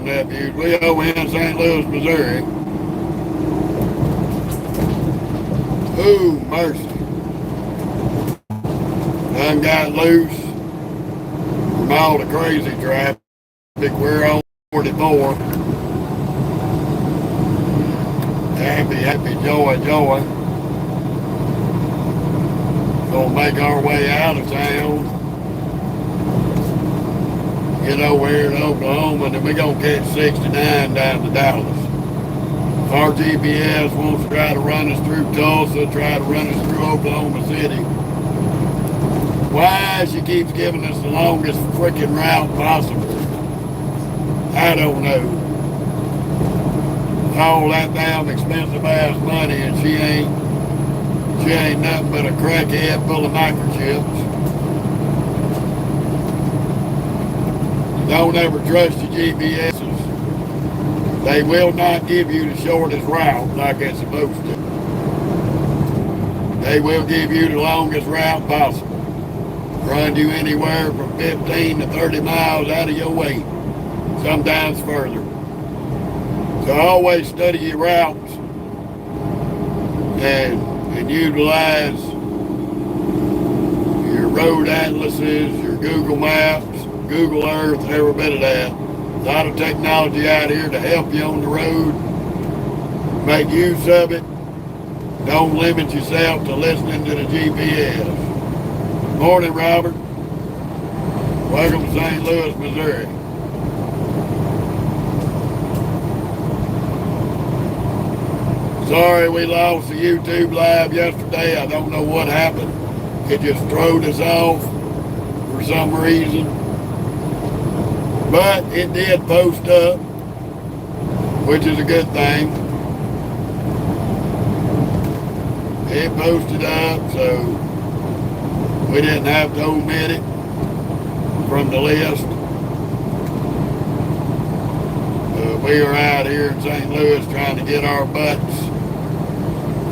nephews. We over in St. Louis, Missouri. Ooh, mercy. Done got loose from all the crazy traffic. We're on 44. Happy, joy. Gonna make our way out of town. Get over here to Oklahoma, and then we're gonna catch 69 down to Dallas. Our GPS wants to try to run us through Tulsa, try to run us through Oklahoma City. Why she keeps giving us the longest freaking route possible, I don't know. All that damn expensive ass money, and she ain't nothing but a crackhead full of microchips. Don't ever trust your GPSs. They will not give you the shortest route like they're supposed to. They will give you the longest route possible. Run you anywhere from 15 to 30 miles out of your way, sometimes further. So always study your routes and utilize your road atlases, your Google Maps, Google Earth, every bit of that. A lot of technology out here to help you on the road. Make use of it. Don't limit yourself to listening to the GPS. Morning, Robert. Welcome to St. Louis, Missouri. Sorry we lost the YouTube live yesterday. I don't know what happened. It just throwed us off for some reason. But it did post up, which is a good thing. It posted up, so we didn't have to omit it from the list. We are out here in St. Louis trying to get our butts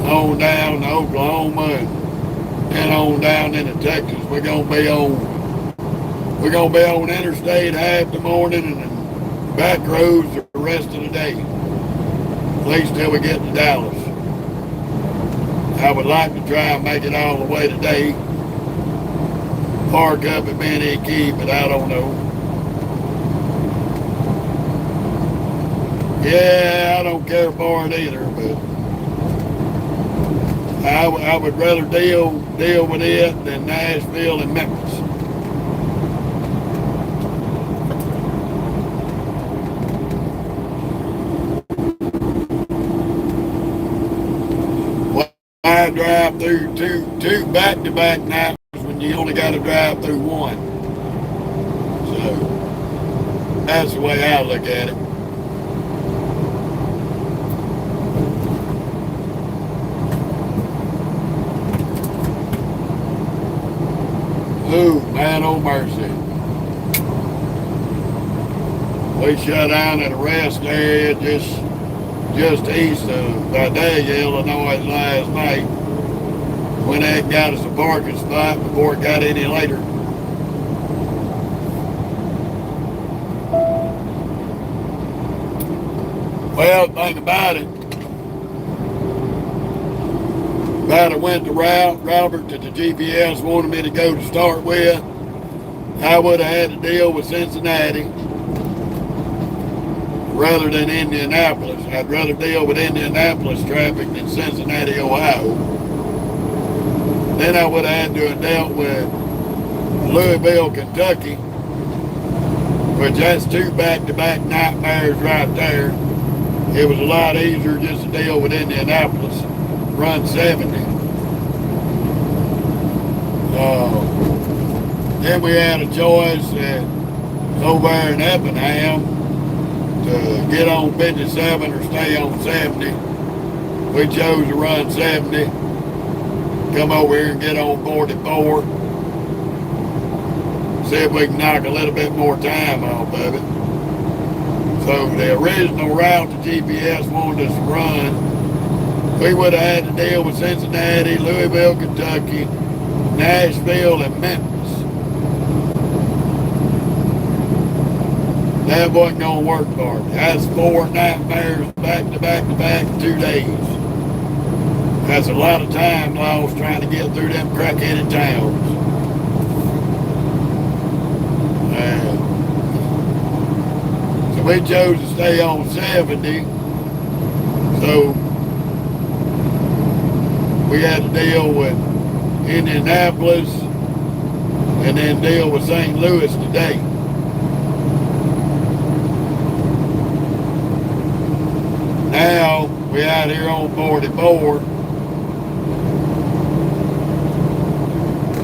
on down to Oklahoma and on down into Texas. We're gonna be on interstate half the morning and then back roads the rest of the day, at least till we get to Dallas. I would like to try and make it all the way today. Park up at Benny Key, but I don't know. Yeah, I don't care for it either, but I would rather deal with it than Nashville and Memphis. Why drive through two back-to-back nights when you only got to drive through one? So that's the way I look at it. Ooh, man, oh mercy. We shut down at a rest area just east of Vidalia, Illinois last night. Went ahead and got us a parking spot before it got any later. Well, think about it. About I went the route, Robert, that the GPS wanted me to go to start with, I would have had to deal with Cincinnati rather than Indianapolis. I'd rather deal with Indianapolis traffic than Cincinnati, Ohio. Then I would have had to have dealt with Louisville, Kentucky, which that's two back-to-back nightmares right there. It was a lot easier just to deal with Indianapolis. Run 70. Then we had a choice over in Effingham to get on 57 or stay on 70. We chose to run 70. Come over here and get on 44. See if we can knock a little bit more time off of it. So the original route the GPS wanted us to run, we would have had to deal with Cincinnati, Louisville, Kentucky, Nashville, and Memphis. That wasn't going to work for me. That's 4 nightmares back to back to back in 2 days. That's a lot of time lost trying to get through them crack-headed towns. So we chose to stay on 70. So we had to deal with Indianapolis and then deal with St. Louis today. Now we're out here on 44.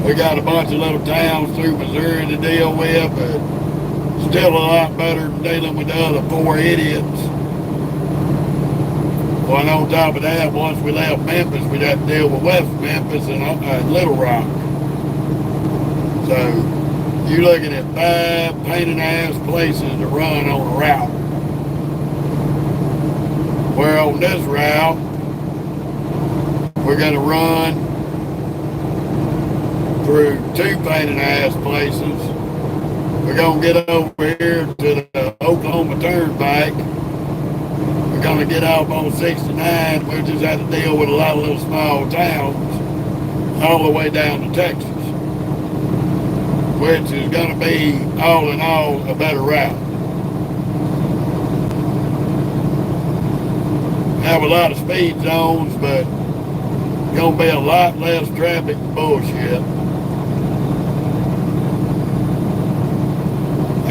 We got a bunch of little towns through Missouri to deal with, but still a lot better than dealing with the other 4 idiots. Well, on top of that, once we left Memphis, we'd have to deal with West Memphis and Little Rock. So you're looking at 5 pain-in-the-ass places to run on a route. Where on this route, we're going to run through 2 pain-in-the-ass places. We're going to get over here to the Oklahoma Turnpike. We're going to get off on 69. We'll just have to deal with a lot of little small towns all the way down to Texas, which is going to be, all in all, a better route. Have a lot of speed zones, but going to be a lot less traffic and bullshit.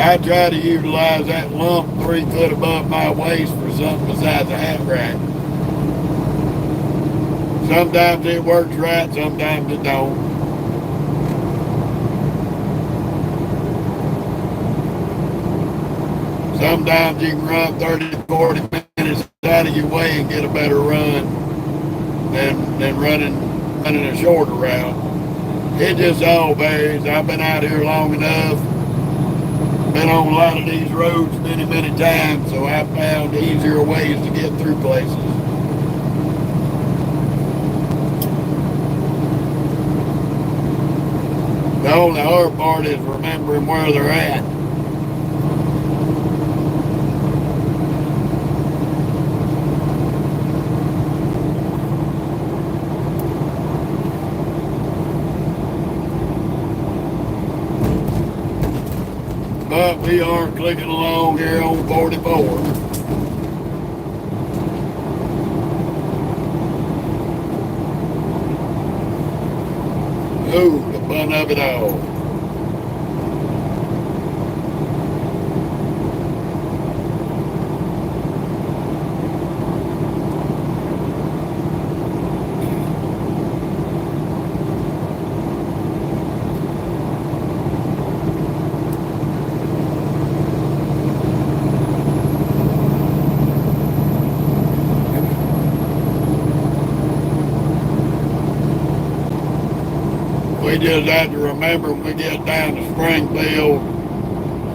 I try to utilize that lump 3 foot above my waist for something besides a hat rack. Sometimes it works right, sometimes it don't. Sometimes you can run 30 to 40 minutes out of your way and get a better run than running a shorter route. It just all varies. I've been out here long enough. Been on a lot of these roads many, many times, so I found easier ways to get through places. The only hard part is remembering where they're at. But we are clicking along here on 44. Ooh, the fun of it all. We just have to remember when we get down to Springfield,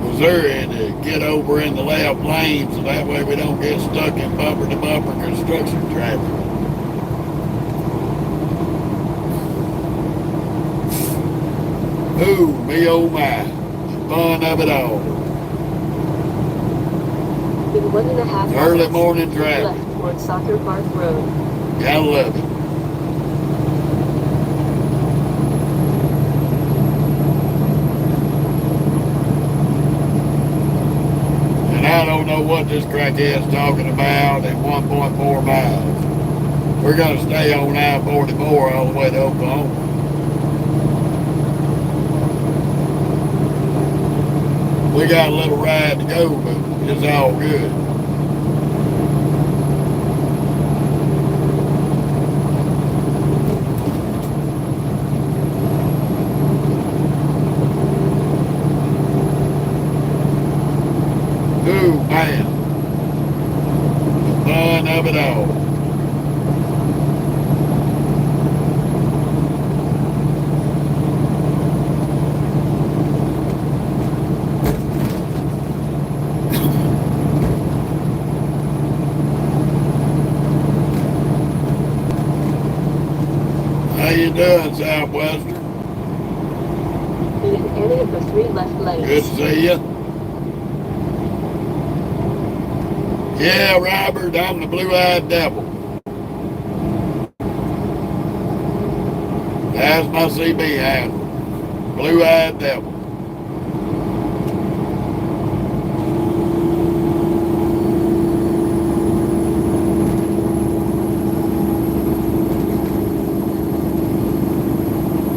Missouri, to get over in the left lane so that way we don't get stuck in bumper-to-bumper construction traffic. Ooh, me oh my, the fun of it all. In 1.5 Early morning traffic. Left toward Soccer Park Road. Gotta love it. I don't know what this crackhead's talking about at 1.4 miles. We're going to stay on I-44 all the way to Oklahoma. We got a little ride to go, but it's all good. Ooh, man. The fun of it all. How you doing, Southwestern? In an area for 3 left lanes. Good to see you. Yeah, Robert, I'm the blue-eyed devil. That's my CB handle. Blue-eyed devil.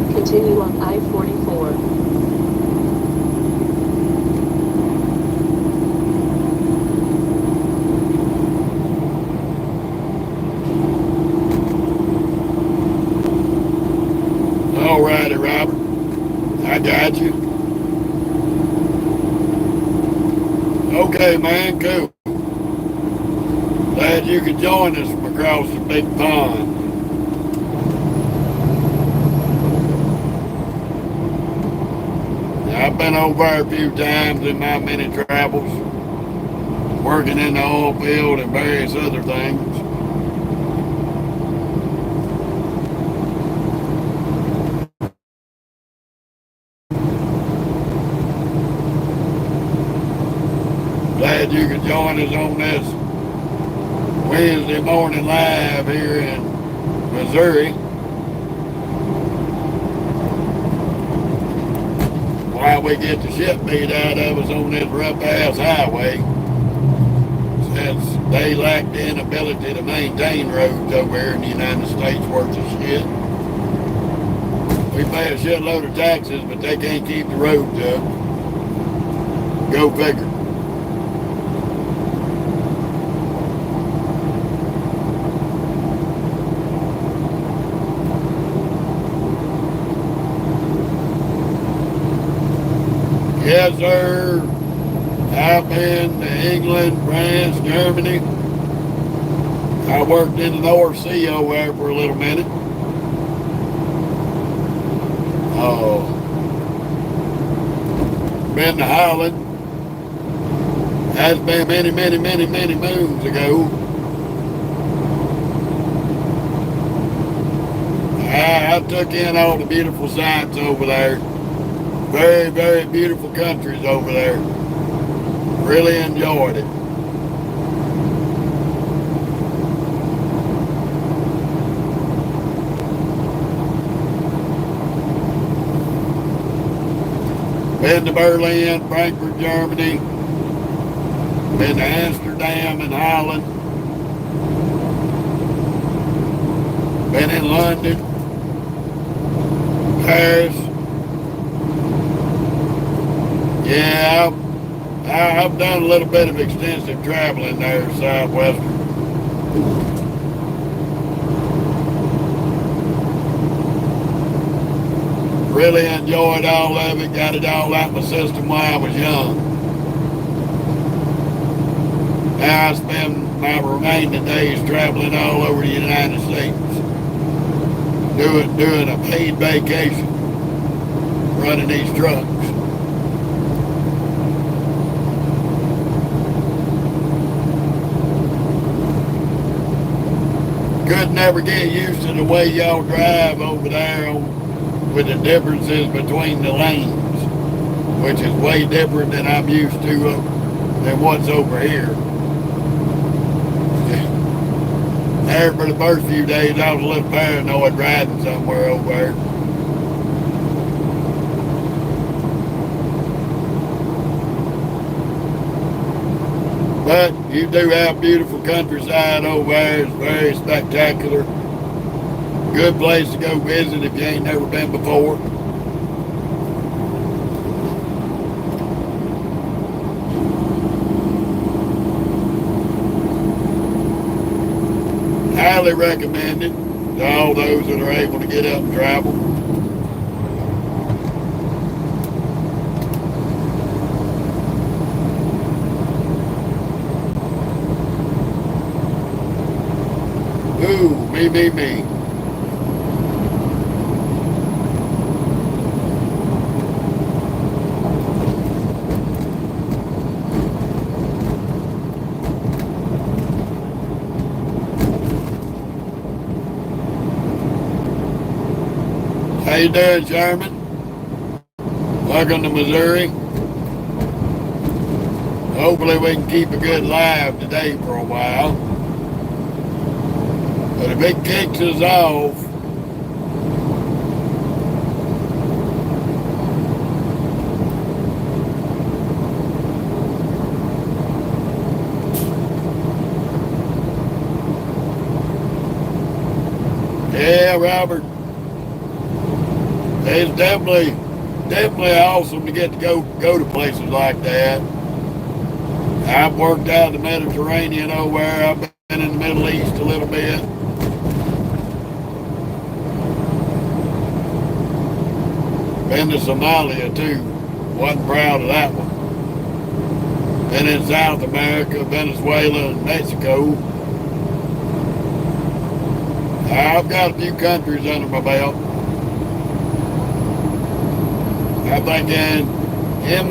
Continue on I-44. All righty, Robert. I got you. Okay, man, cool. Glad you could join us from across the big pond. I've been over there a few times in my many travels, working in the oil field and various other things. Glad you could join us on this Wednesday morning live here in Missouri. While we get the shit beat out of us on this rough-ass highway, since they lack the inability to maintain roads over here in the United States worth of shit. We pay a shitload of taxes, but they can't keep the roads up. Go figure. Yes, sir. I've been to England, France, Germany. I worked in the North Sea over there for a little minute. Been to Holland. That's been many, many, many, many moons ago. I took in all the beautiful sights over there. Very, very beautiful countries over there. Really enjoyed it. Been to Berlin, Frankfurt, Germany. Been to Amsterdam and Holland. Been in London, Paris. Yeah, I've done a little bit of extensive traveling there, Southwestern. Really enjoyed all of it, got it all out my system while I was young. Now I spend my remaining days traveling all over the United States, doing a paid vacation, running these trucks. Could never get used to the way y'all drive over there with the differences between the lanes, which is way different than I'm used to than what's over here. There for the first few days I was a little paranoid riding somewhere over there. But you do have beautiful countryside over there. It's very spectacular. Good place to go visit if you ain't never been before. Highly recommend it to all those that are able to get up and travel. Ooh, me. How you doing, Sherman? Welcome to Missouri. Hopefully we can keep a good live today for a while. But if it kicks us off, yeah, Robert, it's definitely awesome to get to go to places like that. I've worked out the Mediterranean over there. I've been in the Middle East a little bit. Been to Somalia too. Wasn't proud of that one. Been in South America, Venezuela, and Mexico. I've got a few countries under my belt. I think in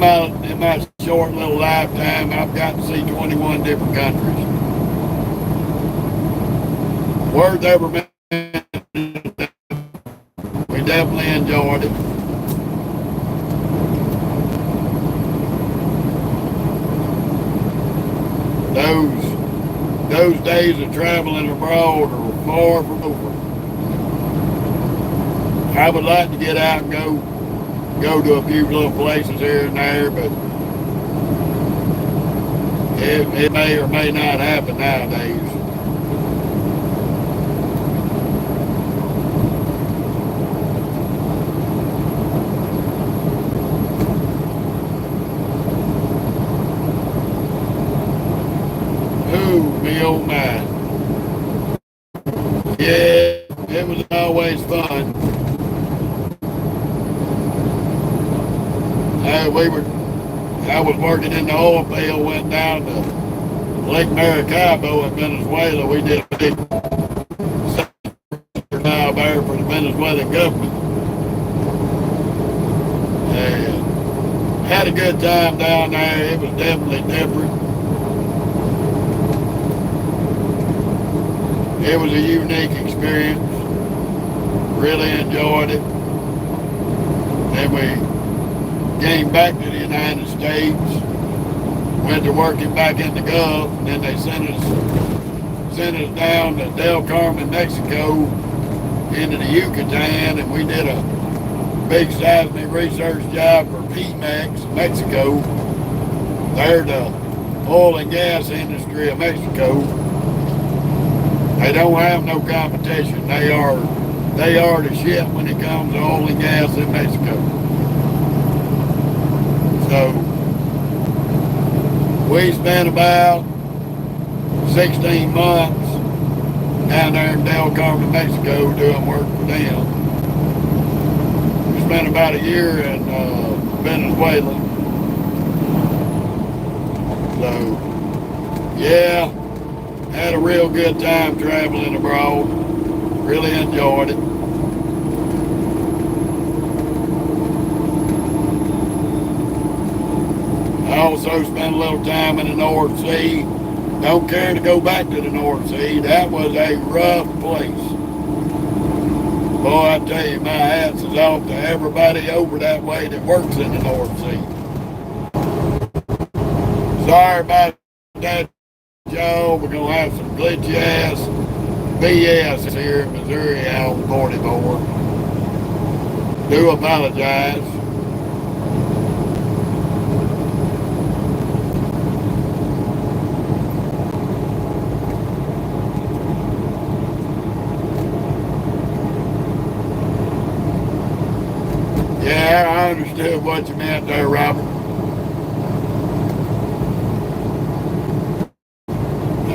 my short little lifetime, I've got to see 21 different countries. Worth every minute. We definitely enjoyed it. Those days of traveling abroad are far from over. I would like to get out and go to a few little places here and there, but it may or may not happen nowadays. Oh my. Yeah, it was always fun. I was working in the oil field, went down to Lake Maracaibo in Venezuela. We did a big job there for the Venezuelan government. And had a good time down there. It was definitely different. It was a unique experience. Really enjoyed it. Then we came back to the United States. Went to working back in the Gulf. And then they sent us down to Del Carmen, Mexico, into the Yucatan, and we did a big seismic research job for Pemex, Mexico. They're the oil and gas industry of Mexico. They don't have no competition. They are the shit when it comes to oil and gas in Mexico. So we spent about 16 months down there in Del Carmen, Mexico, doing work for them. We spent about a year in Venezuela. So yeah. Had a real good time traveling abroad. Really enjoyed it. I also spent a little time in the North Sea. Don't care to go back to the North Sea. That was a rough place. Boy, I tell you, my hats is off to everybody over that way that works in the North Sea. Sorry about that, Joe. We're going to have some glitchy ass BS here in Missouri out on 44. Do apologize. Yeah, I understood what you meant there, Robert.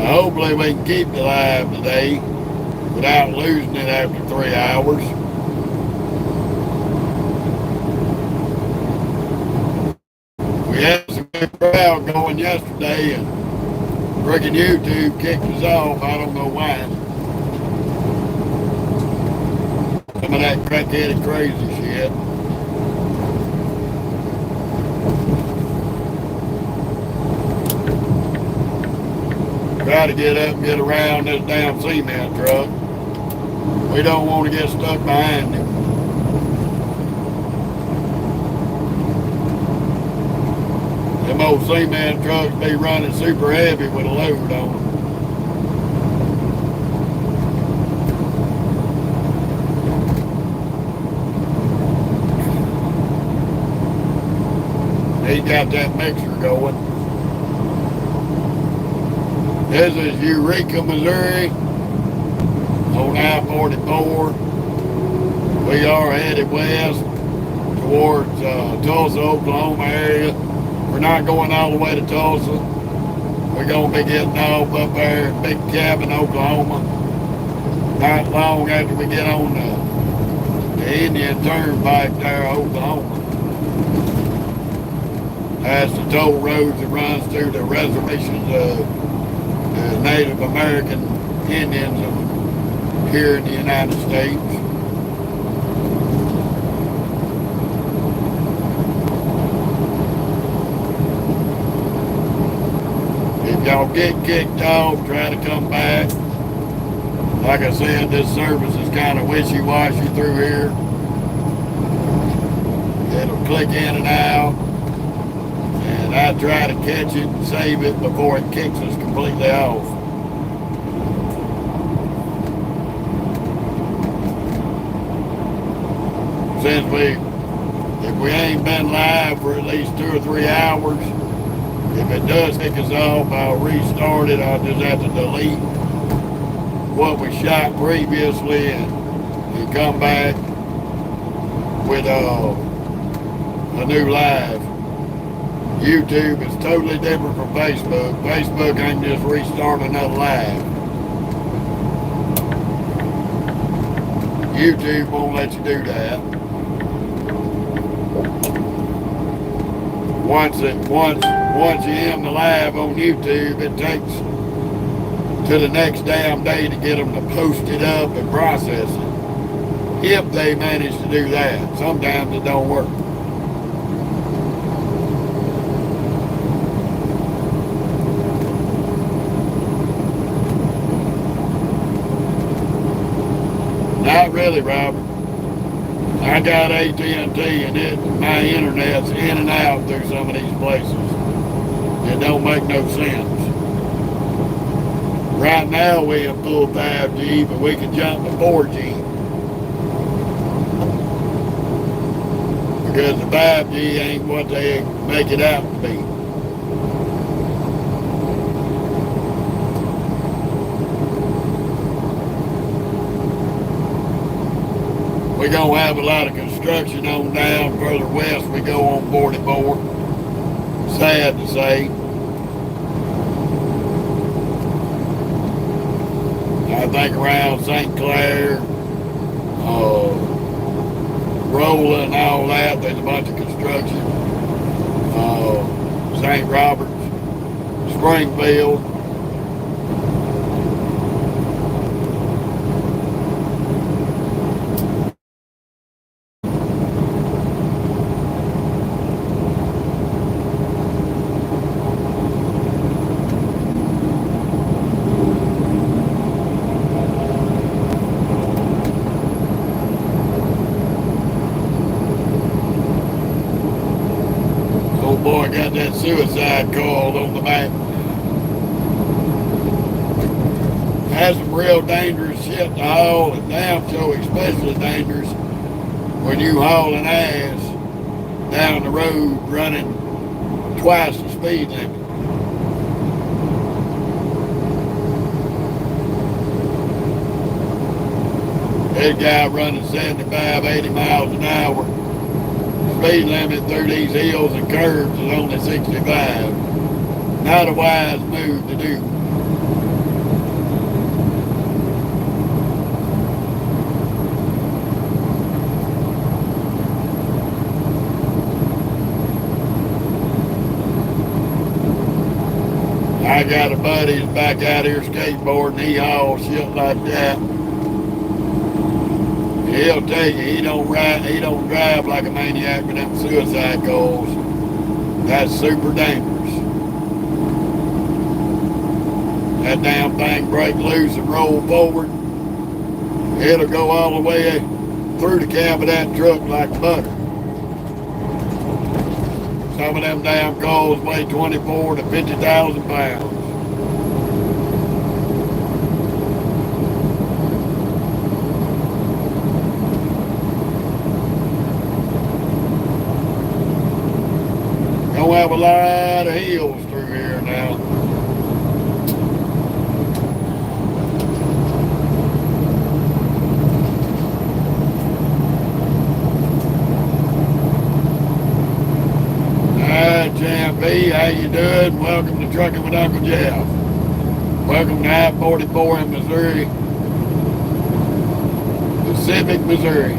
Hopefully we can keep it alive today without losing it after 3 hours. We had some good crowd going yesterday and freaking YouTube kicked us off. I don't know why. Some of that crackheaded crazy shit. Try to get up and get around this damn cement truck. We don't want to get stuck behind him. Them old cement trucks be running super heavy with a load on them. He got that mixer going. This is Eureka, Missouri, on I-44. We are headed west towards Tulsa, Oklahoma area. We're not going all the way to Tulsa. We're going to be getting off up there in Big Cabin, Oklahoma. Not long after we get on the Indian Turnpike there, Oklahoma. That's the toll roads that runs through the reservations of Native American Indians here in the United States. If y'all get kicked off, try to come back. Like I said, this service is kind of wishy-washy through here. It'll click in and out. And I try to catch it and save it before it kicks us completely off. Since if we ain't been live for at least 2 or 3 hours, if it does kick us off, I'll restart it. I'll just have to delete what we shot previously and come back with a new live. YouTube is totally different from Facebook. Facebook, I can just restart another live. YouTube won't let you do that. Once you end the live on YouTube, it takes to the next damn day to get them to post it up and process it. If they manage to do that. Sometimes it don't work. Not really, Robert. I got AT&T and my internet's in and out through some of these places. It don't make no sense. Right now we have full 5G, but we can jump to 4G. Because the 5G ain't what they make it out to be. We're going to have a lot of construction on down further west. We go on 44. Sad to say. I think around St. Clair, Rolla and all that, there's a bunch of construction. St. Roberts, Springfield. Boy, got that suicide call on the back. Has some real dangerous shit to haul, and damn so especially dangerous when you hauling ass down the road running twice the speed limit. That guy running 75, 80 miles an hour. Speed limit through these hills and curves is only 65. Not a wise move to do. I got a buddy that's back out here skateboarding, he hauls shit like that. He'll tell you he don't drive like a maniac with them suicide calls. That's super dangerous. That damn thing break loose and roll forward. It'll go all the way through the cab of that truck like butter. Some of them damn cars weigh 24 to 50,000 pounds. Don't have a lot of hills through here now. Jam B, how you doing? Welcome to Trucking with Uncle Jeff. Welcome to I-44 in Missouri, Pacific, Missouri.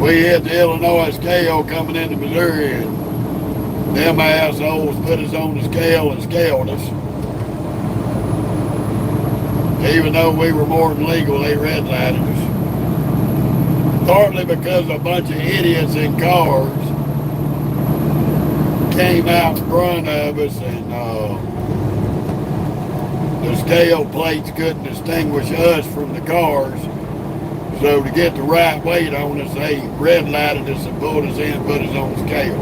We hit the Illinois scale coming into Missouri, and them assholes put us on the scale and scaled us. Even though we were more than legal, they red-lighted us. Partly because a bunch of idiots in cars came out in front of us, and the scale plates couldn't distinguish us from the cars. So to get the right weight on us, they red lighted us and pulled us in and put us on the scale.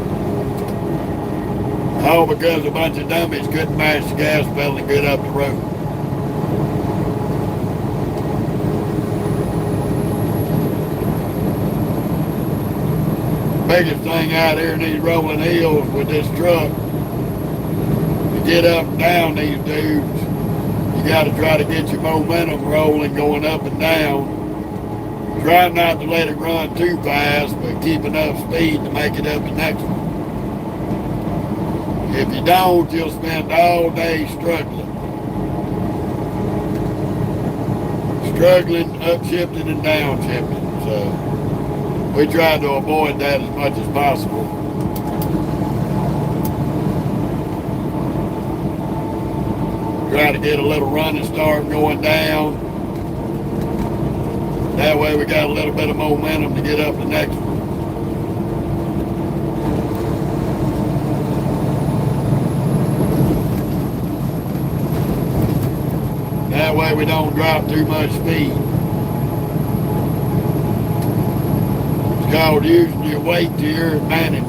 All because a bunch of dummies couldn't mash the gas pedal and get up the road. Biggest thing out here in these rolling hills with this truck, to get up and down these dudes, you got to try to get your momentum rolling going up and down. Try not to let it run too fast, but keep enough speed to make it up the next one. If you don't, you'll spend all day struggling. Struggling, upshifting and downshifting. So we try to avoid that as much as possible. Try to get a little running start going down. That way we got a little bit of momentum to get up the next one. That way we don't drop too much speed. It's called using your weight to your advantage.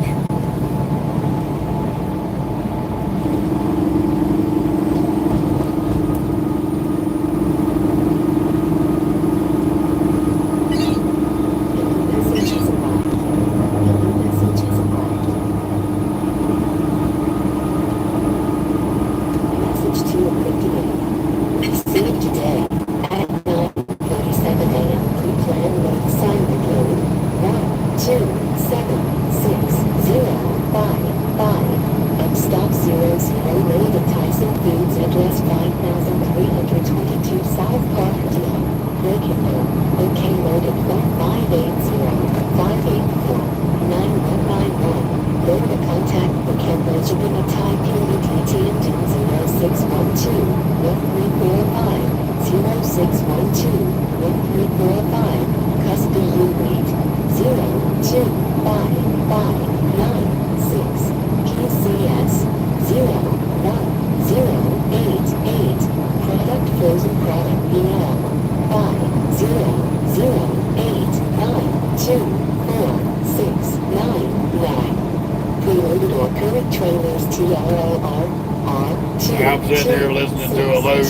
I'm sitting here listening to a load.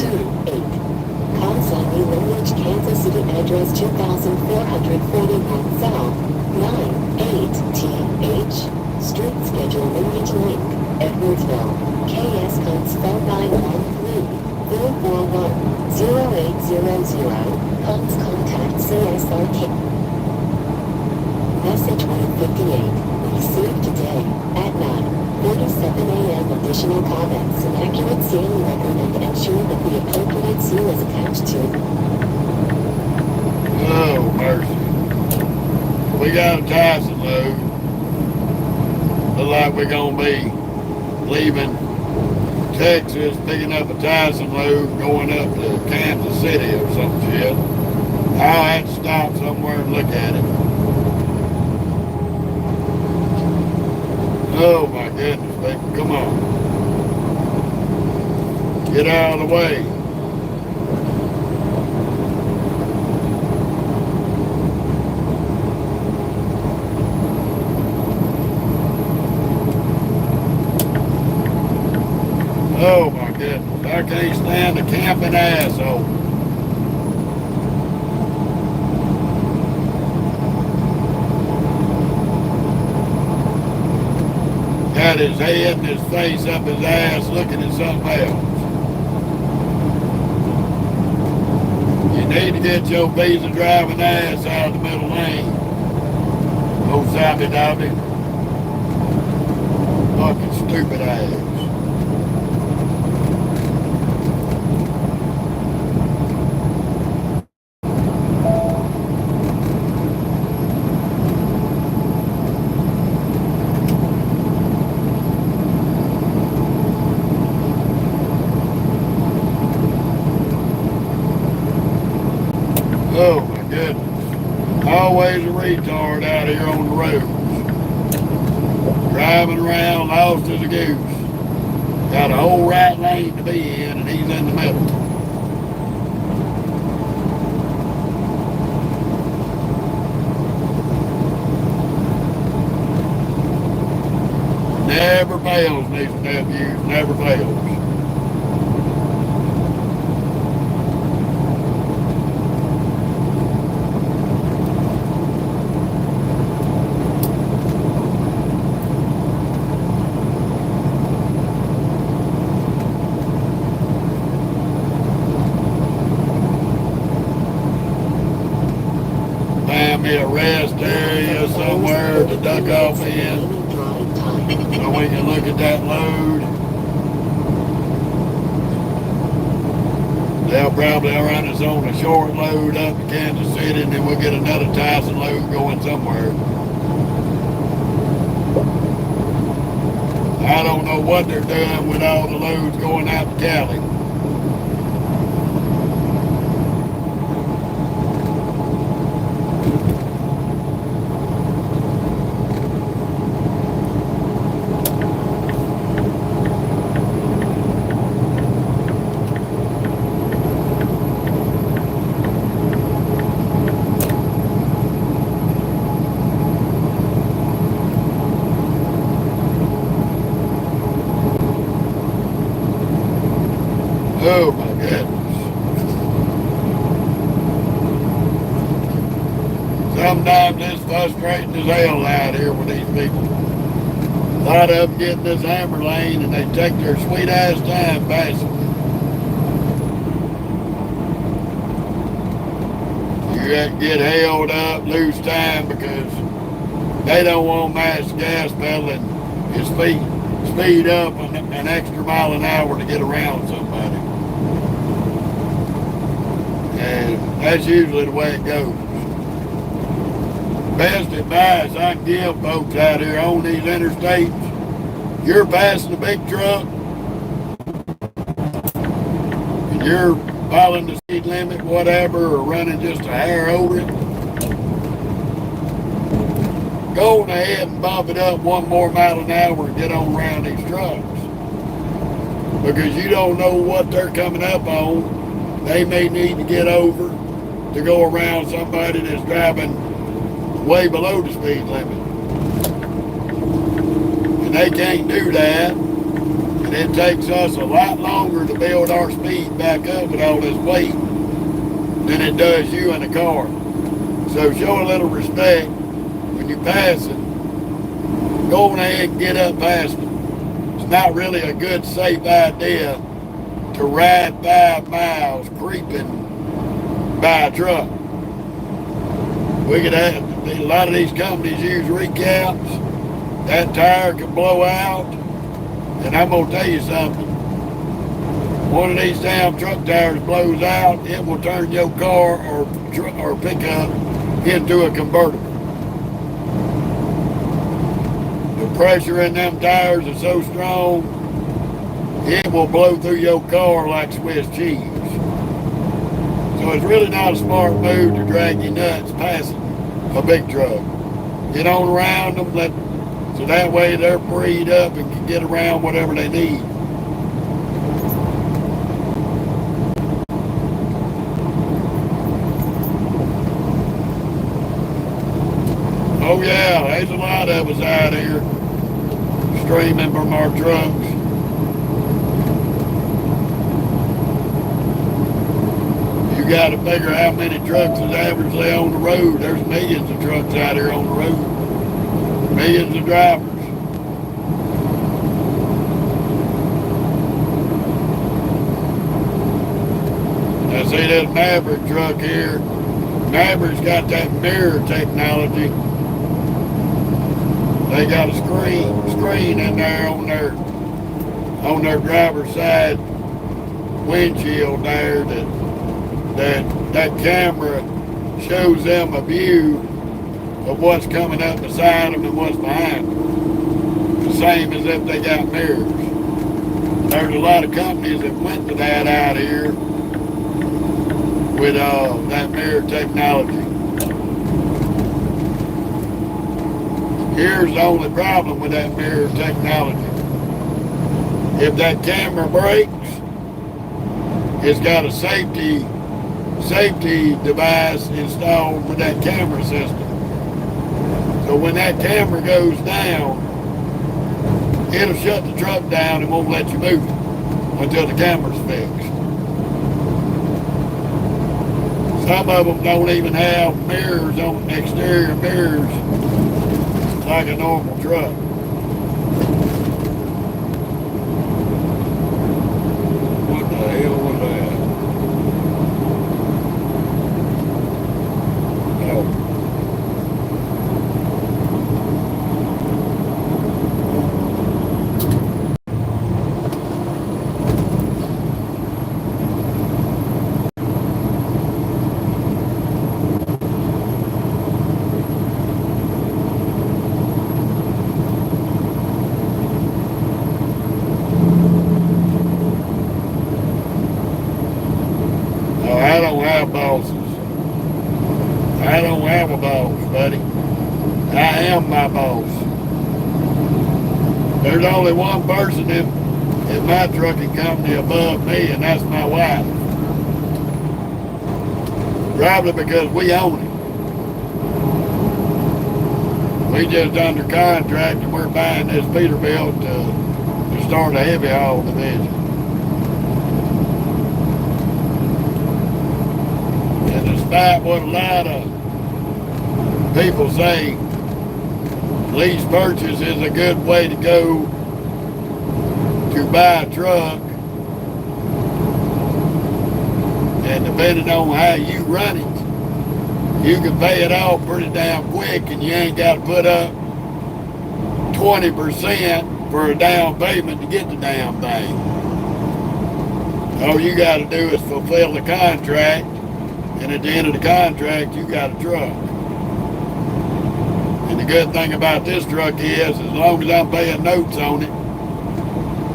Constantly Lineage, Kansas City, address 2441 South, 98TH, street schedule Lineage Link, Edwardsville, KS codes 4913-441-0800, Comes contact CSRK. Message 158, received today, at 9:47 a.m. Additional comments and accurate sailing record and ensure that the appropriate seal is attached to. Oh, mercy. We got a Tyson load. Look like we're going to be leaving Texas, picking up a Tyson load, going up to Kansas City or some shit. I'll have to stop somewhere and look at it. Oh my goodness, baby, come on. Get out of the way. Oh my goodness, I can't stand a camping asshole. Got his head and his face up his ass looking at something else. You need to get your visa driving ass out of the middle lane. Oh, sappy dobby. Fucking stupid ass. Oh my goodness. Always a retard out here on the road. Driving around, lost as a goose. Got a whole right lane to be in, and he's in the middle. Never fails, nieces and nephews, never fails. Find me a rest area somewhere to duck off in, so we can look at that load. They'll probably run us on a short load up to Kansas City, and then we'll get another Tyson load going somewhere. I don't know what they're doing with all the loads going out to Cali. Oh my goodness. Sometimes it's frustrating as hell out here with these people. A lot of them get in this hammer lane and they take their sweet ass time passing. You get held up, lose time because they don't want max gas pedal and his feet speed up an extra mile an hour to get around somebody. And that's usually the way it goes. Best advice I can give folks out here on these interstates, you're passing a big truck and you're following the speed limit, whatever, or running just a hair over it, go on ahead and bump it up 1 more mile an hour and get on around these trucks. Because you don't know what they're coming up on. They may need to get over to go around somebody that's driving way below the speed limit. And they can't do that. And it takes us a lot longer to build our speed back up with all this weight than it does you in a car. So show a little respect when you pass it. Go on ahead and get up past it. It's not really a good, safe idea to ride 5 miles creeping by a truck. We could have, a lot of these companies use recaps. That tire could blow out. And I'm going to tell you something. One of these damn truck tires blows out, it will turn your car or pickup into a convertible. The pressure in them tires is so strong, it will blow through your car like Swiss cheese. So it's really not a smart move to drag your nuts passing a big truck. Get on around them, so that way they're freed up and can get around whatever they need. Oh yeah, there's a lot of us out here streaming from our trucks. You got to figure how many trucks is averagely on the road. There's millions of trucks out here on the road. Millions of drivers. Now see this Maverick truck here. Maverick's got that mirror technology. They got a screen in there on their driver's side windshield there that camera shows them a view of what's coming up beside them and what's behind them. The same as if they got mirrors. There's a lot of companies that went to that out here with that mirror technology. Here's the only problem with that mirror technology. If that camera breaks, it's got a safety device installed with that camera system. So when that camera goes down, it'll shut the truck down and won't let you move it until the camera's fixed. Some of them don't even have mirrors on exterior mirrors like a normal truck. What the hell was that? Oh. I don't have a boss, buddy. I am my boss. There's only one person in my trucking company above me, and that's my wife. Probably because we own it. We just under contract and we're buying this Peterbilt to start a heavy haul division. Despite what a lot of people say, lease purchase is a good way to go to buy a truck. And depending on how you run it, you can pay it off pretty damn quick and you ain't got to put up 20% for a down payment to get the damn thing. All you got to do is fulfill the contract. And at the end of the contract, you got a truck. And the good thing about this truck is, as long as I'm paying notes on it,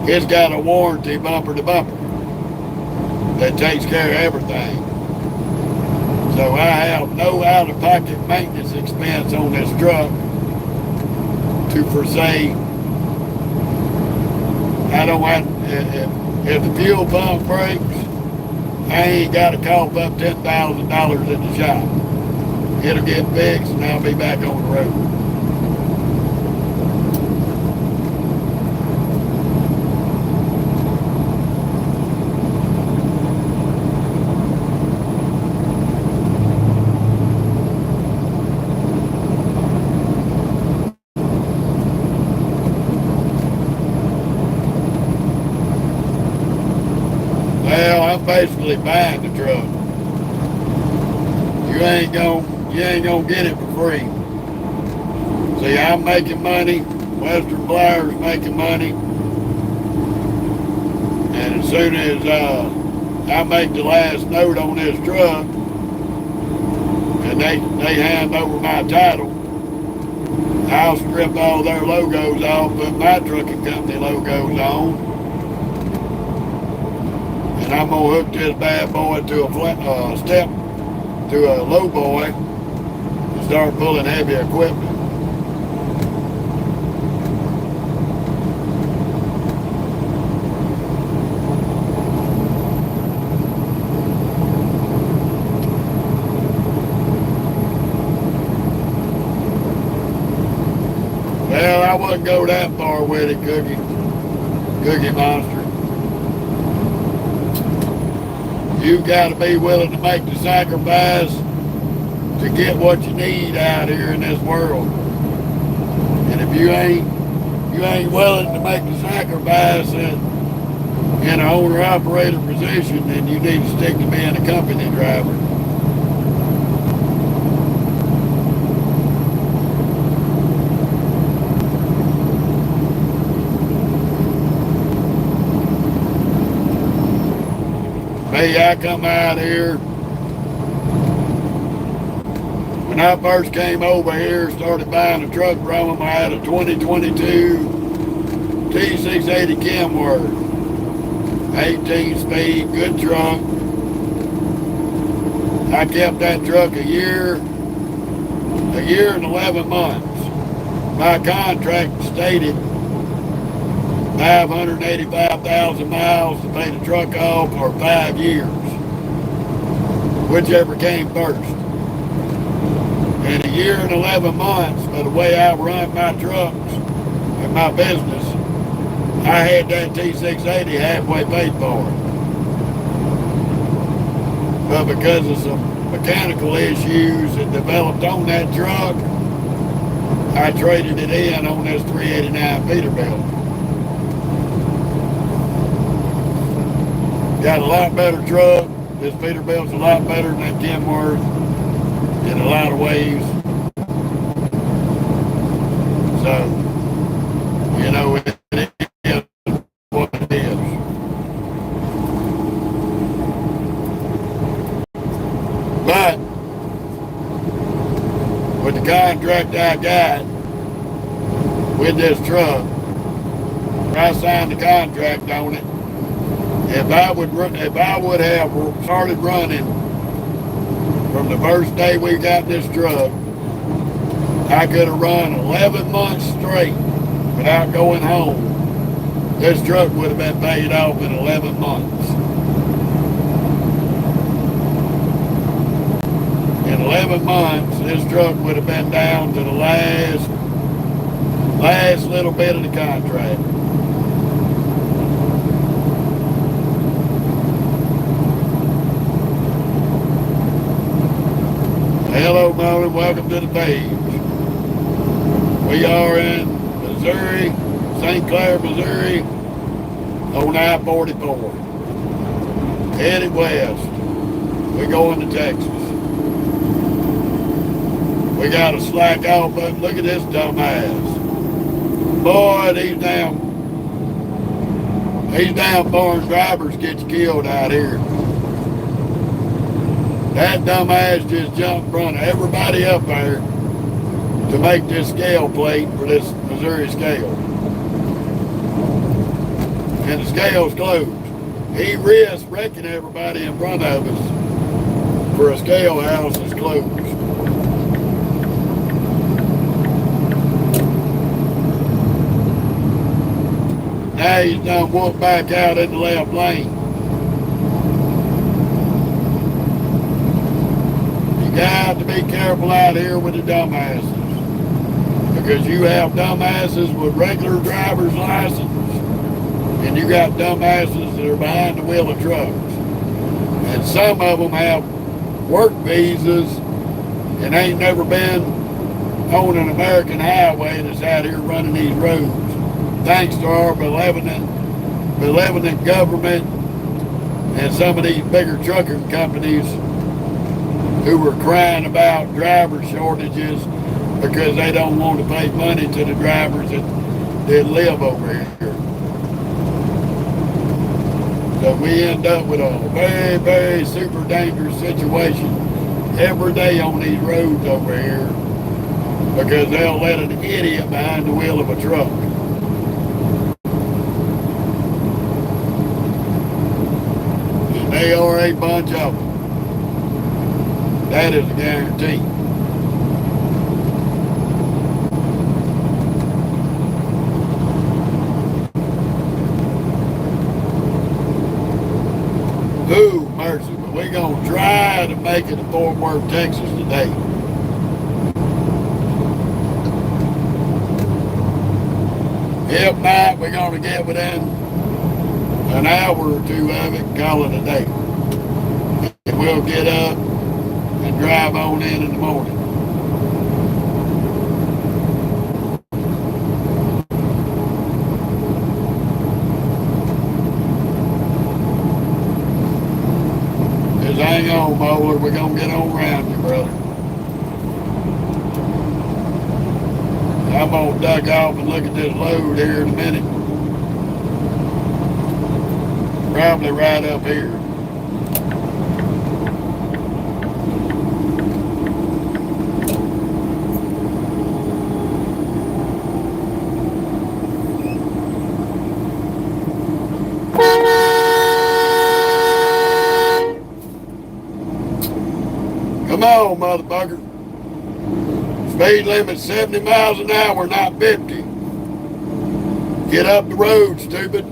it's got a warranty bumper to bumper that takes care of everything. So I have no out-of-pocket maintenance expense on this truck to foresee. I don't have, if the fuel pump breaks, I ain't got to cough up $10,000 at the shop. It'll get fixed and I'll be back on the road. Well, I'm basically buying the truck. You ain't gonna get it for free. See, I'm making money. Western Flower's making money. And as soon as I make the last note on this truck, and they hand over my title, I'll strip all their logos off, put my trucking company logos on. And I'm gonna hook this bad boy to a low boy and start pulling heavy equipment. Well, I wouldn't go that far with it, Cookie Monster. You've got to be willing to make the sacrifice to get what you need out here in this world. And if you ain't willing to make the sacrifice in an owner-operator position, then you need to stick to being a company driver. Me, I come out here. When I first came over here, started buying a truck from them, I had a 2022 T680 Kenworth. 18 speed, good truck. I kept that truck a year and 11 months. My contract stated 585,000 miles to pay the truck off for 5 years, whichever came first. In a year and 11 months, by the way I run my trucks and my business, I had that T680 halfway paid for it. But because of some mechanical issues that developed on that truck, I traded it in on this 389 Peterbilt. Got a lot better truck. This Peterbilt's a lot better than that Kenworth in a lot of ways. So, you know, it is what it is. But with the contract I got with this truck, I signed the contract on it. If I would have started running from the first day we got this truck, I could have run 11 months straight without going home. This truck would have been paid off in 11 months. In 11 months, this truck would have been down to the last little bit of the contract. Hello, Marvin. Welcome to the page. We are in Missouri, St. Clair, Missouri, on I-44. Headed west. We're going to Texas. We got a slack off button. Look at this dumbass. Boy, these damn foreign drivers get you killed out here. That dumbass just jumped in front of everybody up there to make this scale plate for this Missouri scale. And the scale's closed. He risks wrecking everybody in front of us for a scale house that's closed. Now he's done walked back out in the left lane. You got to be careful out here with the dumbasses, because you have dumbasses with regular driver's license, and you got dumbasses that are behind the wheel of trucks. And some of them have work visas and ain't never been on an American highway that's out here running these roads. Thanks to our benevolent government and some of these bigger trucking companies who were crying about driver shortages because they don't want to pay money to the drivers that live over here. So we end up with a very, very super dangerous situation every day on these roads over here because they'll let an idiot behind the wheel of a truck. And they are a bunch of them. That is a guarantee. Ooh, mercy, but we're going to try to make it to Fort Worth, Texas today. If not, we're going to get within an hour or two of it and call it a day. and we'll get up and drive on in the morning. Just hang on, Molar. We're going to get on around you, brother. I'm going to duck off and look at this load here in a minute. Probably right up here. Come on, motherfucker. Speed limit 70 miles an hour, not 50. Get up the road, stupid.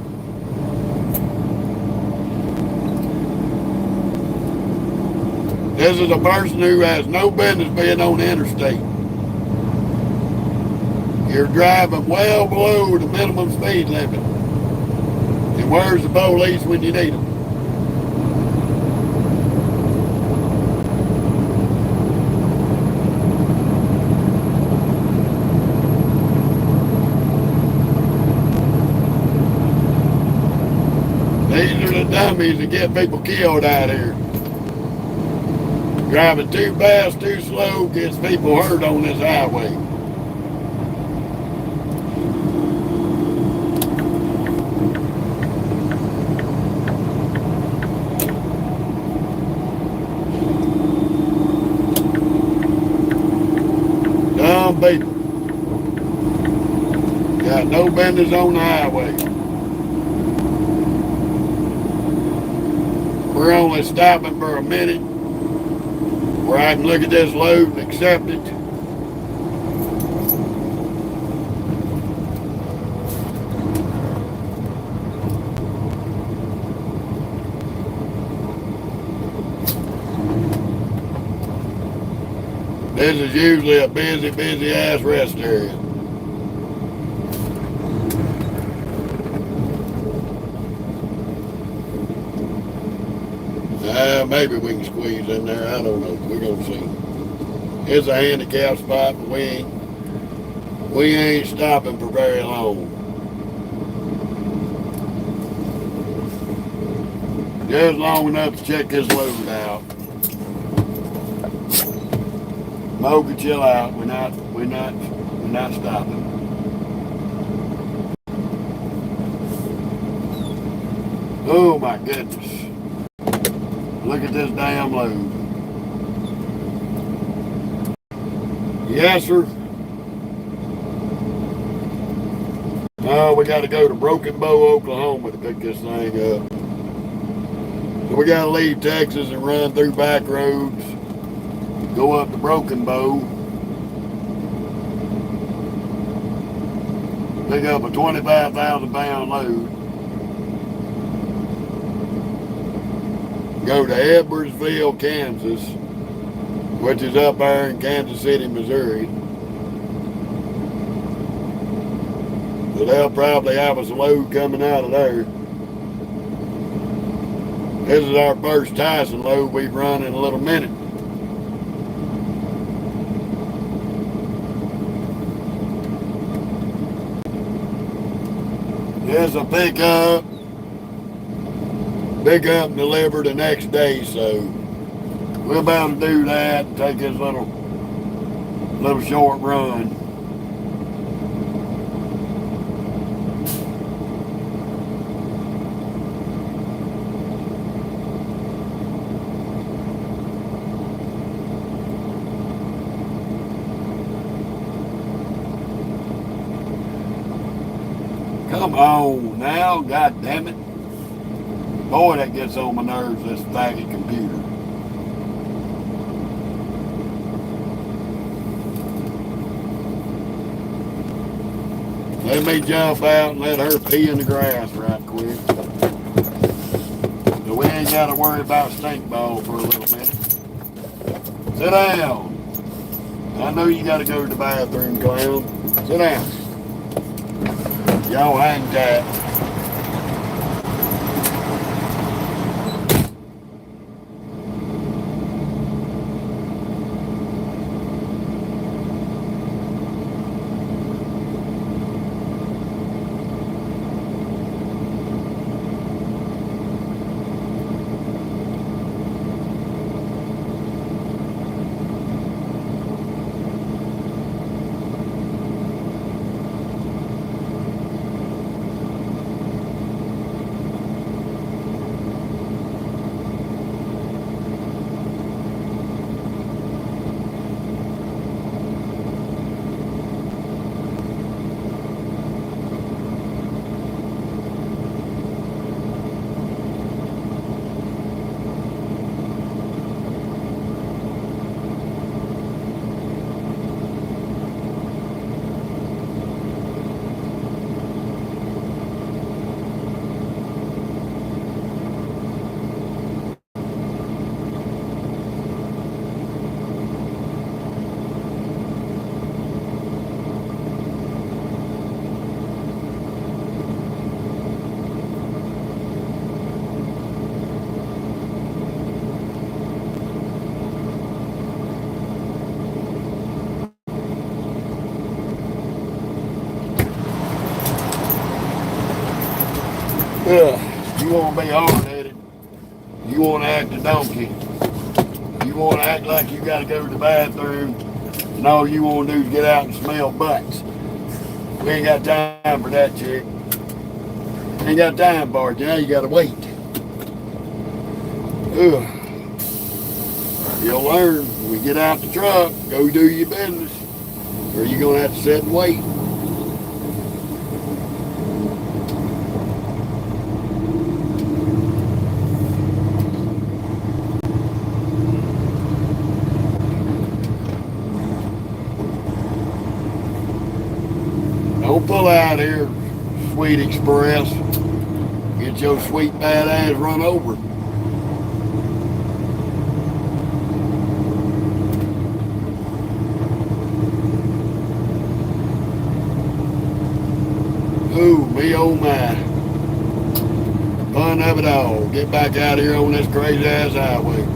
This is a person who has no business being on the interstate. You're driving well below the minimum speed limit. And where's the police when you need them? These are the dummies that get people killed out here. Driving too fast, too slow gets people hurt on this highway. Dumb people. Got no business on the highway. We're only stopping for a minute where I can look at this load and accept it. This is usually a busy ass rest area. Maybe we can squeeze in there. I don't know. We're gonna see. It's a handicap spot, but we ain't stopping for very long. Just long enough to check this load out. Mo can chill out. We're not stopping. Oh my goodness. Look at this damn load. Yes, sir. Oh, we got to go to Broken Bow, Oklahoma to pick this thing up. So we got to leave Texas and run through back roads, go up to Broken Bow, pick up a 25,000 pound load. Go to Edwardsville, Kansas, which is up there in Kansas City, Missouri. So they'll probably have us a load coming out of there. This is our first Tyson load we've run in a little minute. This will pick up and deliver the next day, so we'll be able to do that and take this little short run. Come on now, god damn it. Boy, that gets on my nerves, this faggot computer. Let me jump out and let her pee in the grass right quick. So we ain't got to worry about stink ball for a little minute. Sit down. I know you got to go to the bathroom, clown. Sit down. Y'all hang tight. You want to be hard-headed. You want to act a donkey. You want to act like you got to go to the bathroom, and all you want to do is get out and smell butts. We ain't got time for that, chick. Ain't got time for it. Now you got to wait. You'll learn when we get out the truck, go do your business, or you're going to have to sit and wait. Don't pull out here, Sweet Express. Get your sweet bad ass run over. Ooh, me oh my. Fun of it all. Get back out here on this crazy ass highway.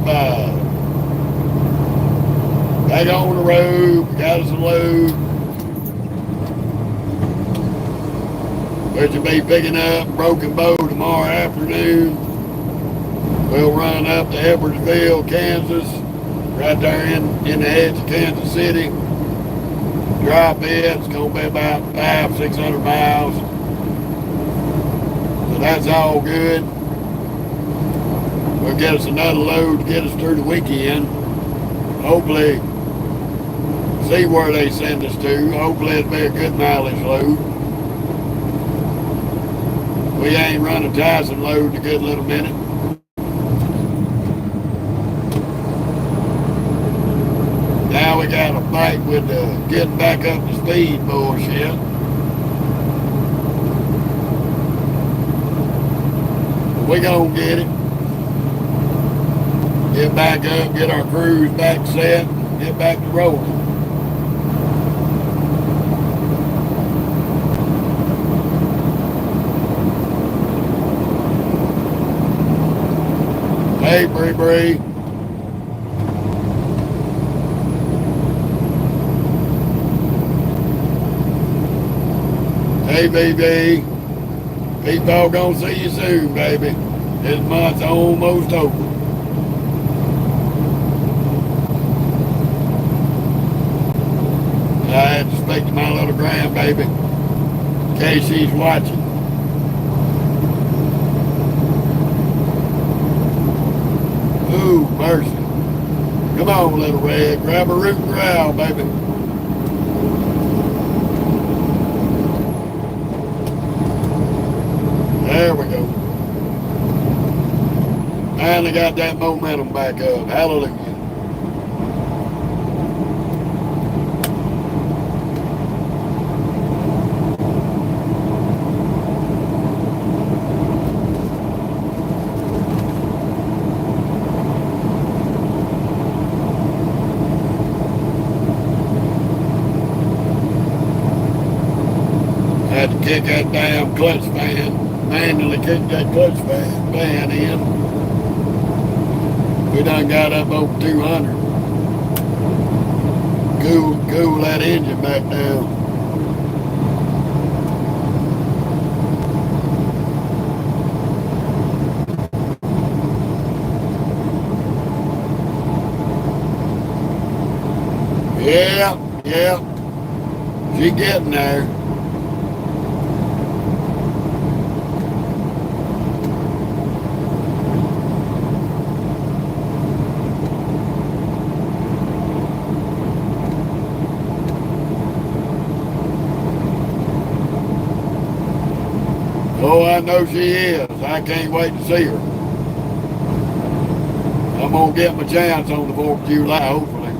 By. Back on the road, got us a load. Which will be picking up Broken Bow tomorrow afternoon. We'll run up to Edwardsville, Kansas, right there in the edge of Kansas City. Drop it, it's going to be about 500-600 miles. So that's all good. We'll get us another load to get us through the weekend. Hopefully, see where they send us to. Hopefully it'll be a good mileage load. We ain't run a Tyson load in a good little minute. Now we got to fight with getting back up to speed bullshit. We gonna get it. Get back up, get our crews back set, get back to rolling. Hey, Bree. Hey, BB. People gonna see you soon, baby. This month's almost over. I had to speak to my little grandbaby in case she's watching. Ooh, mercy. Come on, little red. Grab a root and growl, baby. There we go. Finally got that momentum back up. Hallelujah. Had to kick that damn clutch fan, manually kick that clutch fan in. We done got up over 200. Cool that engine back down. Yeah. She getting there. Oh, I know she is. I can't wait to see her. I'm going to get my chance on the 4th of July, hopefully.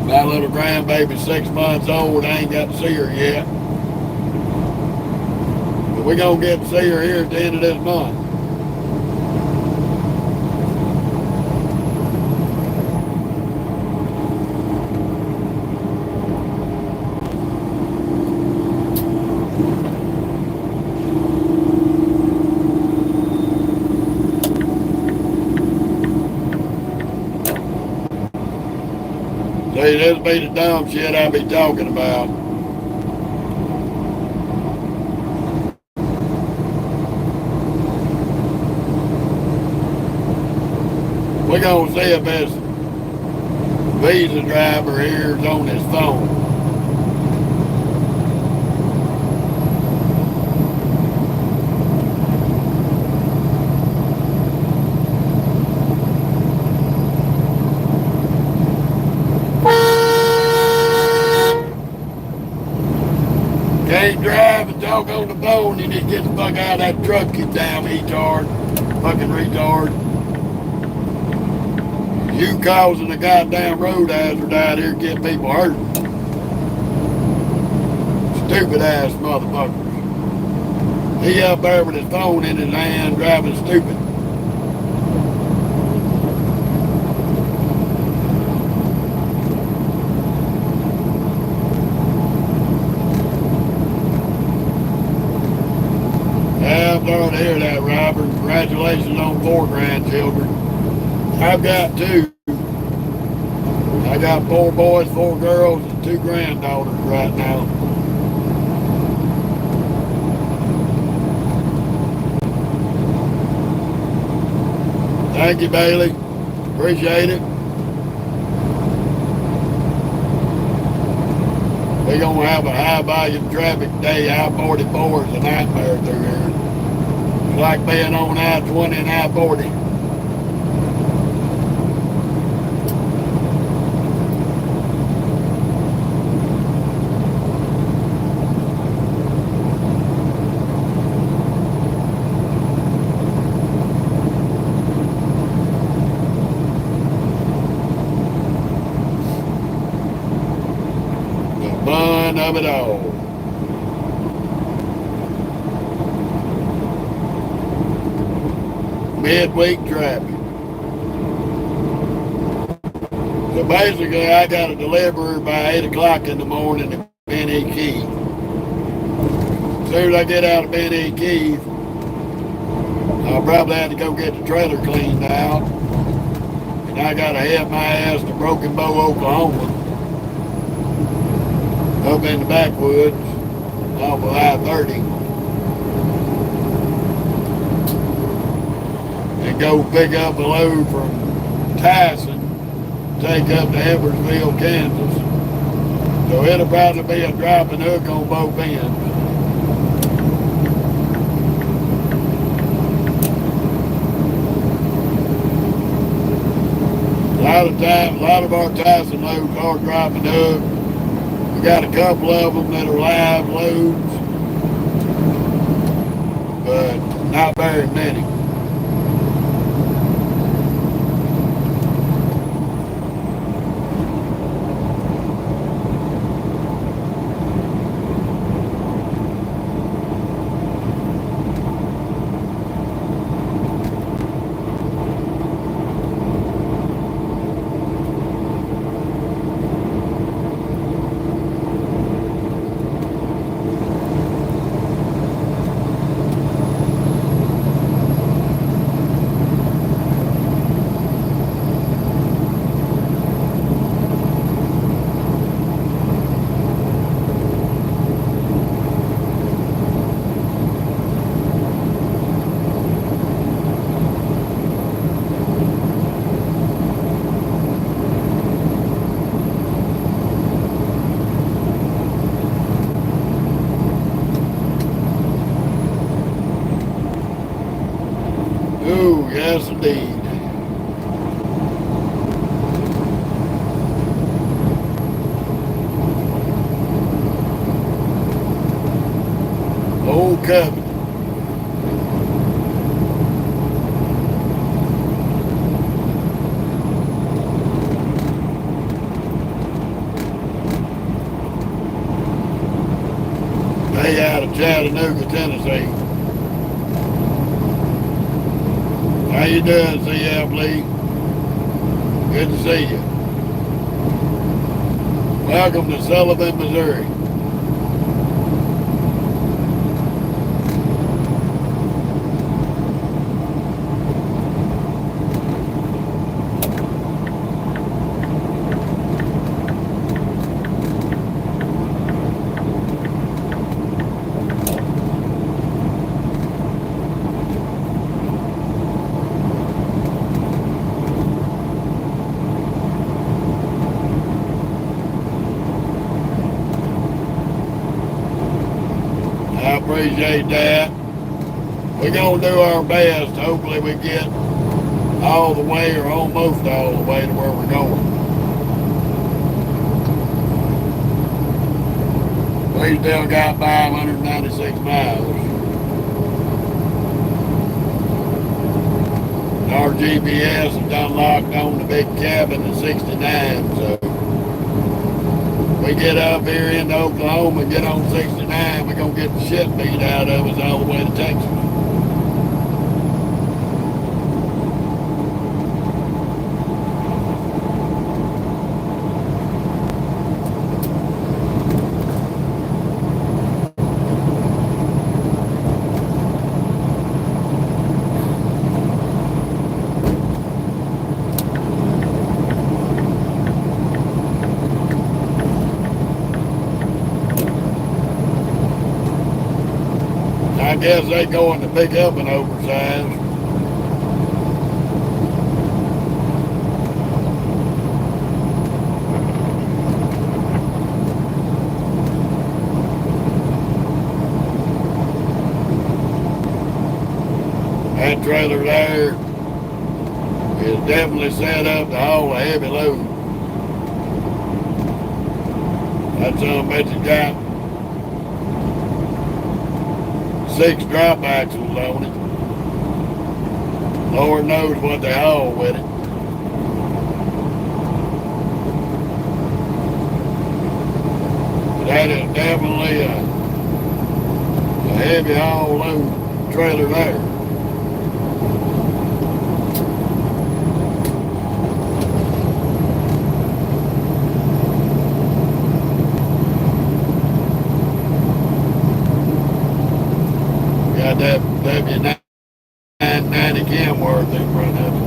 My little grandbaby's 6 months old. I ain't got to see her yet. But we're going to get to see her here at the end of this month. See, this be the dumb shit I be talking about. We're gonna see if this Visa driver here is on his phone. Can't drive and talk on the phone. You need to get the fuck out of that truck, you damn retard. Fucking retard. You causing a goddamn road hazard out here, get people hurt. Stupid ass motherfuckers. He up there with his phone in his hand driving stupid. I'm sorry to hear that, Robert. Congratulations on 4 grandchildren. I've got 2. I got 4 boys, 4 girls, and 2 granddaughters right now. Thank you, Bailey. Appreciate it. We're going to have a high volume traffic day. I-44 is a nightmare through here. It's like being on I-20 and I-40. Fun of it all. Midweek traffic. So basically, I got a delivery by 8 o'clock in the morning to Benny Keith. As soon as I get out of Benny Keith, I'll probably have to go get the trailer cleaned out. And I got to head my ass to Broken Bow, Oklahoma. Up in the backwoods, off of I-30, and go pick up a load from Tyson, take up to Edwardsville, Kansas. So it'll probably be a drop and hook on both ends. A lot of our Tyson loads are drop and hook. We got a couple of them that are live loads, but not very many. Ooh, yes indeed. covenant. They out of Chattanooga, Tennessee. How you doing, C.F. Lee? Good to see you. Welcome to Sullivan, Missouri. Appreciate that. We're going to do our best. Hopefully we get all the way or almost all the way to where we're going. We still got 596 miles. Our GPS is unlocked on the big cabin at 69, so we get up here into Oklahoma and get on 69, we're going to get the shit beat out of us all the way to Texas. I guess they going to pick up an oversized. That trailer there is definitely set up to haul a heavy load. That son bet you got 6 drop axles on it. Lord knows what they haul with it. But that is definitely a heavy haul load trailer there. Got that W990 Kenworth in front of it.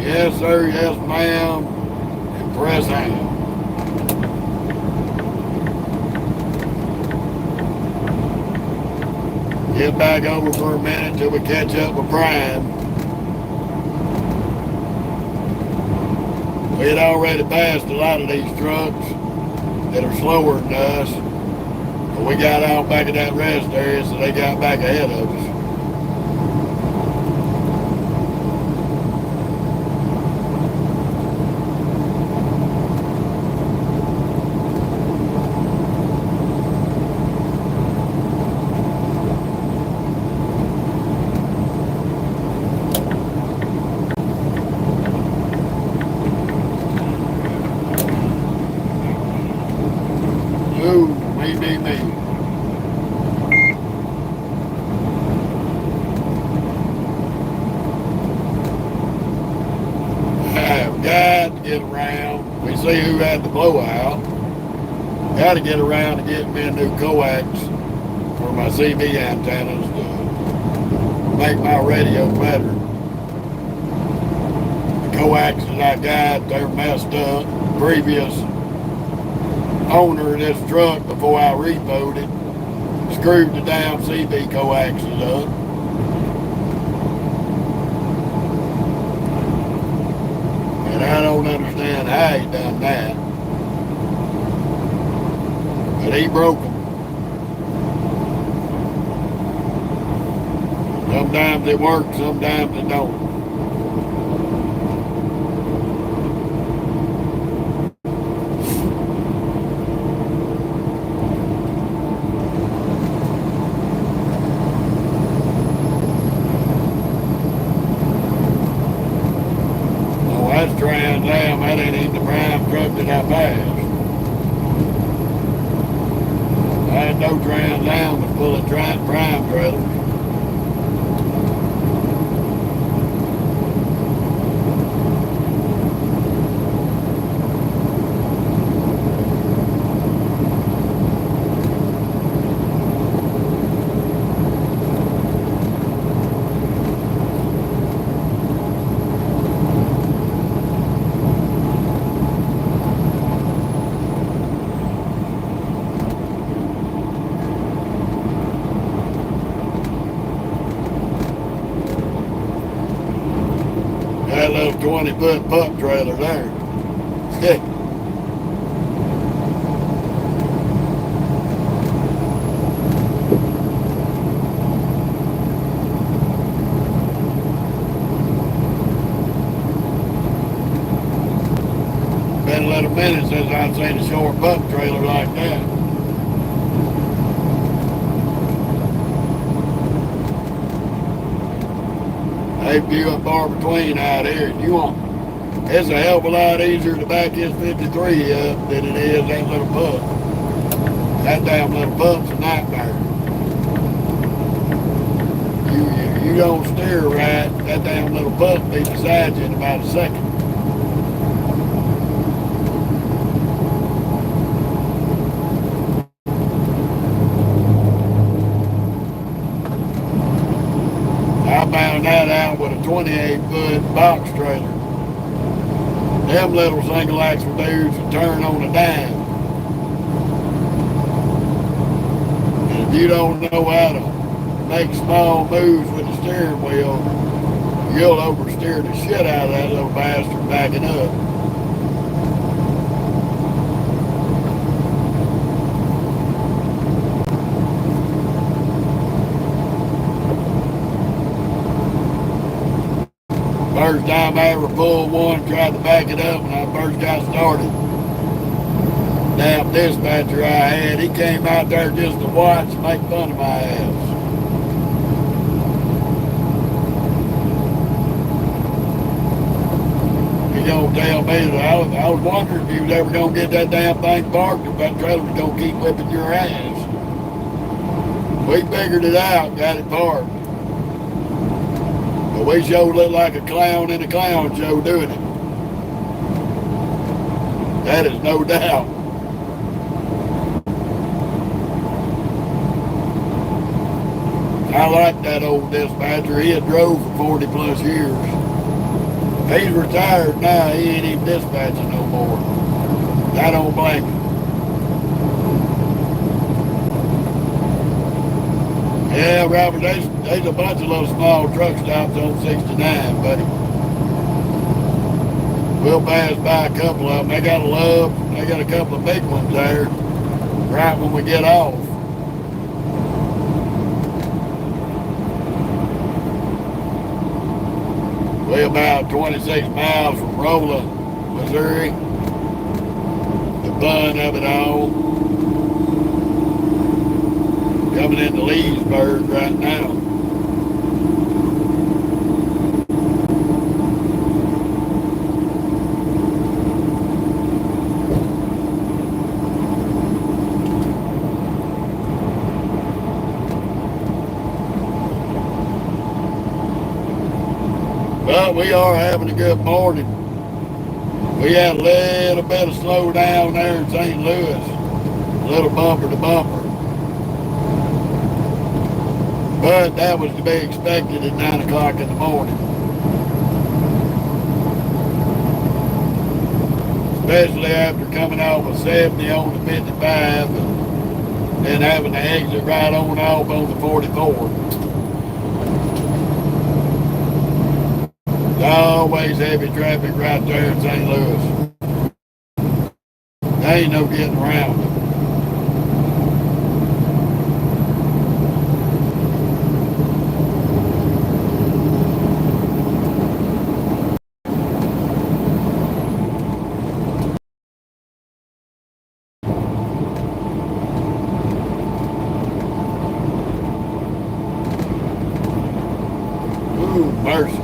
Yes, sir. Yes, ma'am. And press on. Get back over for a minute till we catch up with Prime. We had already passed a lot of these trucks that are slower than us. But we got out back in that rest area, so they got back ahead of us. Me. I've got to get around. We see who had the blowout. Got to get around to get me a new coax for my CB antennas to make my radio better. The coaxes I got, they're messed up. Previous owner of this truck, before I repoed it, screwed the damn CB coaxes up. And I don't understand how he done that. But he broke them. Sometimes it works, sometimes it don't. truck that I passed. I had no Trans Am was full of prime trailers. That little 20-foot pup trailer there. Been a little minute since I've seen a short pup trailer like that. They few and far between out here. It's a hell of a lot easier to back this 53 up than it is that little pup. That damn little pup's a nightmare. You don't steer right, that damn little pup will be beside you in about a second. I found that out with a 28-foot box trailer. Them little single axle dudes will turn on a dime. And if you don't know how to make small moves with the steering wheel, you'll oversteer the shit out of that little bastard backing up. First time I ever pulled one, tried to back it up when I first got started. Damn dispatcher I had, he came out there just to watch and make fun of my ass. He gonna tell me that I was wondering if he was ever gonna get that damn thing parked, if that trailer was gonna keep whipping your ass. We figured it out, got it parked. But we sure look like a clown in a clown show doing it. That is no doubt. I like that old dispatcher. He had drove for 40 plus years. He's retired now. He ain't even dispatching no more. I don't blame him. Yeah, Robert, there's a bunch of little small truck stops on 69, buddy. We'll pass by a couple of them. They got a couple of big ones there right when we get off. We're about 26 miles from Rolla, Missouri. The fun of it all. Coming into Leesburg right now. But we are having a good morning. We had a little bit of slow down there in St. Louis. A little bumper to bumper. But that was to be expected at 9 o'clock in the morning. Especially after coming off of 70 on the 55 and then having to exit right on off on the 44. There's always heavy traffic right there in St. Louis. There ain't no getting around it. Ooh, mercy.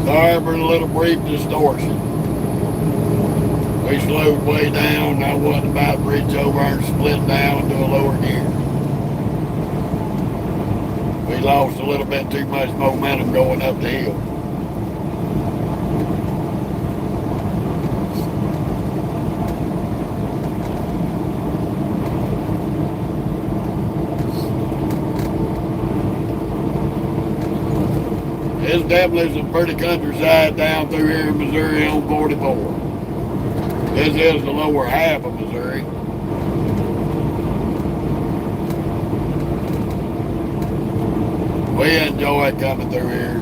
Sorry for the little brief distortion. We slowed way down, and I wasn't about to reach over and split down to a lower gear. We lost a little bit too much momentum going up the hill. It's definitely some pretty countryside down through here in Missouri on 44. This is the lower half of Missouri. We enjoy coming through here.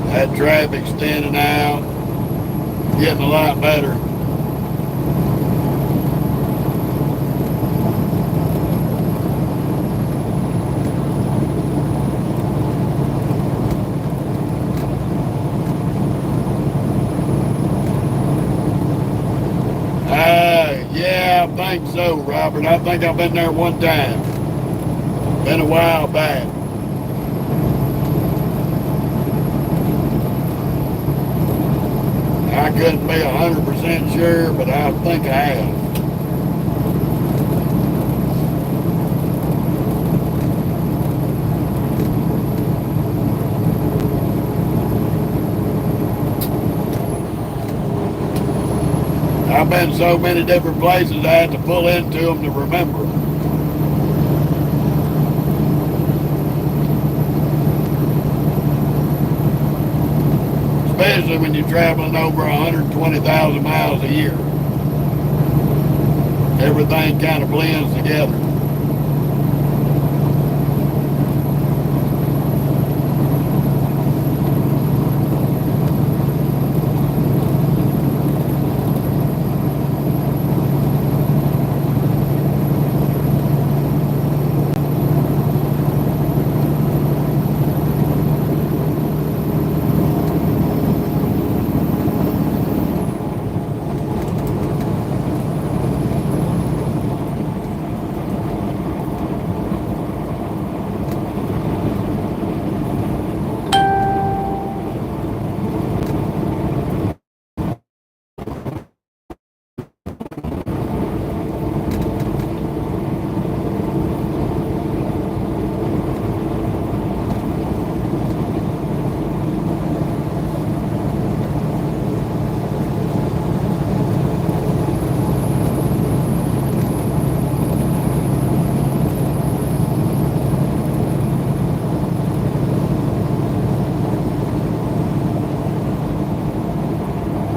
That traffic's thinning out, getting a lot better. Yeah, I think so, Robert. I think I've been there one time. Been a while back. I couldn't be 100% sure, but I think I have. I've been so many different places I had to pull into them to remember. Especially when you're traveling over 120,000 miles a year. Everything kind of blends together.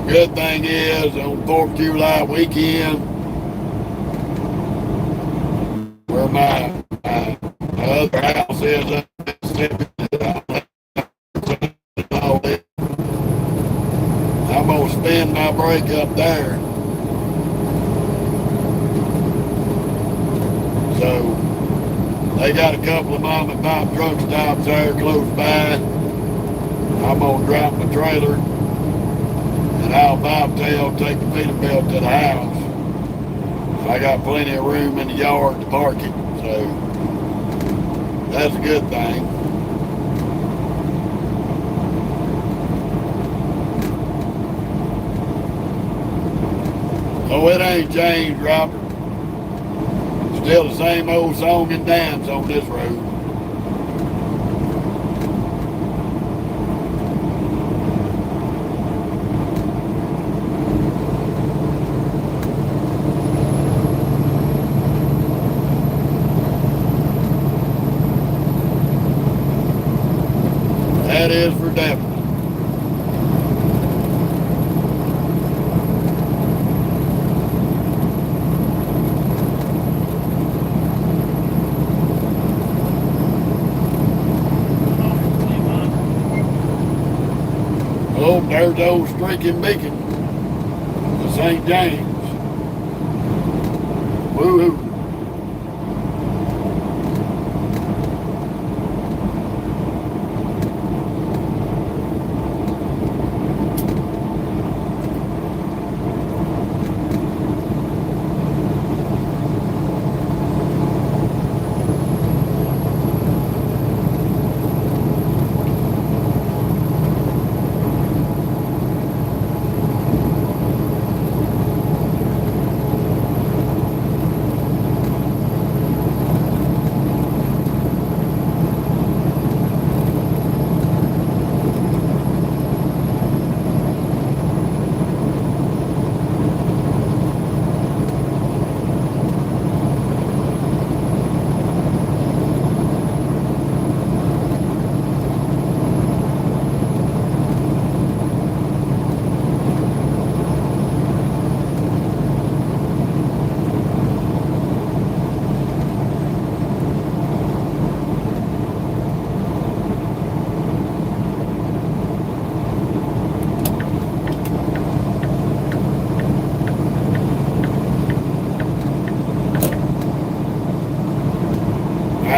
Good thing is, on 4th of July weekend, where my other house is up in Mississippi, I'm going to spin my brake up there. So, they got a couple of mom and pop truck stops there close by. I'm going to drop my trailer. And I'll bobtail, take the Peterbilt to the house. So I got plenty of room in the yard to park it. So that's a good thing. Oh, it ain't changed, Robert. Still the same old song and dance on this road. That is for definite. Oh, there's the old streaking beacon to St. James. Woo-hoo.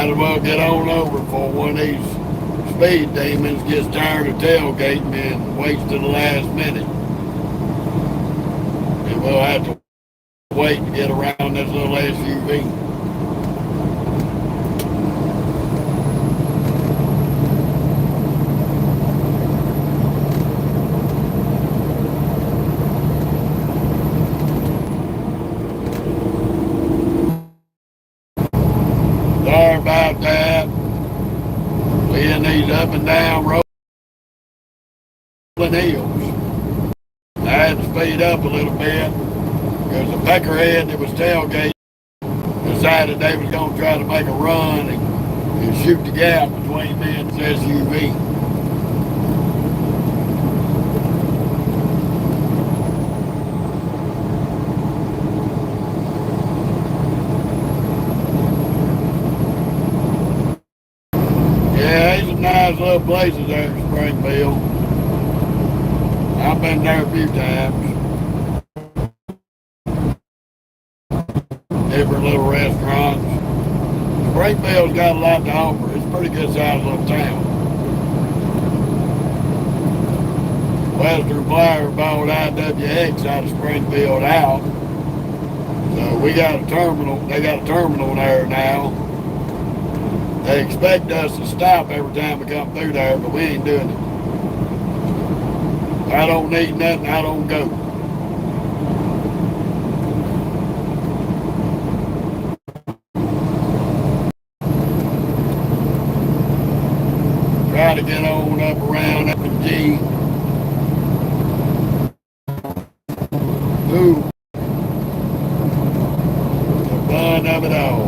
Might as well get on over before one of these speed demons gets tired of tailgating me and waits to the last minute. And we'll have to wait to get around this little SUV. Sorry about that. Being these up and down rolling hills. I had to speed up a little bit because the peckerhead that was tailgating decided they was going to try to make a run and shoot the gap between me and this SUV. Yeah, there's some nice little places there in Springfield. I've been there a few times. Different little restaurants. Springfield's got a lot to offer. It's a pretty good sized little town. Western Flyer bought IWX out of Springfield out. So we got a terminal. They got a terminal there now. They expect us to stop every time we come through there, but we ain't doing it. If I don't need nothing, I don't go. Try to get on up around F&G. Ooh. The fun of it all.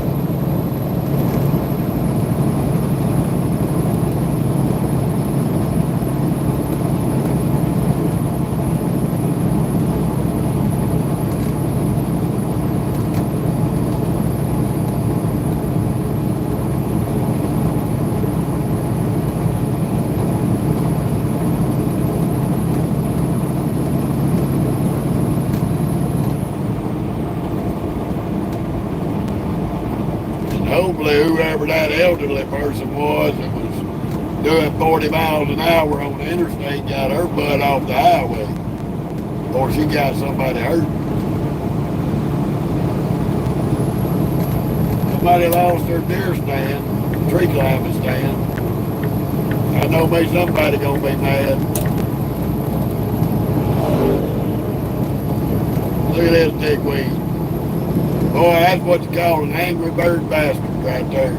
Hopefully whoever that elderly person was that was doing 40 miles an hour on the interstate got her butt off the highway. Or she got somebody hurt. Somebody lost their deer stand, tree climbing stand. I know maybe somebody gonna be mad. Look at this dickweed. Boy, that's what you call an angry bird bastard right there.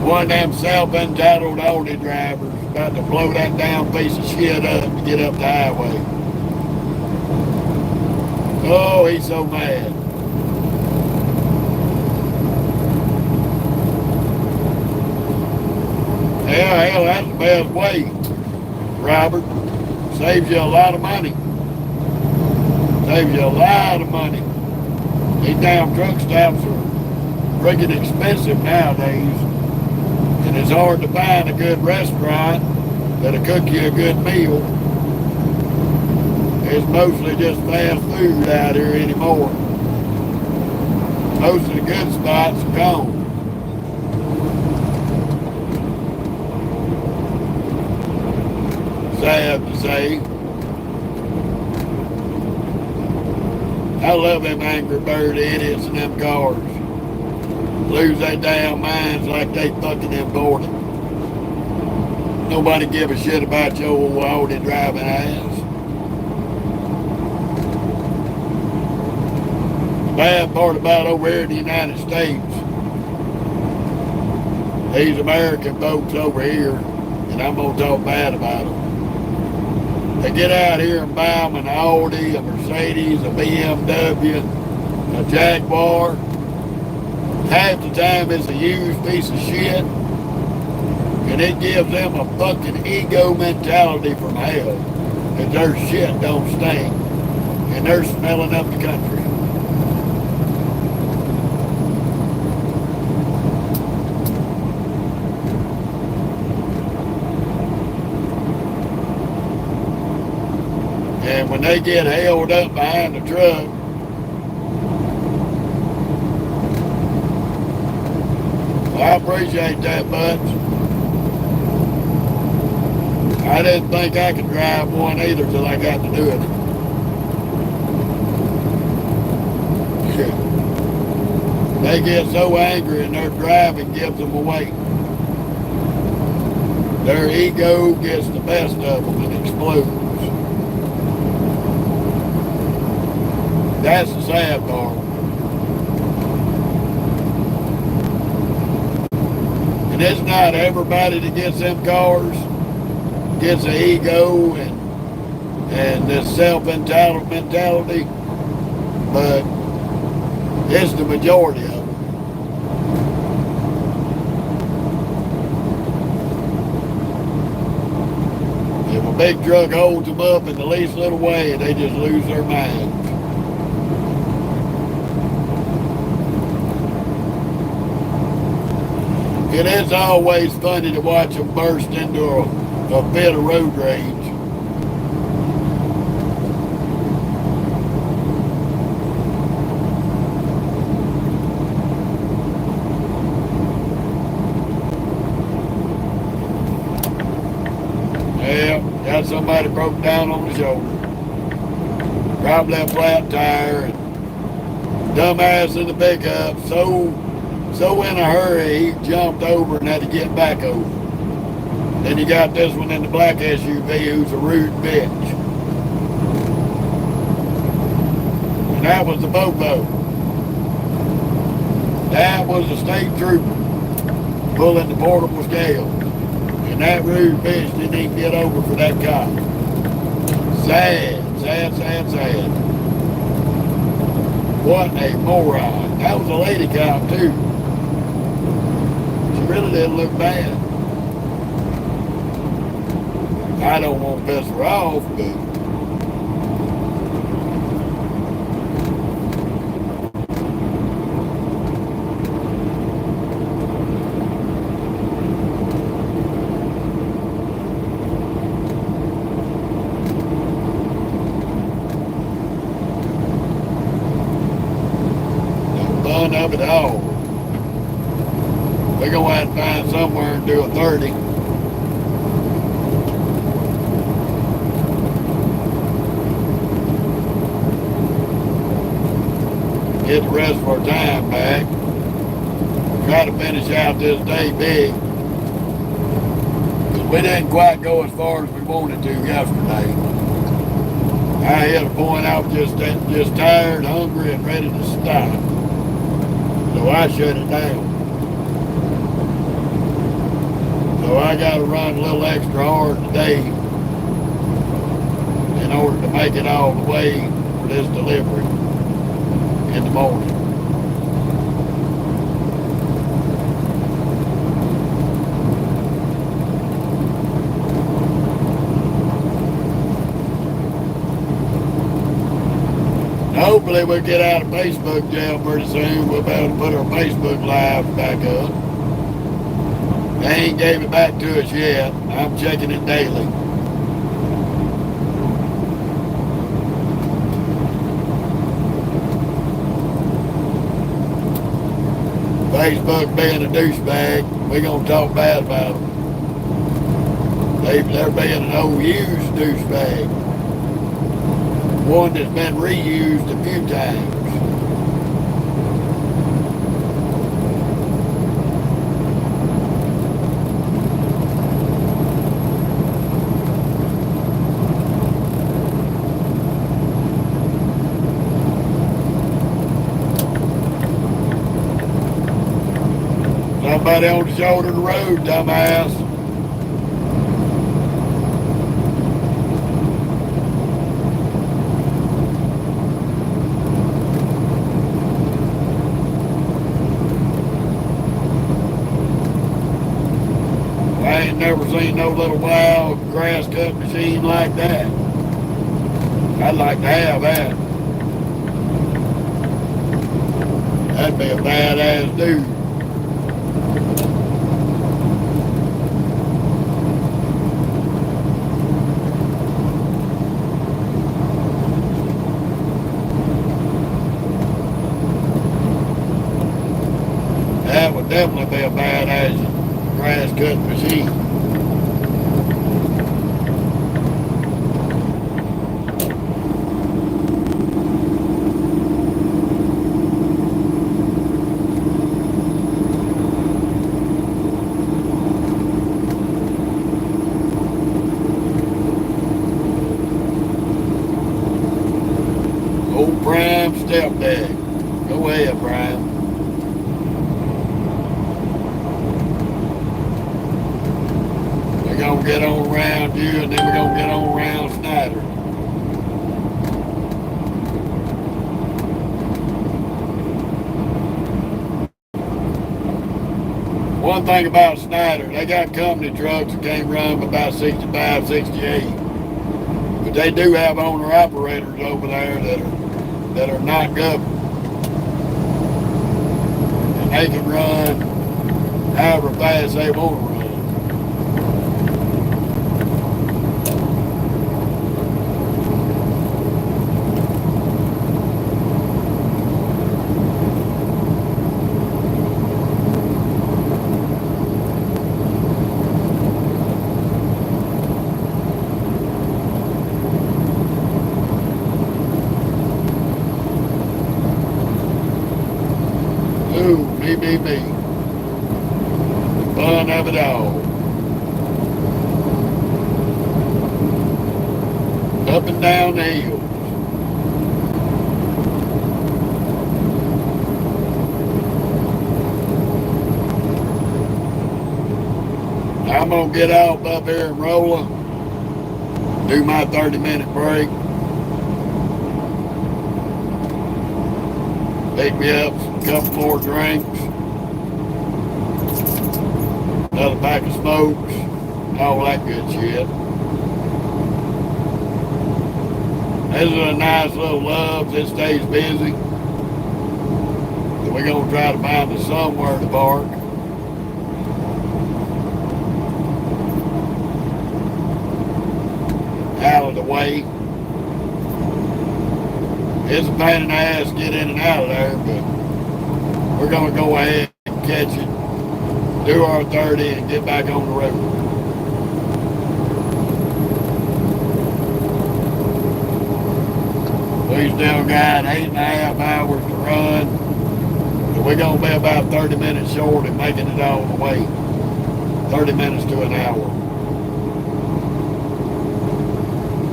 One of them self-entitled Audi drivers about to blow that damn piece of shit up to get up the highway. Oh, he's so mad. Hell, that's the best way, Robert. Saves you a lot of money. Saves you a lot of money. These damn truck stops are freaking expensive nowadays. And it's hard to find a good restaurant that'll cook you a good meal. It's mostly just fast food out here anymore. Most of the good spots are gone. Sad to say. I love them Angry Bird idiots in them cars. Lose their damn minds like they fucking imported. Nobody give a shit about your old Audi driving ass. The bad part about over here in the United States, these American folks over here, and I'm gonna talk bad about them. They get out here and buy them an Audi, a Mercedes, a BMW, a Jaguar. Half the time it's a used piece of shit. And it gives them a fucking ego mentality from hell. That their shit don't stink. And they're smelling up the country. And when they get held up behind the truck, Well, I appreciate that, Butch. I didn't think I could drive one either till I got to doing it. They get so angry and their driving gives them away. Their ego gets the best of them and explodes. That's the sad part. And it's not everybody that gets them cars, gets an ego and this self-entitled mentality, but it's the majority of them. If a big truck holds them up in the least little way, they just lose their minds. It is always funny to watch them burst into a bit of road rage. Yeah, got somebody broke down on the shoulder. Probably a flat tire. And dumbass in the pickup, so in a hurry, he jumped over and had to get back over. Then you got this one in the black SUV who's a rude bitch. And that was the Bobo. That was the state trooper pulling the portable scale. And that rude bitch didn't even get over for that cop. Sad, sad, sad, sad. What a moron. That was a lady cop too. Really didn't look bad. I don't want to piss her off, but the fun of it all. We're going to have to find somewhere and do a 30. Get the rest of our time back. Try to finish out this day big. Because we didn't quite go as far as we wanted to yesterday. I hit a point I was just tired, hungry, and ready to stop. So I shut it down. So I got to run a little extra hard today in order to make it all the way for this delivery in the morning. Hopefully we'll get out of Facebook jail pretty soon. We'll be able to put our Facebook Live back up. They ain't gave it back to us yet. I'm checking it daily. Facebook being a douchebag, we're going to talk bad about them. They're being an old used douchebag. One that's been reused a few times. Somebody on the shoulder of the road, dumbass. I ain't never seen no little wild grass cut machine like that. I'd like to have that. That'd be a badass dude. definitely be a badass grass cutting machine. Old Prime stepdad. Go ahead, Prime. We're gonna get on around you, and then we're gonna get on around Snyder. One thing about Snyder, they got company trucks that can't run but about 65, 68. But they do have owner-operators over there that are not governed. And they can run however fast they want to run. Ooh, me. The fun of it all. Up and down the hill. I'm gonna get off up here in Rolla, do my 30-minute break. Pick me up a couple more drinks, another pack of smokes, all that good shit. This is a nice little love. It stays busy. So we're gonna try to find us somewhere to park. Out of the way. It's a pain in the ass to get in and out of there, but we're going to go ahead and catch it, do our 30, and get back on the road. We still got 8.5 hours to run, so we're going to be about 30 minutes short of making it all the way, 30 minutes to an hour.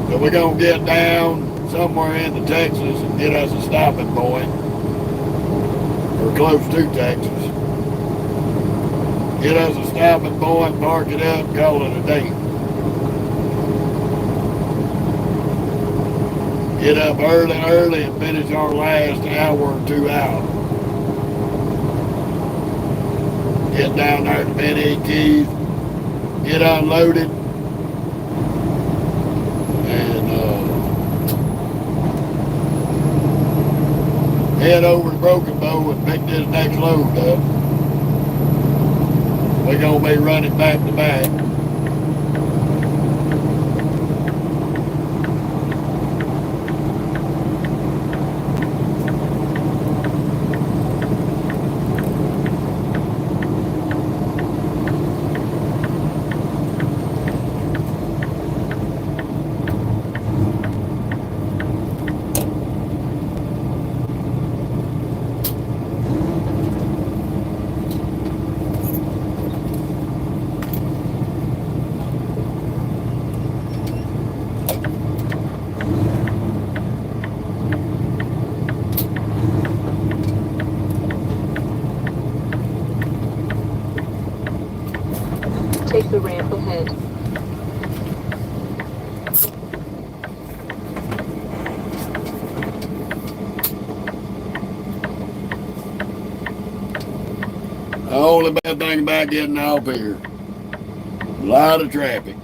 So we're going to get down somewhere into Texas and get us a stopping point, or close to Texas. Get us a stopping point, park it up, call it a day. Get up early and finish our last hour or two out. Get down there to Benny Keith, get unloaded, head over to Broken Bow and pick this next load up. We're going to be running back to back. Take the ramp ahead. The only bad thing about getting off here, a lot of traffic.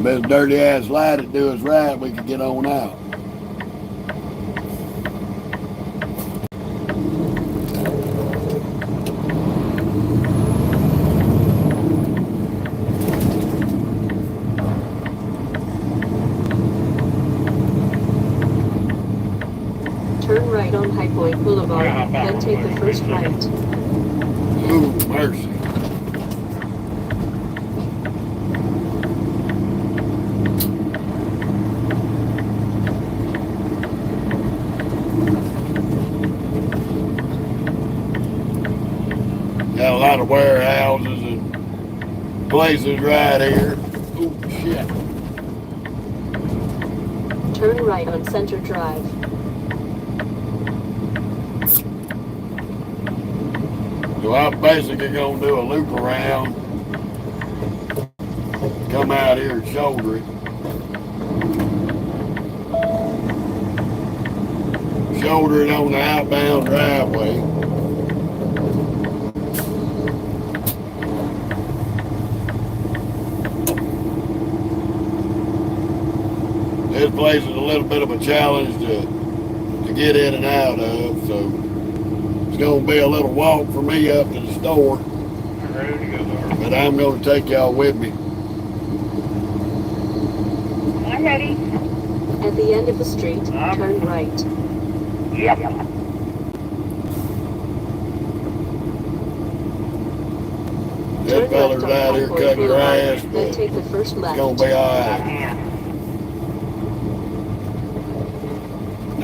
This dirty ass light to do us right, we could get on out. straight on High Point Boulevard, then take the first right. Ooh, mercy. Got a lot of warehouses and places right here. Oh, shit. Turn right on Center Drive. So I'm basically going to do a loop around, come out here and shoulder it. Shoulder it on the outbound driveway. This place is a little bit of a challenge to get in and out of, so it's going to be a little walk for me up to the store. But I'm going to take y'all with me. I'm ready. At the end of the street, turn right. Yep. That fella's out here cutting grass, then but take the first it's left. going to be all right.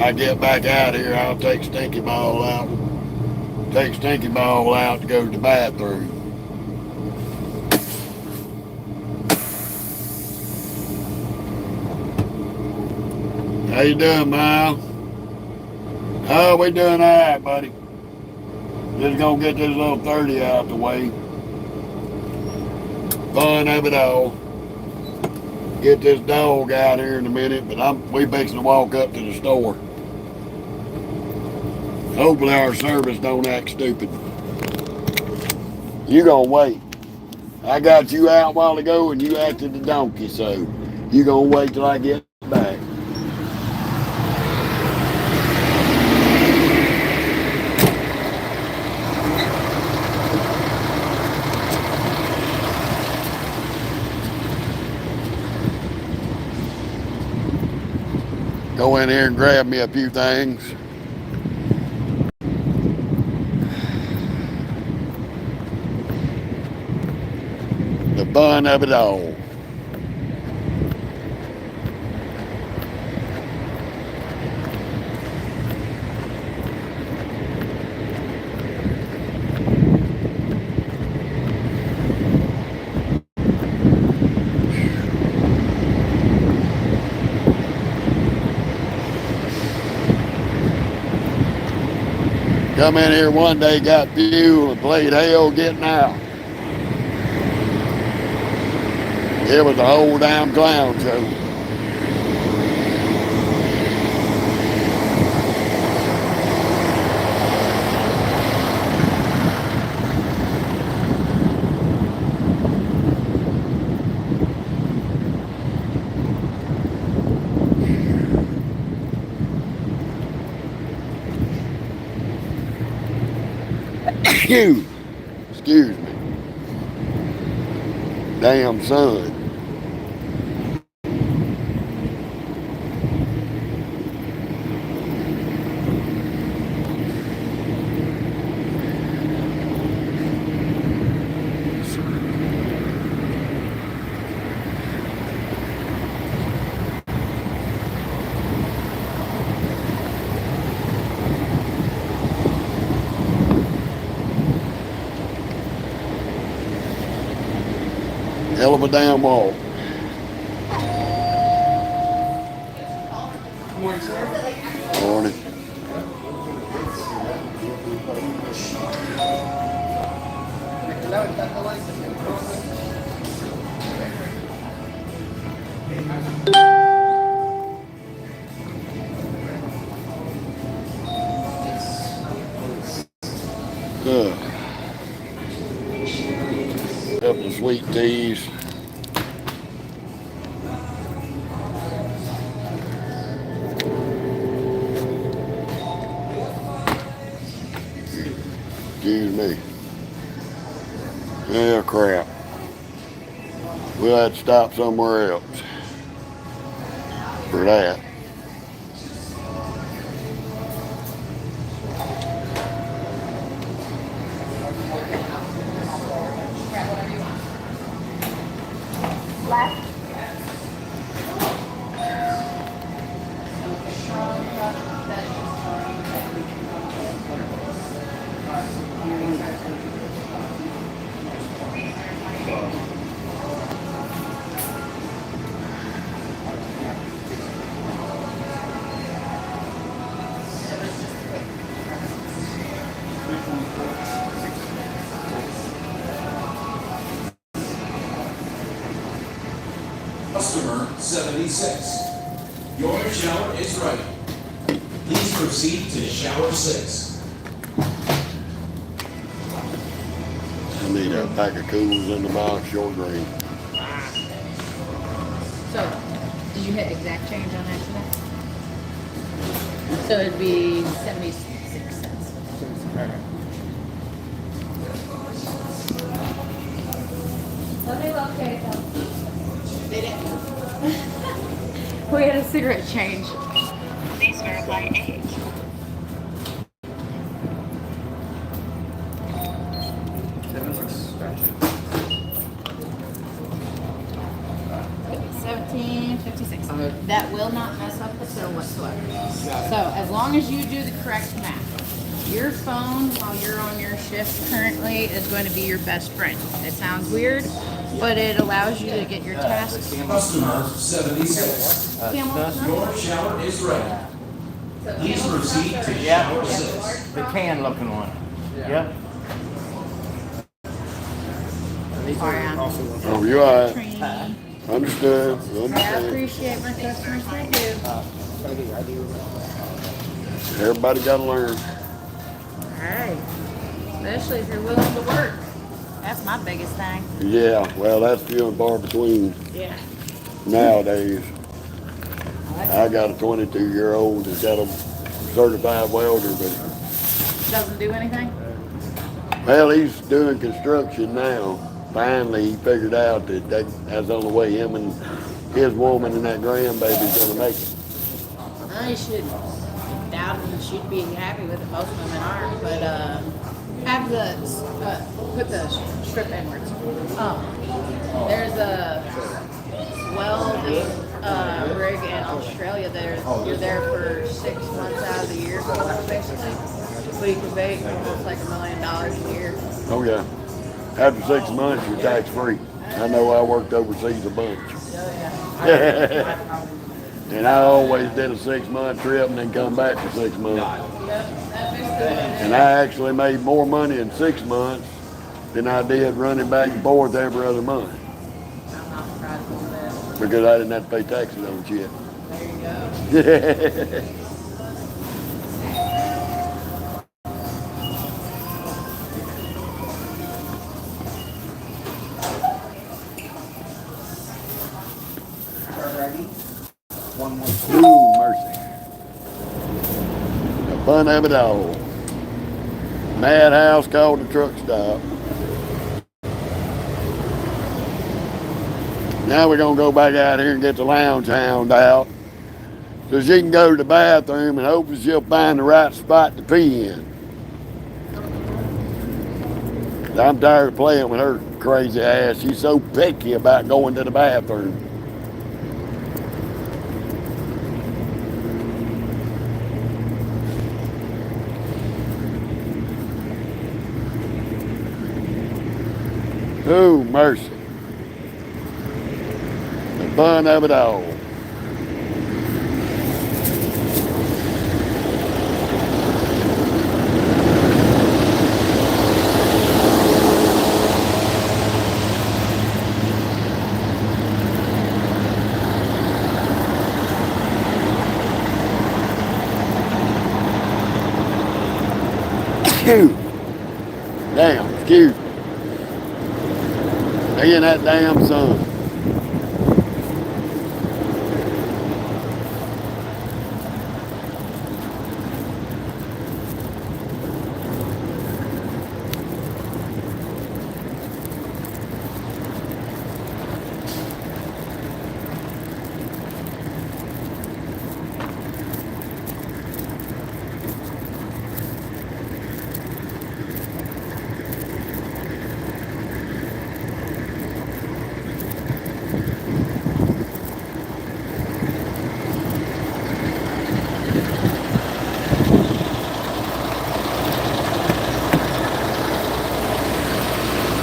I get back out here, I'll take Stinky Ball out. Take Stinky Ball out to go to the bathroom. How you doing, Miles? Oh, we doing all right, buddy. Just gonna get this little 30 out the way. Fun of it all. Get this dog out here in a minute, but we fixing to walk up to the store. Hopefully our service don't act stupid. You gonna wait. I got you out a while ago and you acted the donkey, so you gonna wait till I get back. Go in here and grab me a few things. The fun of it all. Come in here one day, got fuel, and played hell getting out. It was a whole damn clown show. Excuse me. Damn son. Hell of a damn walk. Morning, sir. Morning. Couple of sweet teas. Excuse me. Yeah, crap. We'll have to stop somewhere else for that. Customer 76. Your shower is ready. Please proceed to shower 6. I need a pack of cools in the box, short green. So, did you hit exact change on accident? So it'd be 76 cents. Let me locate them. They didn't. We had a cigarette change. Please verify age. $17.56. That will not mess up the till whatsoever. So as long as you do the correct math, your phone while you're on your shift currently is going to be your best friend. It sounds weird, but it allows you to get your tasks. Customer 76. Your shower is ready. Please proceed to shower 6. The can looking one. Yep. Oh, you all right? Training. Understood. I Understand. appreciate my customers. I do. Everybody got to learn. Hey, especially if you're willing to work. That's my biggest thing. Yeah, well, that's few and far between Yeah. nowadays. I got a 22-year-old that's got a certified welder, but Doesn't do anything? well, he's doing construction now. Finally, he figured out that that's the only way him and his woman and that grandbaby's gonna make it. I should doubt it. She'd be happy with it. Most women aren't, but have the put the strip inwards. There's a rig in Australia. You're there for 6 months out of the year, basically. But you can make almost like $1 million a year. Oh yeah. After 6 months, you're tax free. I know I worked overseas a bunch. And I always did a 6-month trip and then come back for 6 months. And I actually made more money in 6 months than I did running back and forth every other month. I'm not surprised with that. Because I didn't have to pay taxes on it yet. There you go. Ooh, mercy. The fun of it all. Madhouse called the truck stop. Now we're going to go back out here and get the lounge hound out so she can go to the bathroom and hopefully she'll find the right spot to pee in. I'm tired of playing with her crazy ass. She's so picky about going to the bathroom. Oh, mercy. The fun of it all. Damn, excuse me. They in that damn sun.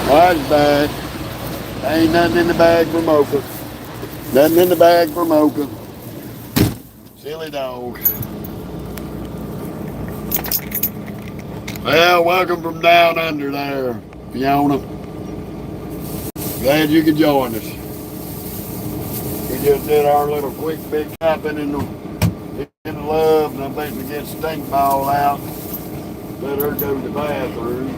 Large bag. Ain't nothing in the bag for Mocha. Nothing in the bag for Mocha. Silly dog. Well, welcome from down under there, Fiona. Glad you could join us. Did just did our little quick big tapping in the love, and I'm basically getting stink ball out. Let her go to the bathroom.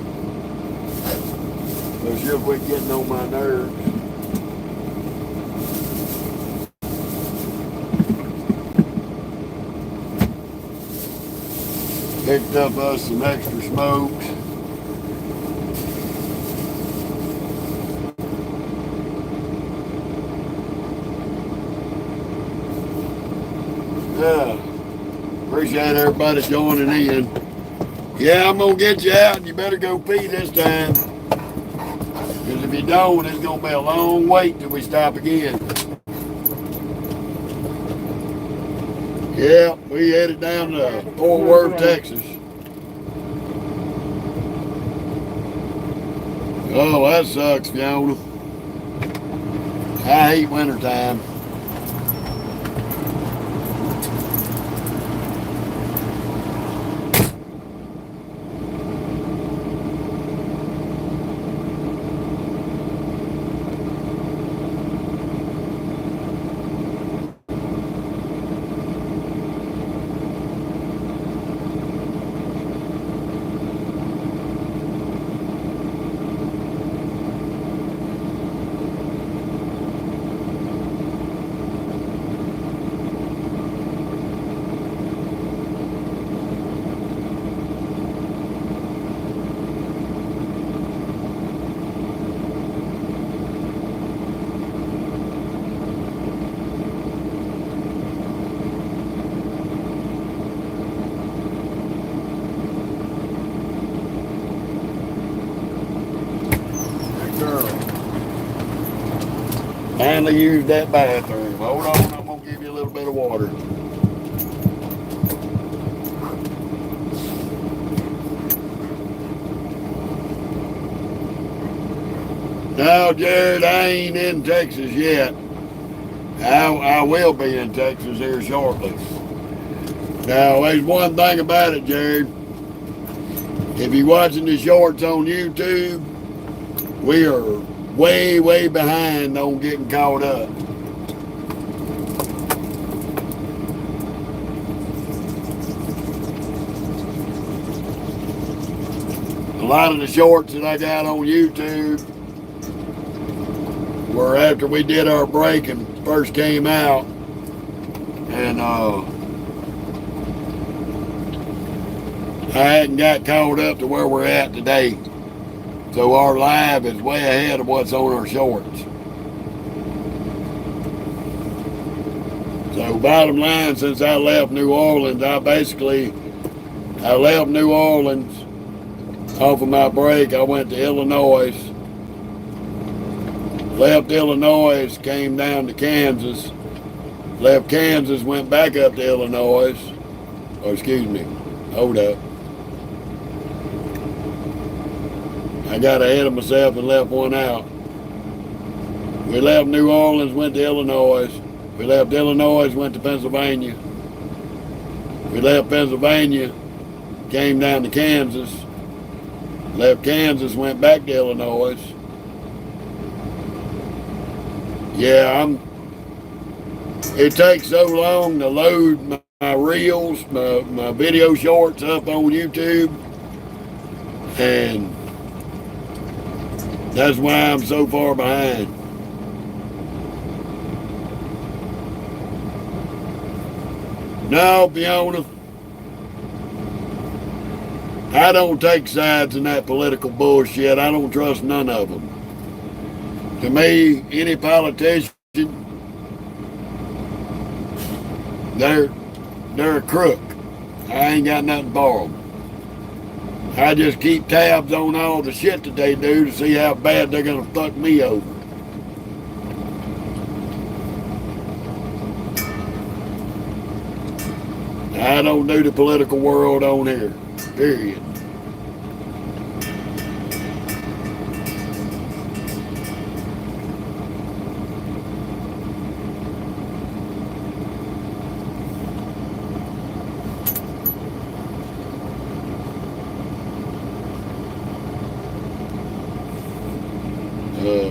So she'll quit getting on my nerves. Picked up us some extra smokes. Yeah. Appreciate everybody joining in. Yeah, I'm gonna get you out, and you better go pee this time. Because if you don't, it's gonna be a long wait till we stop again. Yeah, we headed down to Fort Worth, Texas. Oh, that sucks, Fiona. I hate wintertime. Finally used that bathroom. Hold on, I'm gonna give you a little bit of water. No, Jared, I ain't in Texas yet. I will be in Texas here shortly. Now, there's one thing about it, Jared. If you're watching the shorts on YouTube, we are way, way behind on getting caught up. A lot of the shorts that I got on YouTube were after we did our break and first came out. And I hadn't got caught up to where we're at today. So our live is way ahead of what's on our shorts. So bottom line, since I left New Orleans, I left New Orleans off of my break. I went to Illinois. Left Illinois, came down to Kansas. Left Kansas, went back up to Illinois. Oh, excuse me. Hold up. I got ahead of myself and left one out. We left New Orleans, went to Illinois. We left Illinois, went to Pennsylvania. We left Pennsylvania, came down to Kansas. Left Kansas, went back to Illinois. Yeah, it takes so long to load my reels, my video shorts up on YouTube. And that's why I'm so far behind. No, Fiona, I don't take sides in that political bullshit. I don't trust none of them. To me, any politician, they're a crook. I ain't got nothing for them. I just keep tabs on all the shit that they do to see how bad they're gonna fuck me over. I don't do the political world on here, period.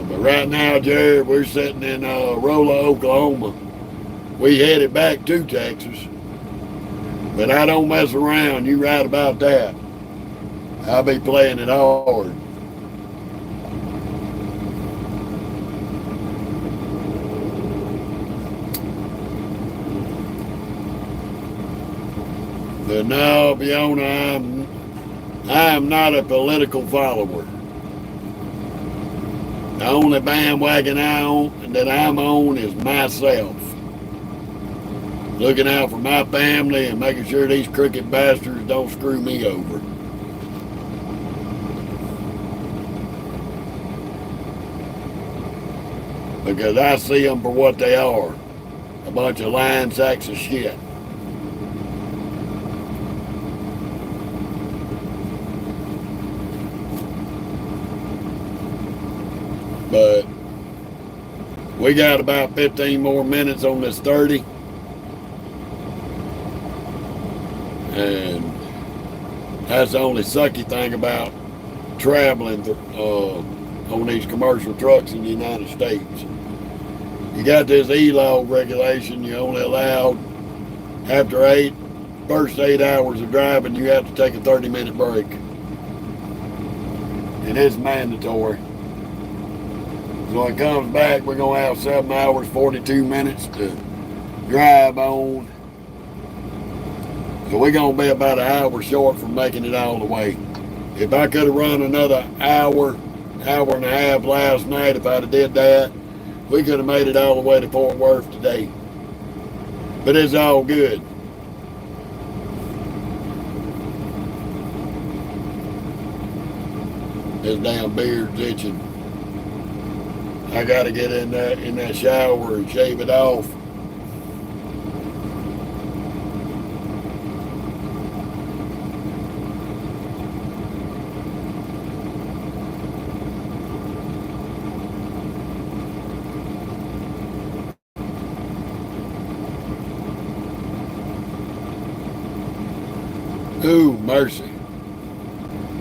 But right now, Jared, we're sitting in Rolla, Oklahoma. we headed back to Texas. But I don't mess around. You right about that. I'll be playing it hard. But no, Fiona, I am not a political follower. The only bandwagon that I'm on is myself. Looking out for my family and making sure these crooked bastards don't screw me over. Because I see them for what they are. A bunch of lying sacks of shit. But we got about 15 more minutes on this 30. And that's the only sucky thing about traveling on these commercial trucks in the United States. You got this E-log regulation. You only allowed after first 8 hours of driving, you have to take a 30-minute break. And it's mandatory. So when it comes back, we're going to have 7 hours, 42 minutes to drive on. So we're going to be about an hour short from making it all the way. If I could have run another hour and a half last night, if I'd have did that, we could have made it all the way to Fort Worth today. But it's all good. This damn beard's itching. I got to get in that shower and shave it off. Ooh, mercy.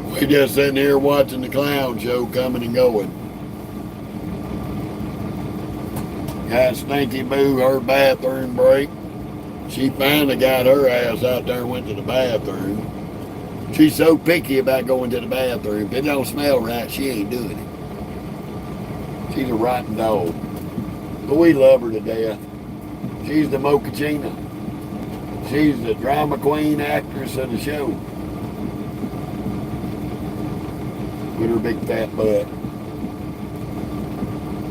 We just sitting here watching the clown show coming and going. Got Stinky Boo her bathroom break. She finally got her ass out there and went to the bathroom. She's so picky about going to the bathroom. If it don't smell right, she ain't doing it. She's a rotten dog. But we love her to death. She's the mochaccino. She's the drama queen actress of the show. With her big fat butt.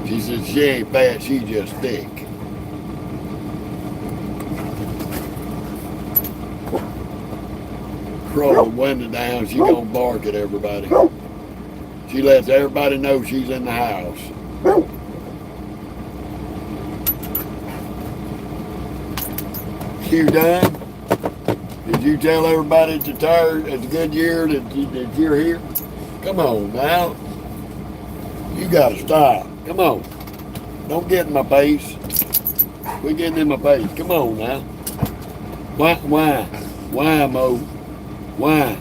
She says she ain't fat, she's just thick. Roll the window down, she gonna bark at everybody. She lets everybody know she's in the house. You done? Did you tell everybody it's a good year that you're here? Come on now. You gotta stop. Come on. Don't get in my face. Quit getting in my face. Come on now. Why? Why, Mo? Why?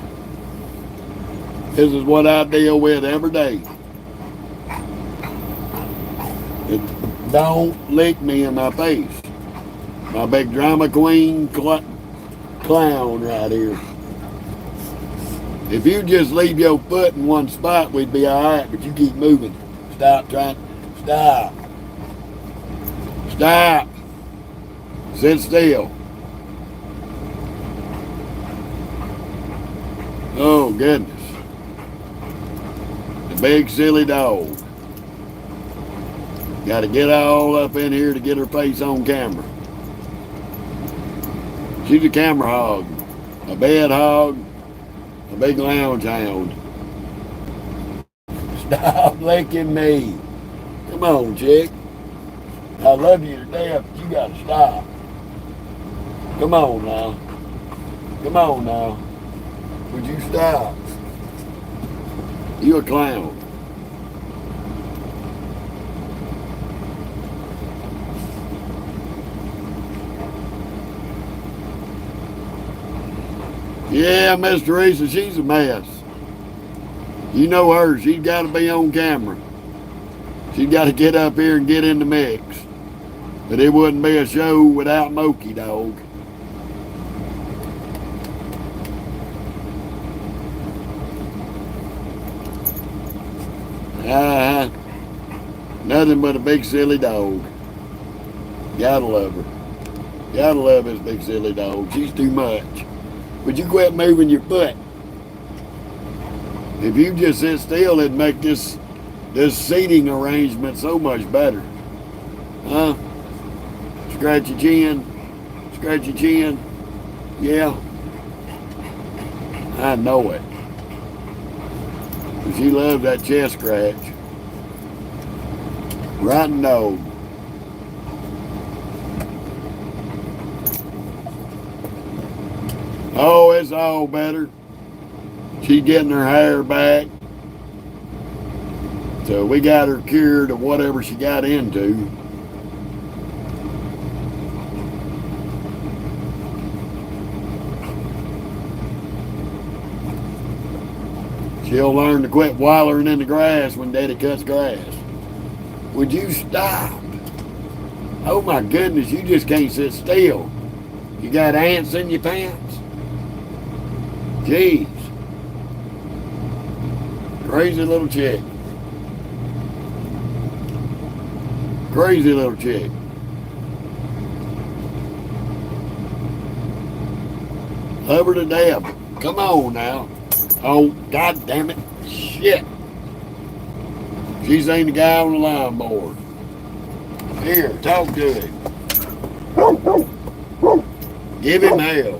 This is what I deal with every day. Don't lick me in my face. My big drama queen clown right here. If you just leave your foot in one spot, we'd be all right, but you keep moving. Stop trying. Stop. Stop. Sit still. Oh, goodness. The big silly dog. Got to get all up in here to get her face on camera. She's a camera hog, a bed hog, a big lounge hound. Stop licking me. Come on, chick. I love you to death, but you gotta stop. Come on now. Come on now. Would you stop? You a clown. Yeah, Miss Teresa, she's a mess. You know her. She's got to be on camera. She's got to get up here and get in the mix. But it wouldn't be a show without Moki, dog. Uh-huh. Nothing but a big silly dog. Gotta love her. Gotta love this big silly dog. She's too much. Would you quit moving your foot? If you just sit still, it'd make this seating arrangement so much better. Huh? Scratch your chin. Scratch your chin. Yeah. I know it. She loves that chest scratch. Right in the nose. Oh, it's all better. She's getting her hair back. So we got her cured of whatever she got into. She'll learn to quit wallering in the grass when Daddy cuts grass. Would you stop? Oh my goodness, you just can't sit still. You got ants in your pants? Jeez. Crazy little chick. Crazy little chick. Love her to death. Come on now. Oh, God damn it. Shit. She's seen the guy on the lawnmower. Here, talk to him. Give him hell.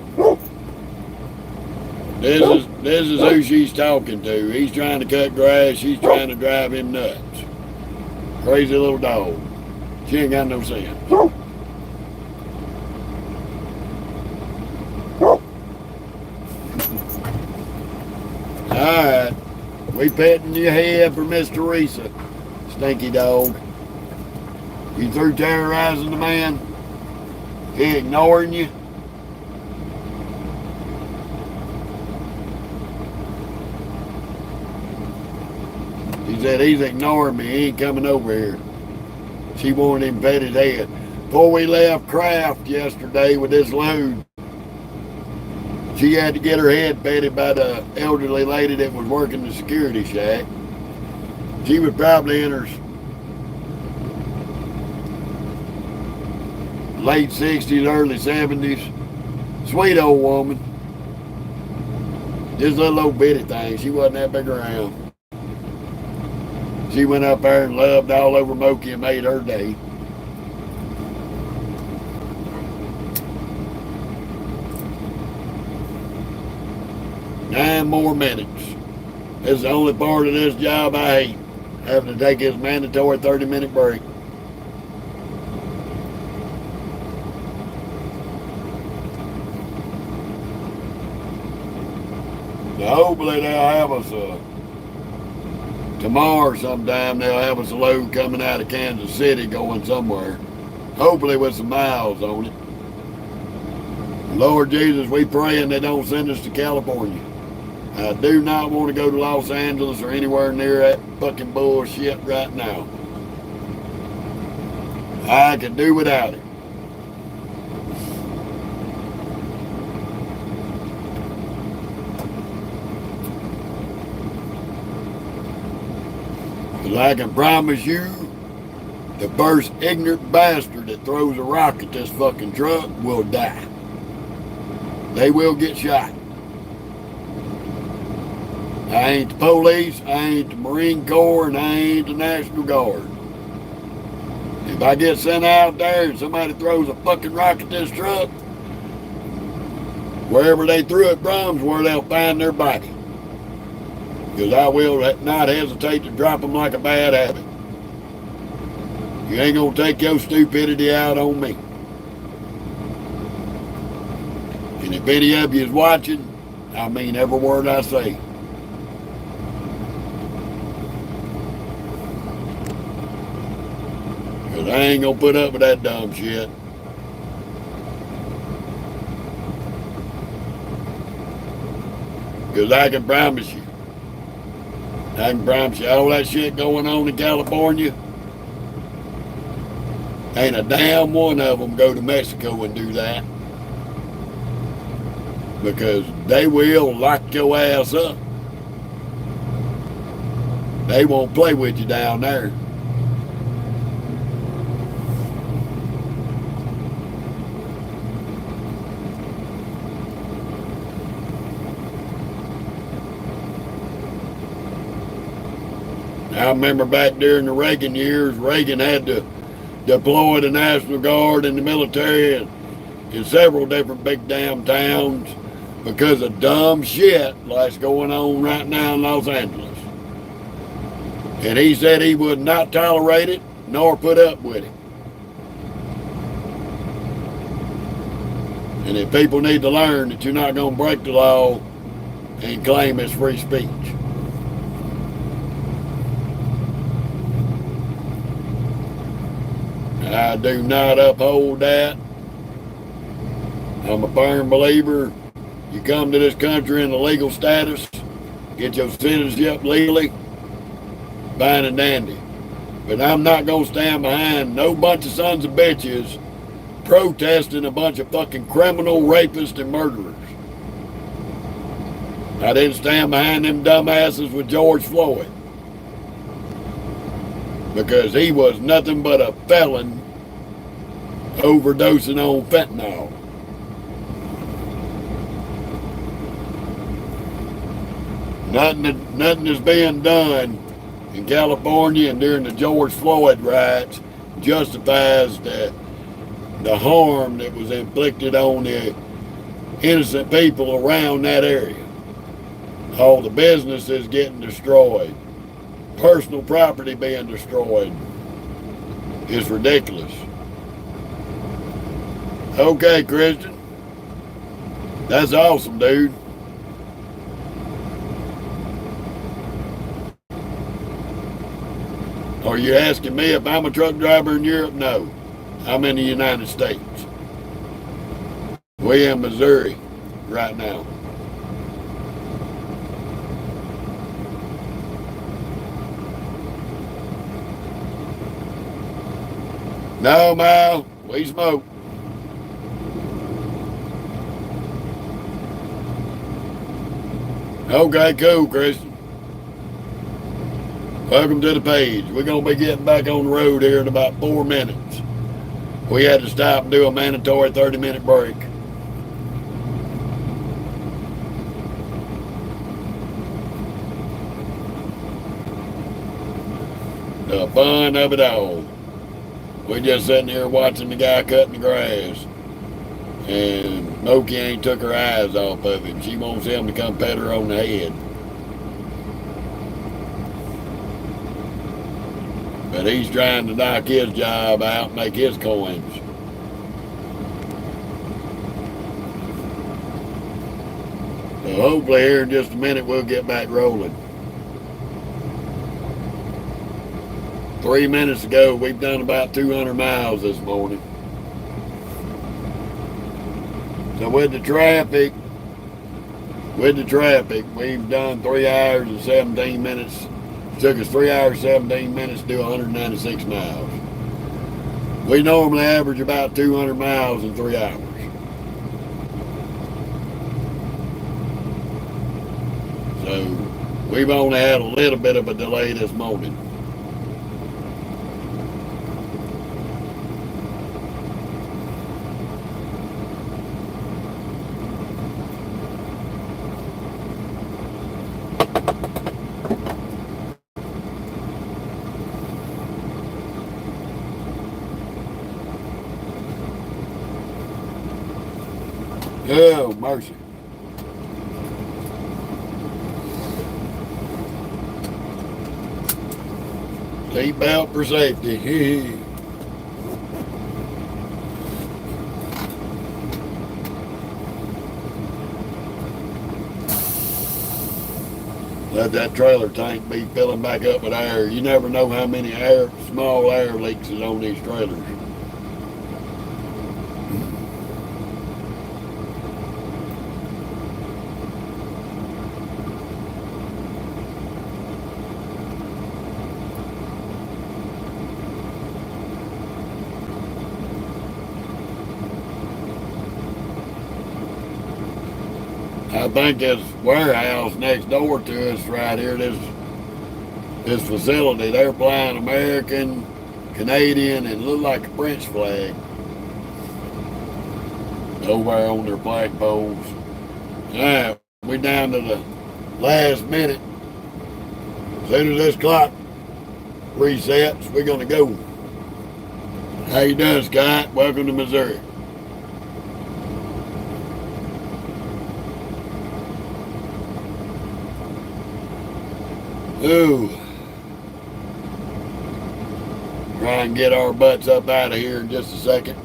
This is who she's talking to. He's trying to cut grass. She's trying to drive him nuts. Crazy little dog. She ain't got no sense. Alright. We petting your head for Miss Teresa. Stinky dog. You through terrorizing the man? He ignoring you? She said he's ignoring me. He ain't coming over here. She wanted him pet his head. Before we left Kraft yesterday with this load, she had to get her head petted by the elderly lady that was working the security shack. She was probably in her late 60s, early 70s. Sweet old woman. Just a little old bitty thing. She wasn't that big around. She went up there and loved all over Moki and made her day. Nine more minutes. This is the only part of this job I hate. Having to take this mandatory 30-minute break. So hopefully they'll have us tomorrow sometime. They'll have us a load coming out of Kansas City going somewhere. Hopefully with some miles on it. Lord Jesus, we praying they don't send us to California. I do not want to go to Los Angeles or anywhere near that fucking bullshit right now. I could do without it. But I can promise you, the first ignorant bastard that throws a rock at this fucking truck will die. They will get shot. I ain't the police, I ain't the Marine Corps, and I ain't the National Guard. If I get sent out there and somebody throws a fucking rock at this truck, wherever they threw it from is where they'll find their body. Because I will not hesitate to drop them like a bad habit. You ain't gonna take your stupidity out on me. And if any of you is watching, I mean every word I say. Because I ain't gonna put up with that dumb shit. Because I can promise you, all that shit going on in California, Ain't a damn one of them go to Mexico and do that. Because they will lock your ass up. They won't play with you down there. I remember back during the Reagan years, Reagan had to deploy the National Guard and the military in several different big damn towns because of dumb shit like's going on right now in Los Angeles. And he said he would not tolerate it nor put up with it. And that people need to learn that you're not going to break the law and claim it's free speech. I do not uphold that. I'm a firm believer. You come to this country in a legal status, get your citizenship legally, fine and dandy. But I'm not going to stand behind no bunch of sons of bitches protesting a bunch of fucking criminal rapists and murderers. I didn't stand behind them dumbasses with George Floyd because he was nothing but a felon overdosing on fentanyl. Nothing is being done in California and during the George Floyd riots justifies the harm that was inflicted on the innocent people around that area. All the businesses getting destroyed, personal property being destroyed. It's ridiculous. Okay, Christian. That's awesome, dude. Are you asking me if I'm a truck driver in Europe? No. I'm in the United States. We're in Missouri right now. No, Mal, we smoke. Okay, cool, Christian. Welcome to the page. We're going to be getting back on the road here in about 4 minutes. We had to stop and do a mandatory 30-minute break. The fun of it all. We just sitting here watching the guy cutting the grass. And Moki ain't took her eyes off of him. She wants him to come pet her on the head. But he's trying to knock his job out and make his coins. So hopefully here in just a minute we'll get back rolling. 3 minutes ago, we've done about 200 miles this morning. So with the traffic, we've done 3 hours and 17 minutes. It took us 3 hours, 17 minutes to do 196 miles. We normally average about 200 miles in 3 hours. So we've only had a little bit of a delay this morning. Oh, mercy. Seatbelt for safety. Let that trailer tank be filling back up with air. You never know how many small air leaks is on these trailers. I think this warehouse next door to us right here, this facility, they're flying American, Canadian, and look like a French flag over there on their flagpoles. Alright, we down to the last minute. As soon as this clock resets, we're gonna go. How you doing, Scott? Welcome to Missouri. Ooh. Try and get our butts up out of here in just a second.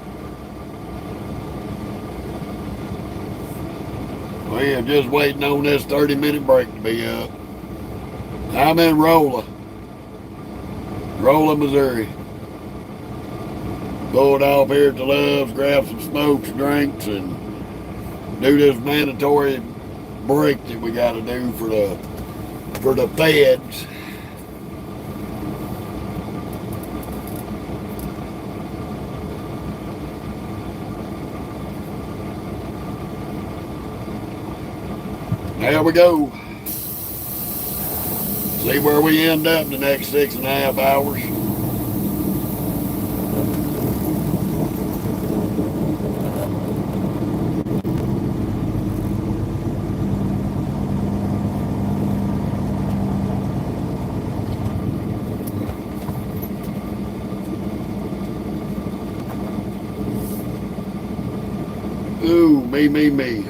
We are just waiting on this 30-minute break to be up. I'm in Rolla, Missouri. Pulled off here at the Loves, grab some smokes, drinks, and do this mandatory break that we got to do for the feds. There we go. See where we end up in the next 6.5 hours. Ooh, me.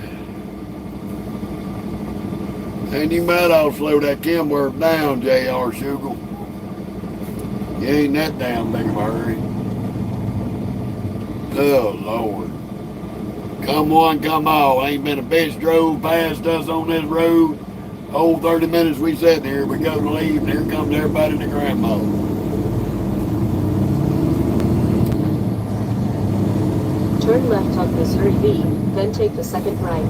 And you might ought to slow that Kenworth down, J.R. Shugel. You ain't that damn big of a hurry. Oh, Lord. Come one, come all. Ain't been a bitch drove past us on this road. Whole 30 minutes we sat here, we go to leave, and here comes everybody and the grandma. Turn left on Missouri V, then take the second right.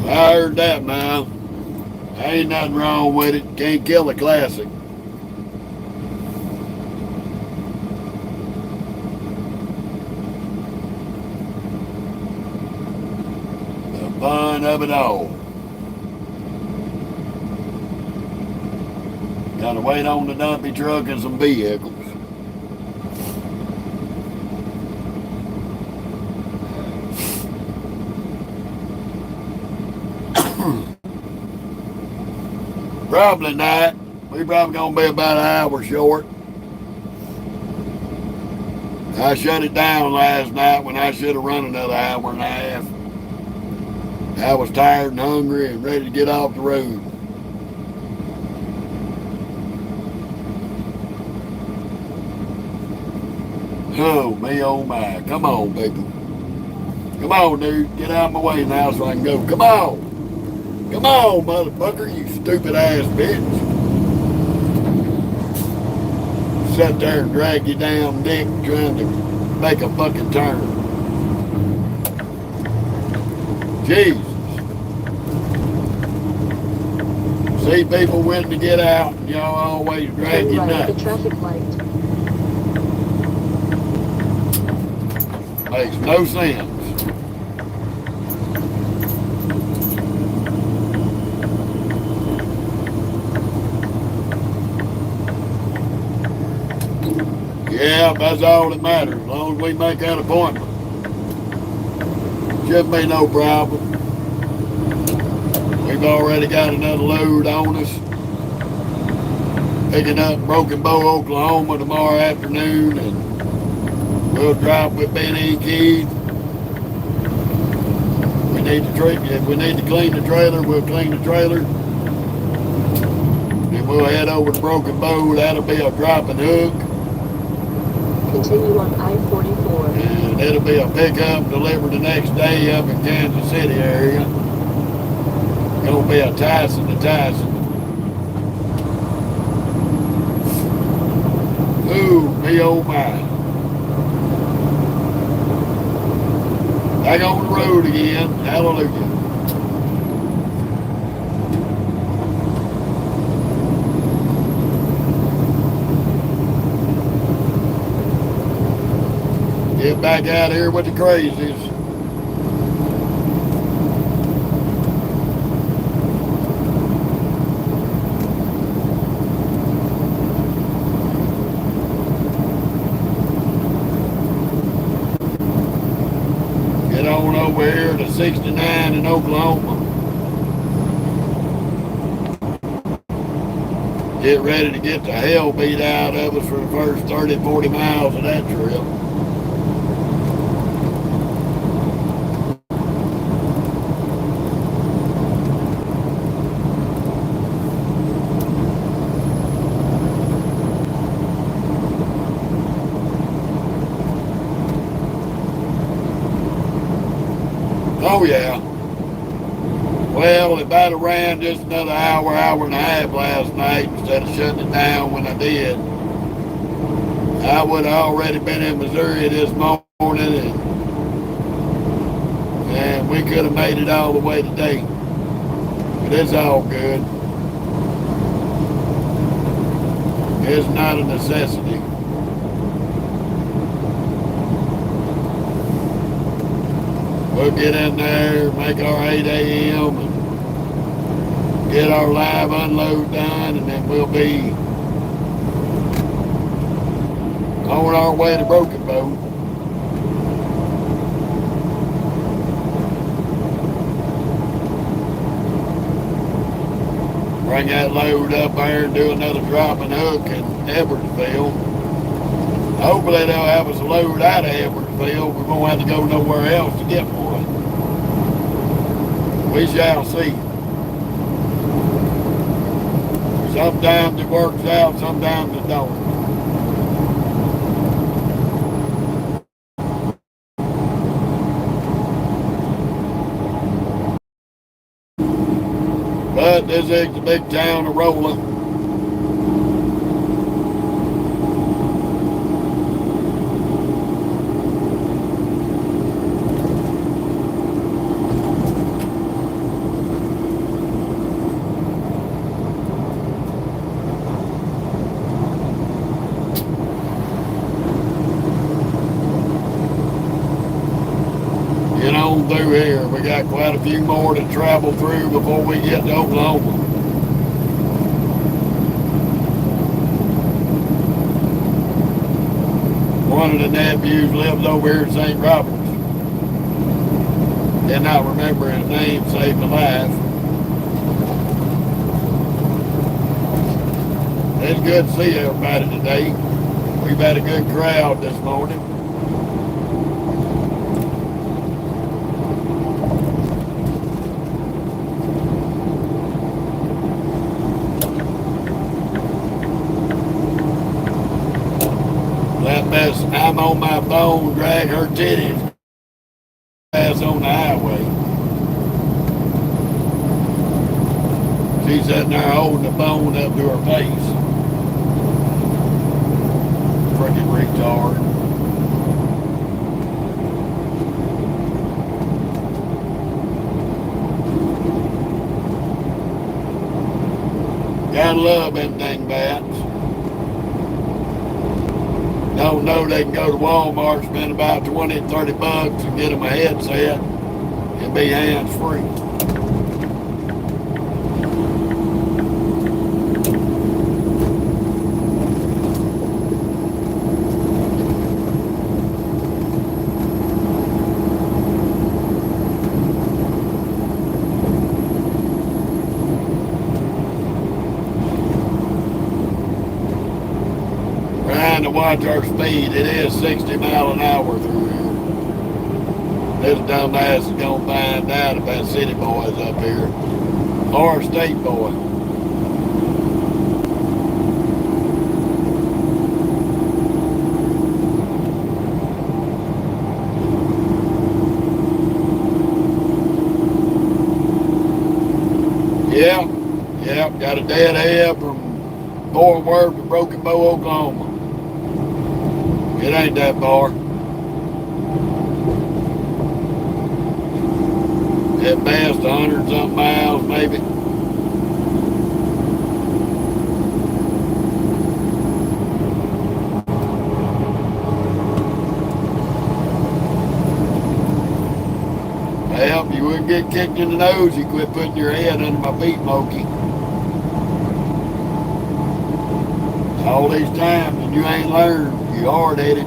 I heard that, man. Ain't nothing wrong with it. Can't kill a classic. The fun of it all. Gotta wait on the dumpy truck and some vehicles. Probably not. We probably gonna be about an hour short. I shut it down last night when I should have run another hour and a half. I was tired and hungry and ready to get off the road. Oh, me, oh my. Come on, baby. Come on, dude. Get out of my way now so I can go. Come on. Come on, motherfucker, you stupid ass bitch. Sit there and drag your damn dick trying to make a fucking turn. Jesus. See people wanting to get out and y'all always drag your nuts. The traffic light. Makes no sense. Yeah, that's all that matters, as long as we make that appointment. Shouldn't be no problem. We've already got another load on us. Picking up Broken Bow, Oklahoma tomorrow afternoon, and we'll drop with Benny and Keith. If we need to clean the trailer, we'll clean the trailer. Then we'll head over to Broken Bow. That'll be a drop and hook. Continue on I-44. And it'll be a pickup delivered the next day up in Kansas City area. Gonna be a Tyson to Tyson. Ooh, me oh my. Back on the road again. Hallelujah. Get back out here with the crazies. Get on over here to 69 in Oklahoma. Get ready to get the hell beat out of us for the first 30, 40 miles of that trip. Oh yeah. Well, if I'd have ran just another hour, hour and a half last night instead of shutting it down when I did, I would have already been in Missouri this morning, and we could have made it all the way today. But it's all good. It's not a necessity. We'll get in there, make our 8 a.m. and get our live unload done, and then we'll be on our way to Broken Bow. Bring that load up there and do another drop and hook in Edwardsville. Hopefully they'll have us a load out of Edwardsville. We're going to have to go nowhere else to get one. We shall see. Sometimes it works out, sometimes it don't. But this is the big town of Rolla. Get on through here. We got quite a few more to travel through before we get to Oklahoma. One of the nephews lives over here in St. Roberts. Did not remember his name, saved my life. It's good to see everybody today. We've had a good crowd this morning. That mess, I'm on my phone, drag her titties, pass on the highway. She's sitting there holding the phone up to her face. Freaking retard. Gotta love them dang bats. Don't know they can go to Walmart, spend about 20, 30 bucks and get them a headset and be hands-free. To watch our speed. It is 60 miles an hour through here. This dumbass is gonna find out about city boys up here or a state boy. Yep, got a dead head from Fort Worth to Broken Bow, Oklahoma. It ain't that far. At best, 100-something miles, maybe. get kicked in the nose, you quit putting your head under my feet, Mokey. All these times and you ain't learned. You hard-headed.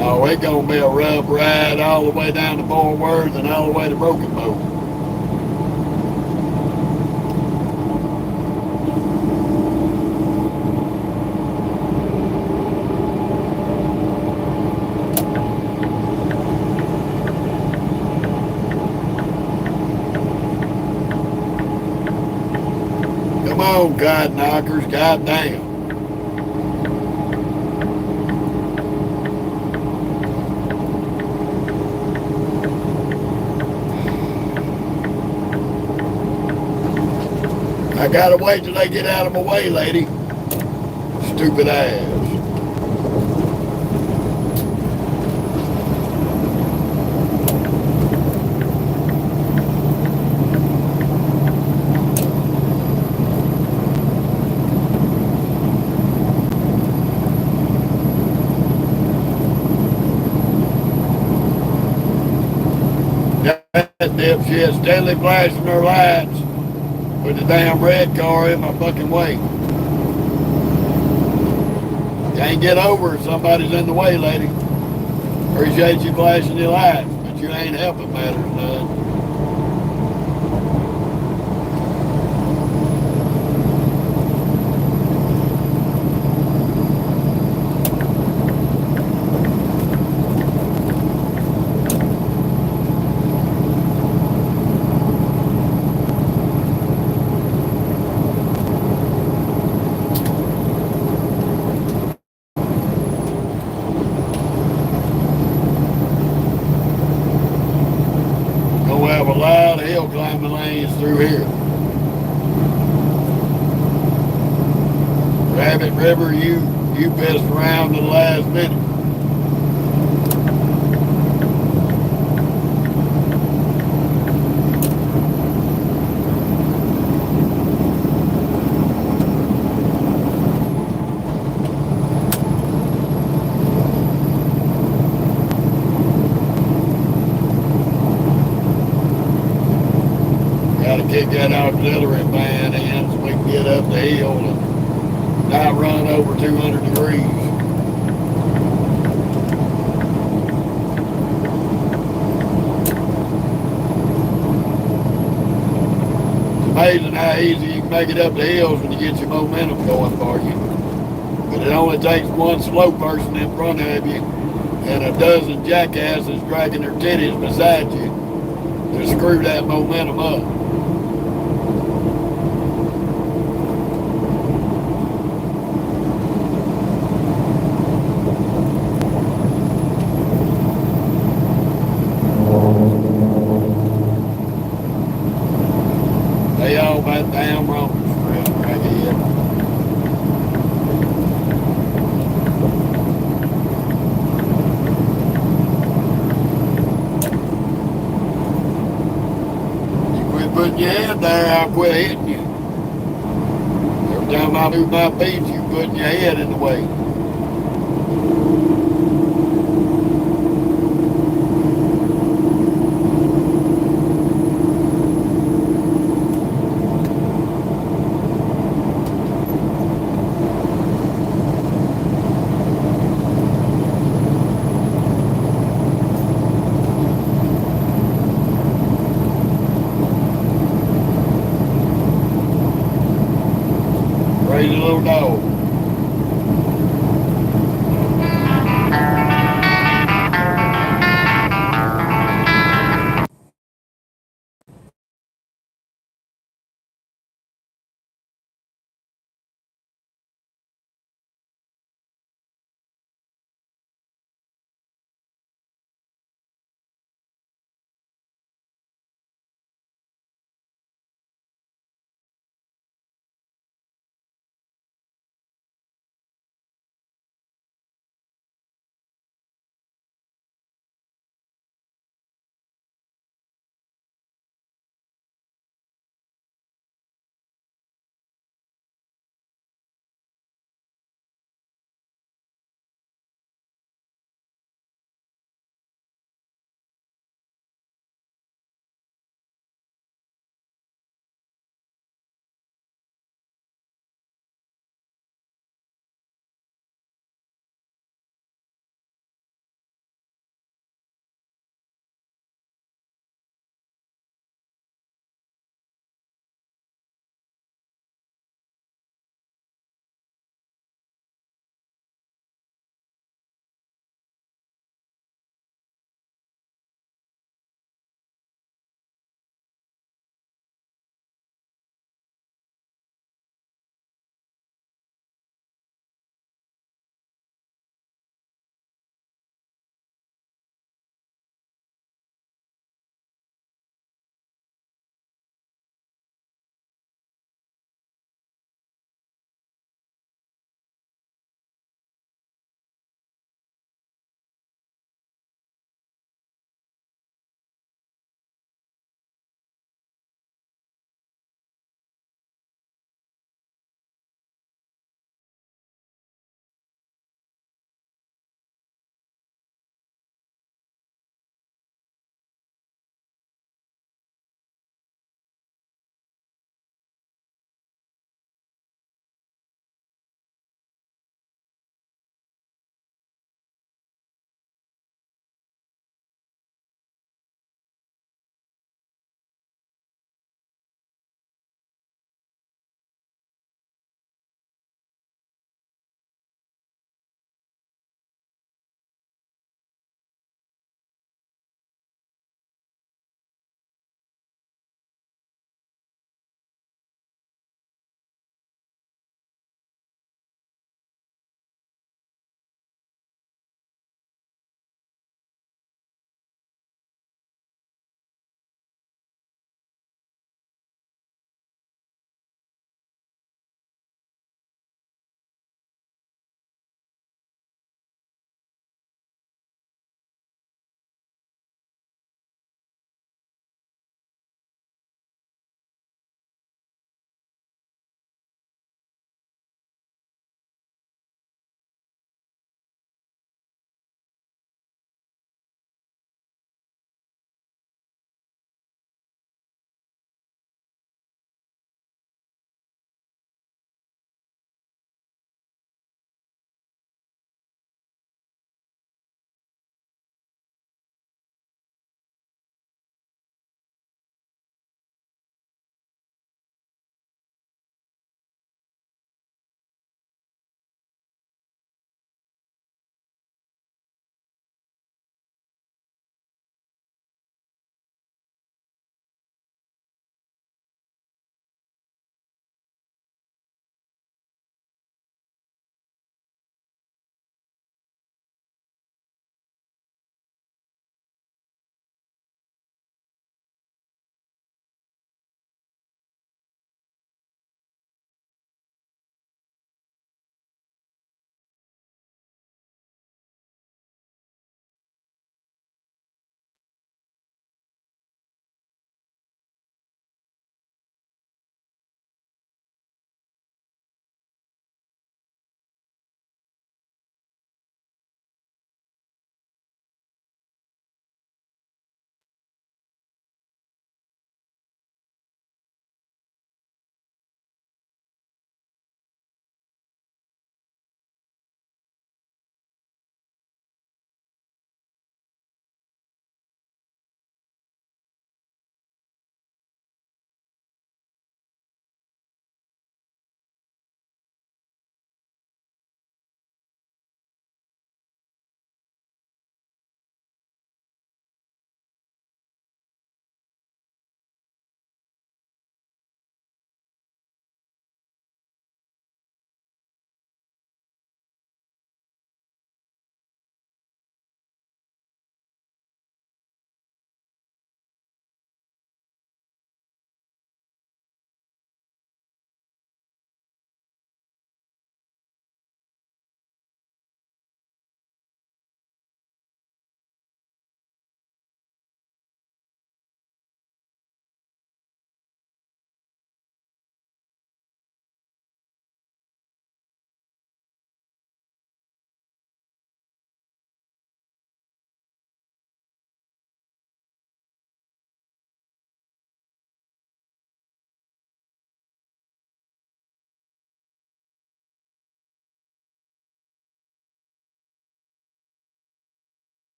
Oh, it's gonna be a rough ride all the way down to Fort Worth and all the way to Broken Bow. Come on, God knockers, goddamn. I gotta wait till they get out of my way, lady. Stupid ass. That dipshit steadily flashing her lights with the damn red car in my fucking way. Can't get over if somebody's in the way, lady. Appreciate you flashing your lights, but you ain't helping matters none. Gonna have a lot of hill climbing lanes through here. Rabbit River, you pissed around to the last minute. Gotta kick that auxiliary fan in so we can get up the hill and not run over 200 degrees. It's amazing how easy you can make it up the hills when you get your momentum going for you. But it only takes one slow person in front of you and a dozen jackasses dragging their titties beside you to screw that momentum up. They all about damn wrong, crackhead. You quit putting your head there, I'll quit hitting you. Every time I move my feet, you putting your head in the way. Crazy little dog.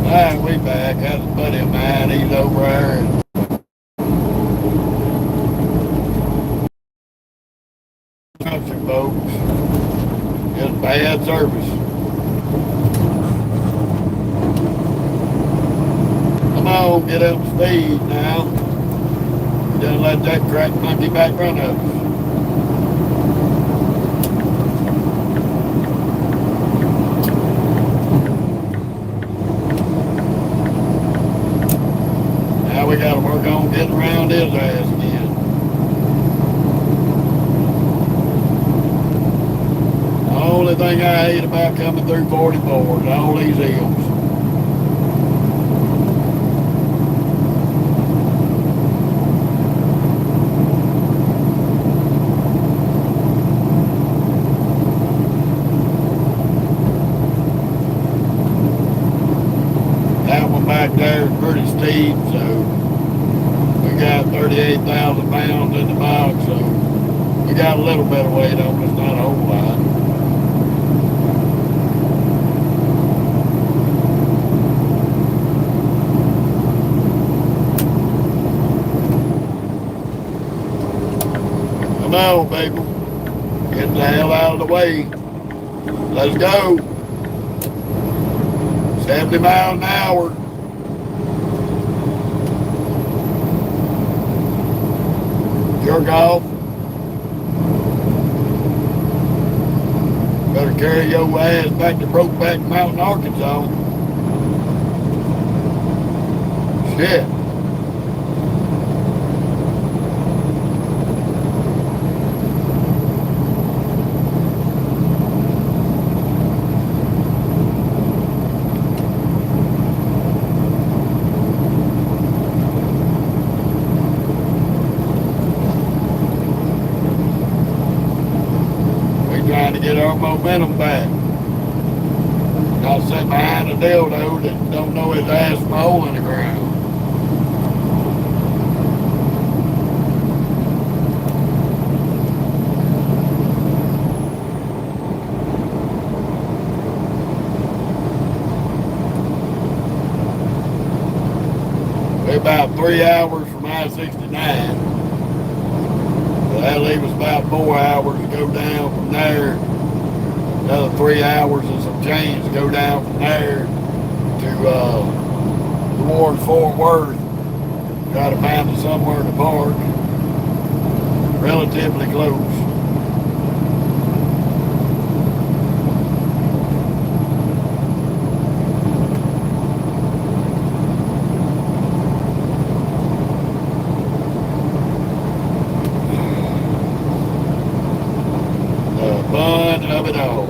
Alright, we back. That's a buddy of mine. He's over there. Construction folks. Just bad service. Come on, get up to speed now. Don't let that crack monkey back run us. Now we gotta work on getting around his ass again. The only thing I hate about coming through 44 is all these hills. Back there is pretty steep, so we got 38,000 pounds in the box, so we got a little bit of weight on us, not a whole lot. Come on, people. Get the hell out of the way. Let's go. 70 miles an hour. Jerk off. Better carry your ass back to Brokeback Mountain, Arkansas. Shit. Trying to get our momentum back. Not sitting behind a dildo that don't know his ass from a hole in the ground. We're about 3 hours from I-69. That'll leave us about 4 hours to go down from there. Another 3 hours and some change to go down from there to towards Fort Worth. Try to find us somewhere to park. Relatively close. Fun of it all.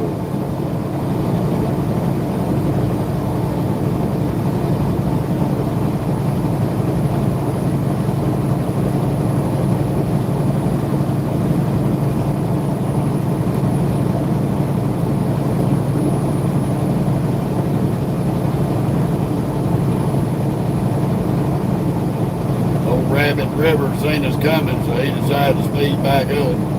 Old Rabbit River seen us coming, so he decided to speed back up.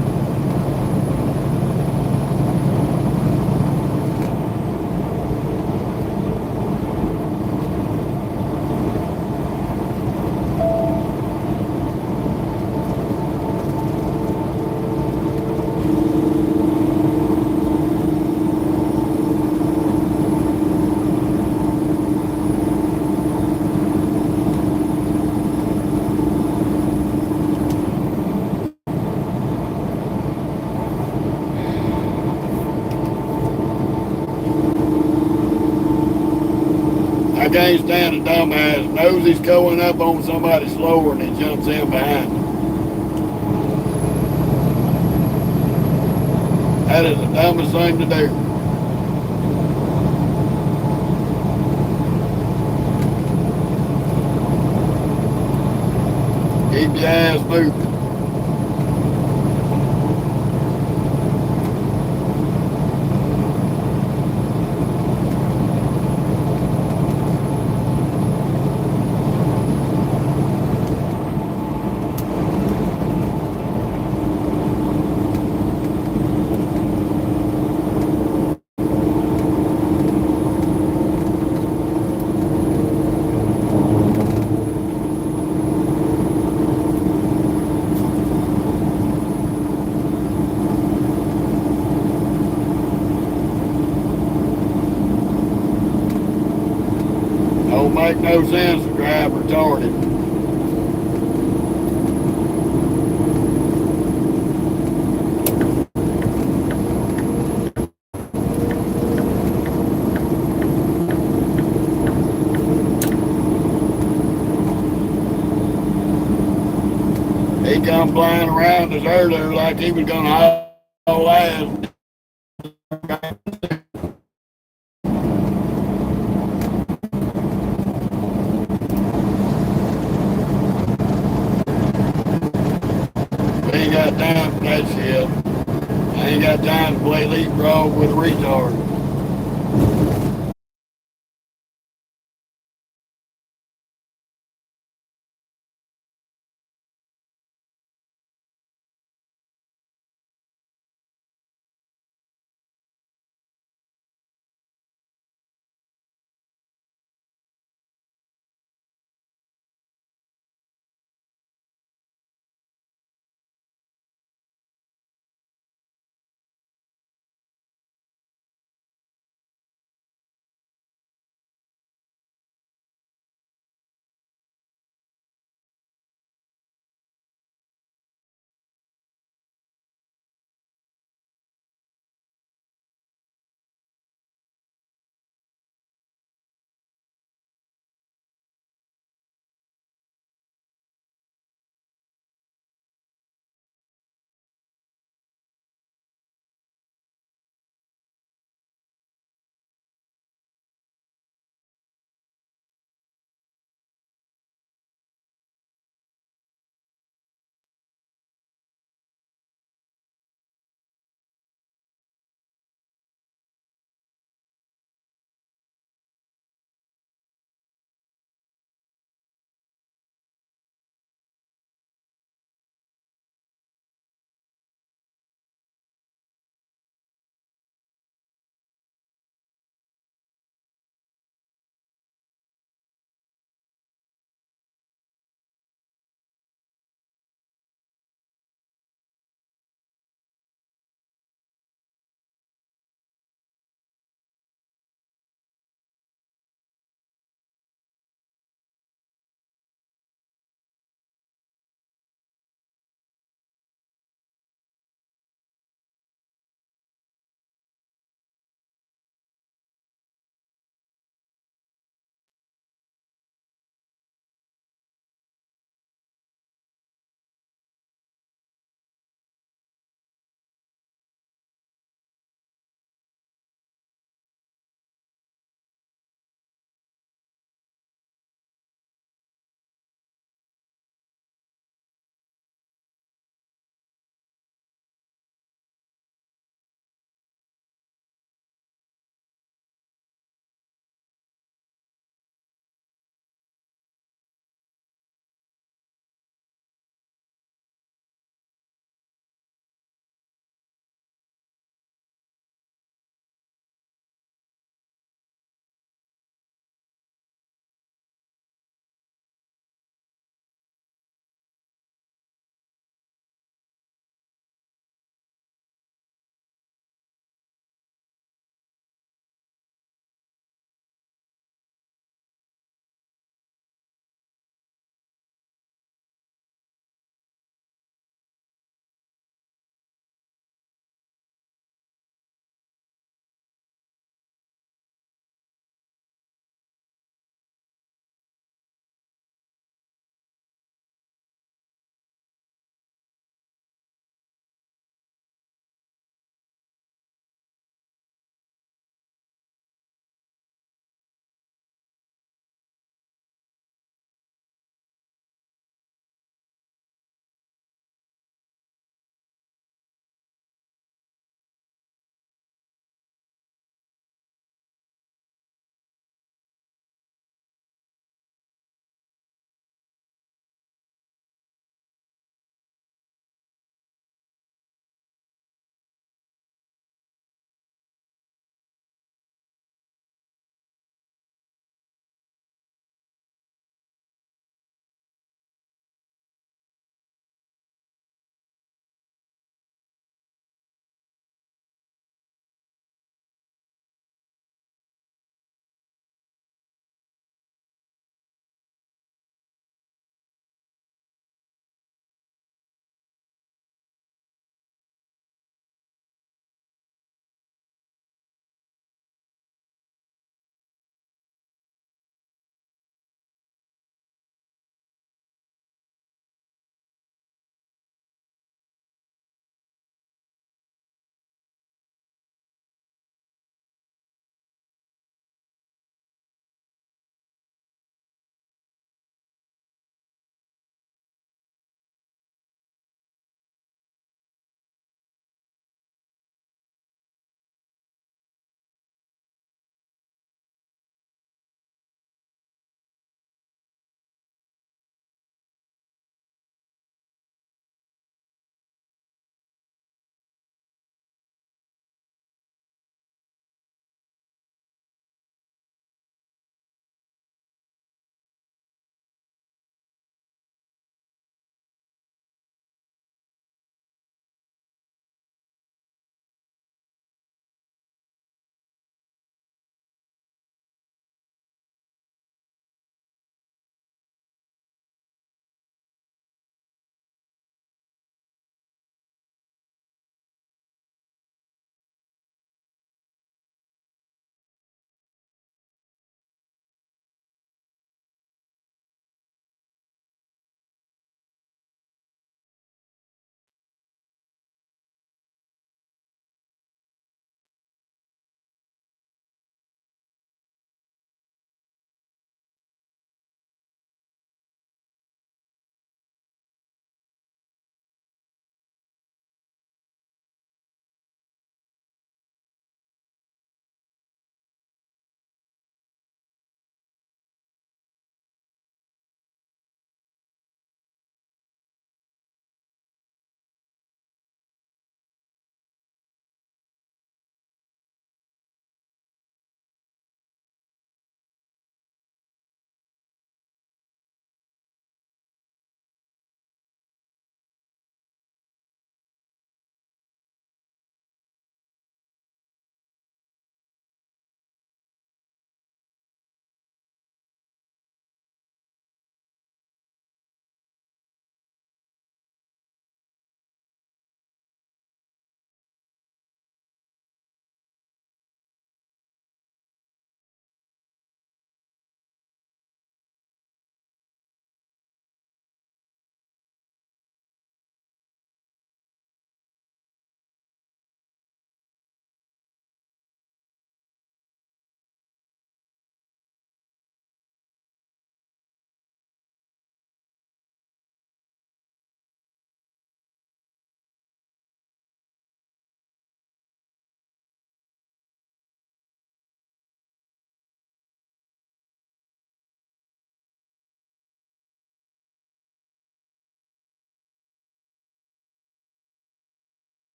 I can't stand a dumbass knows he's going up on somebody slower and he jumps in behind him. That is the dumbest thing to do. Keep your ass moving. don't make no sense to drive retarded. He come flying around us earlier like he was gonna haul ass. We ain't got time for that shit. I ain't got time to play leapfrog with a retard.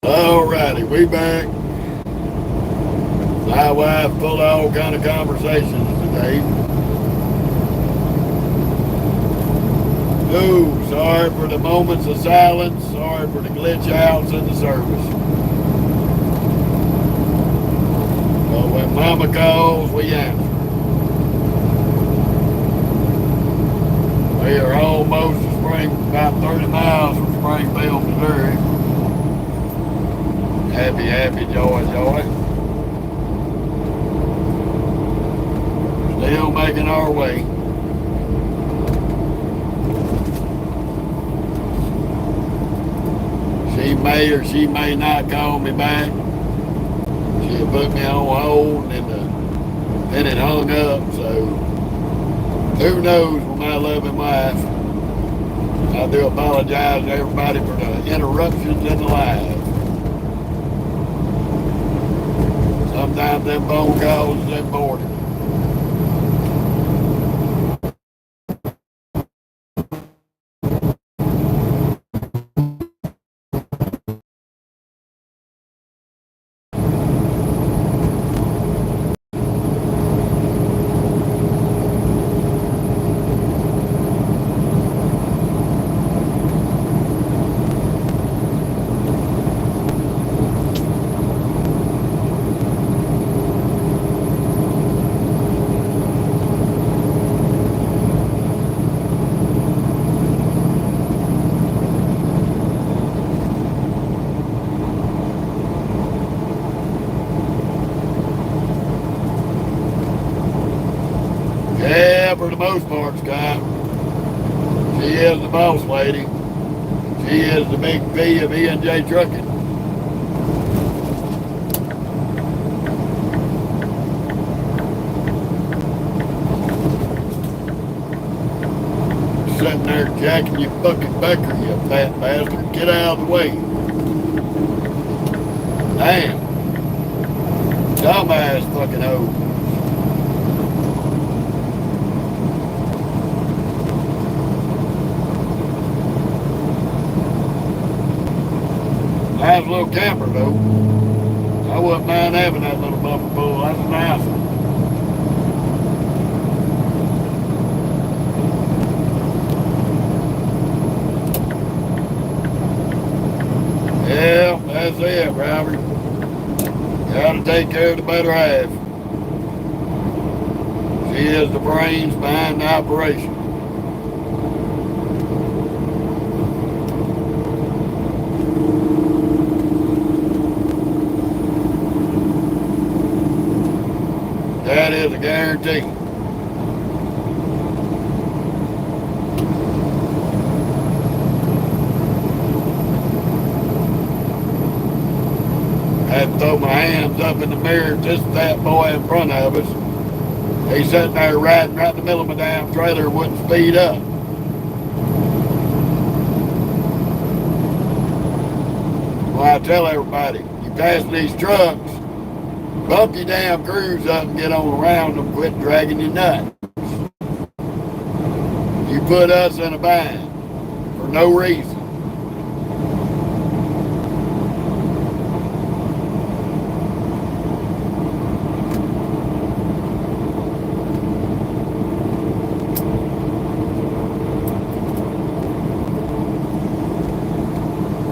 Alrighty, we back. My wife full of all kind of conversations today. Oh, sorry for the moments of silence. Sorry for the glitch outs in the service. But when Mama calls, we answer. We are almost to about 30 miles from Springfield, Missouri. Happy, happy, joy, joy. Still making our way. She may or she may not call me back. She'll put me on hold and then it hung up, so who knows with my loving wife. I do apologize to everybody for the interruptions in the live. Sometimes them phone calls is important. Yeah, for the most part, Scott. She is the boss lady. She is the big V of E&J Trucking. Sitting there jacking your fucking Becker, you fat bastard. Get out of the way. Damn. Dumbass fucking hoe. Nice little camper though. I wouldn't mind having that little bumper pull. That's a nice one. Yeah, that's it, Robert. Gotta take care of the better half. She is the brains behind the operation. That is a guarantee. I had to throw my hands up in the mirror at this fat boy in front of us. He's sitting there riding right in the middle of my damn trailer and wouldn't speed up. Well, I tell everybody, you pass these trucks, bump your damn crews up and get on around them, quit dragging your nuts. You put us in a bind for no reason.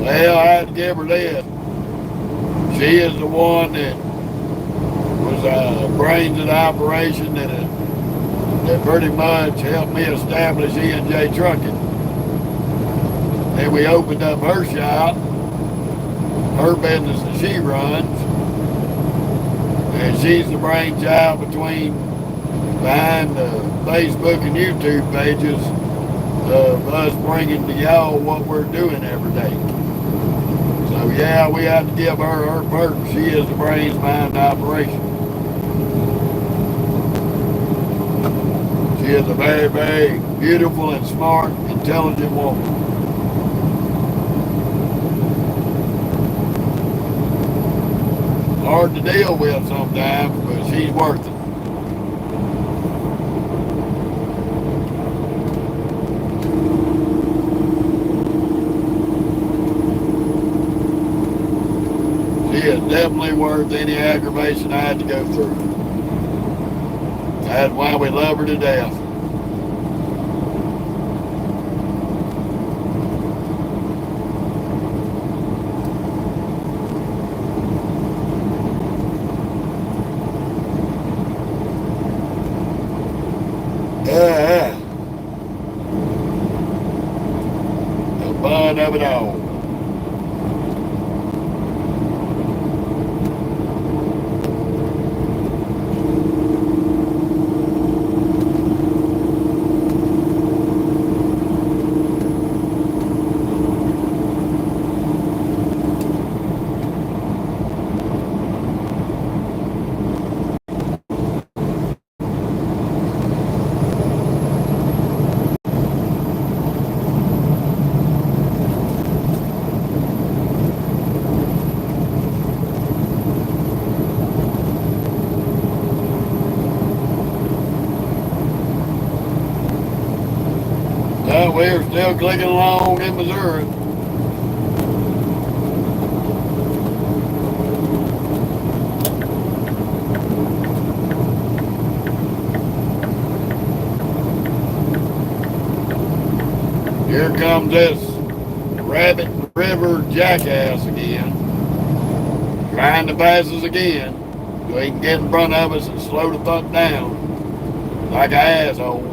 Well, I had to give her this. She is the one that was brains of the operation that pretty much helped me establish E&J Trucking. Then we opened up her shop, her business that she runs, and she's the brainchild behind the Facebook and YouTube pages of us bringing to y'all what we're doing every day. So yeah, we have to give her perks. She is the brains behind the operation. She is a very, very beautiful and smart, intelligent woman. Hard to deal with sometimes, but she's worth it. definitely worth any aggravation I had to go through. That's why we love her to death. The fun of it all. We're still clicking along in Missouri. Here comes this Rabbit River jackass again, trying to pass us again, so he can get in front of us and slow the fuck down like an asshole.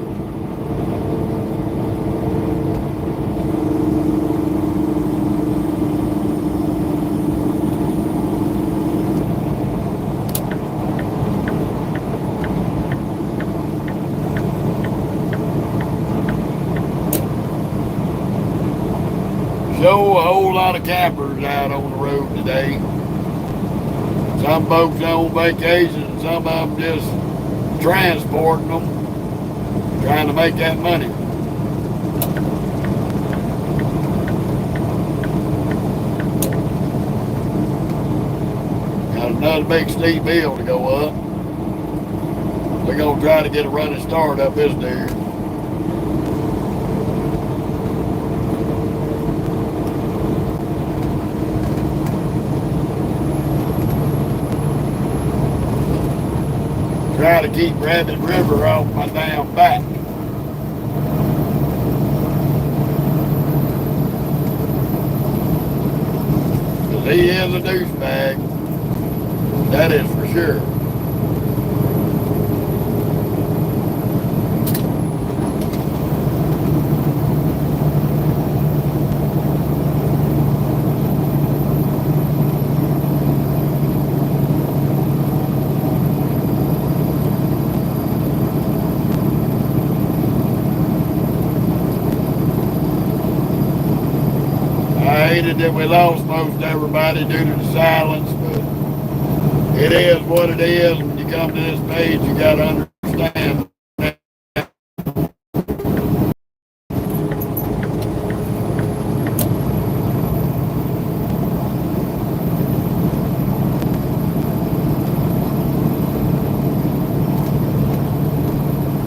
Show a whole lot of campers out on the road today. Some folks on vacation, and some of them just transporting them, trying to make that money. Got another big steep hill to go up. We're gonna try to get a running start up this dude. Try to keep Rabbit River off my damn back. Because he is a douchebag. That is for sure. That we lost most everybody due to the silence, but it is what it is. When you come to this page, you got to understand.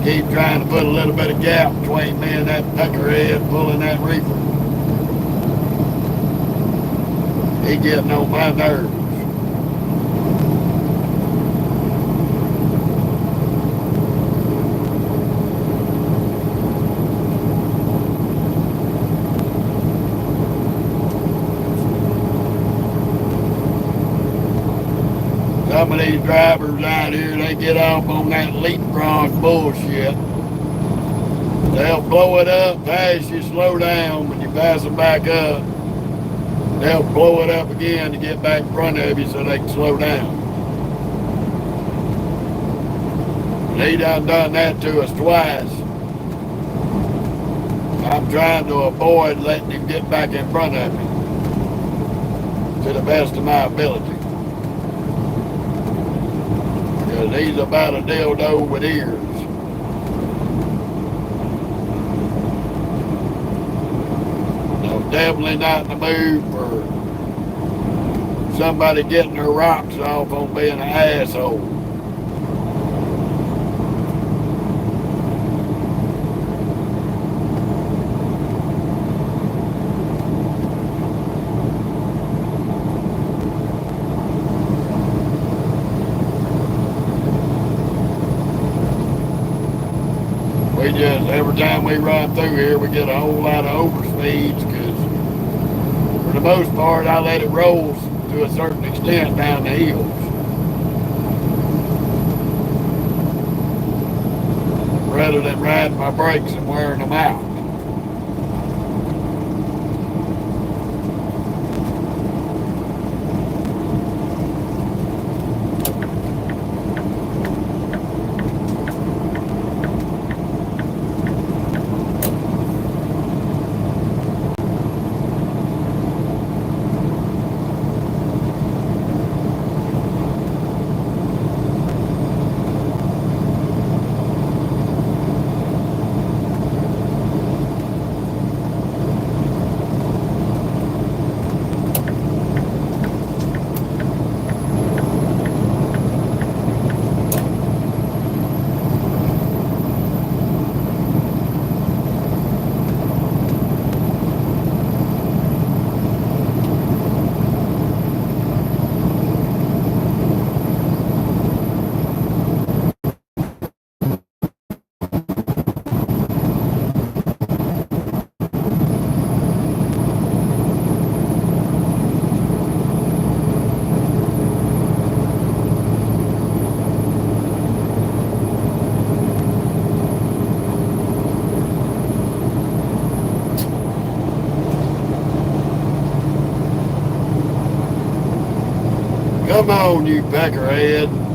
Keep trying to put a little bit of gap between me and that knucklehead pulling that reefer. He getting on my nerves. Some of these drivers out here, they get off on that leapfrog bullshit. They'll blow it up, pass you, slow down. When you pass them back up, they'll blow it up again to get back in front of you so they can slow down. They done that to us twice. I'm trying to avoid letting him get back in front of me to the best of my ability. Because he's about a dildo with ears. Definitely not in the mood for somebody getting their rocks off on being an asshole. We just, every time we run through here, we get a whole lot of overspeeds because for the most part, I let it roll to a certain extent down the hills. Rather than riding my brakes and wearing them out. Come on, you peckerhead.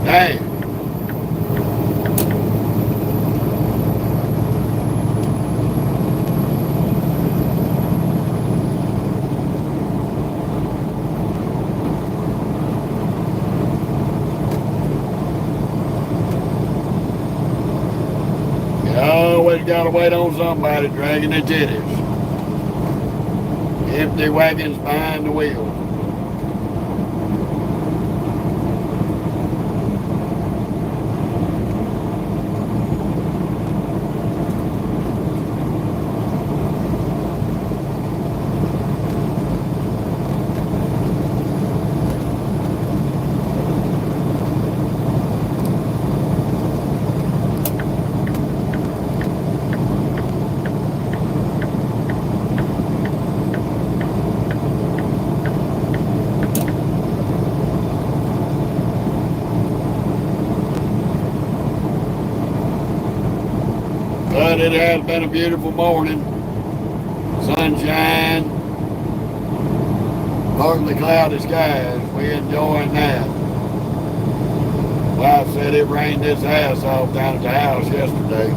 Hey. You always gotta wait on somebody dragging their titties. Empty wagons behind the wheel. But it has been a beautiful morning. Sunshine, partly cloudy skies. We enjoying that. Wife said it rained this ass off down at the house yesterday.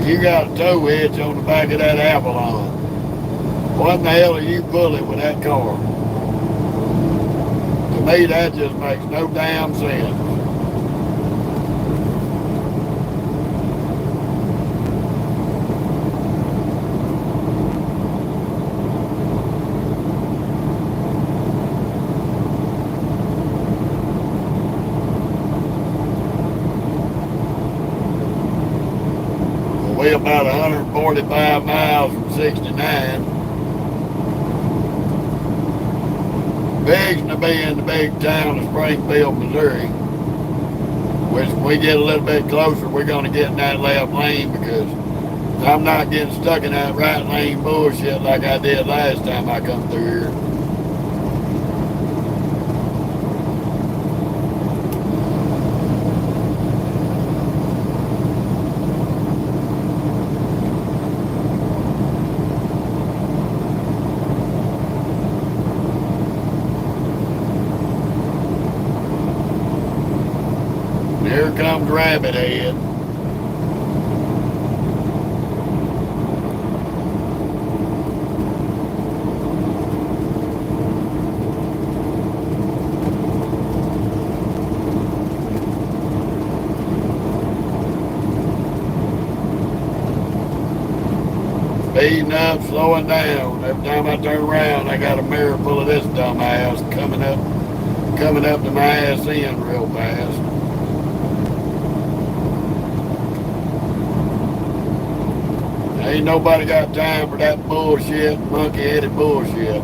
You got a tow hitch on the back of that Avalon. What in the hell are you pulling with that car? To me, that just makes no damn sense. We're about 145 miles from 69. Fixing to be in the big town of Springfield, Missouri. Which when we get a little bit closer, we're going to get in that left lane because I'm not getting stuck in that right lane bullshit like I did last time I come through here. comes Rabbit Head. Speeding up, slowing down. Every time I turn around, I got a mirror full of this dumbass coming up to my ass end real fast. Ain't nobody got time for that bullshit, monkey-headed bullshit.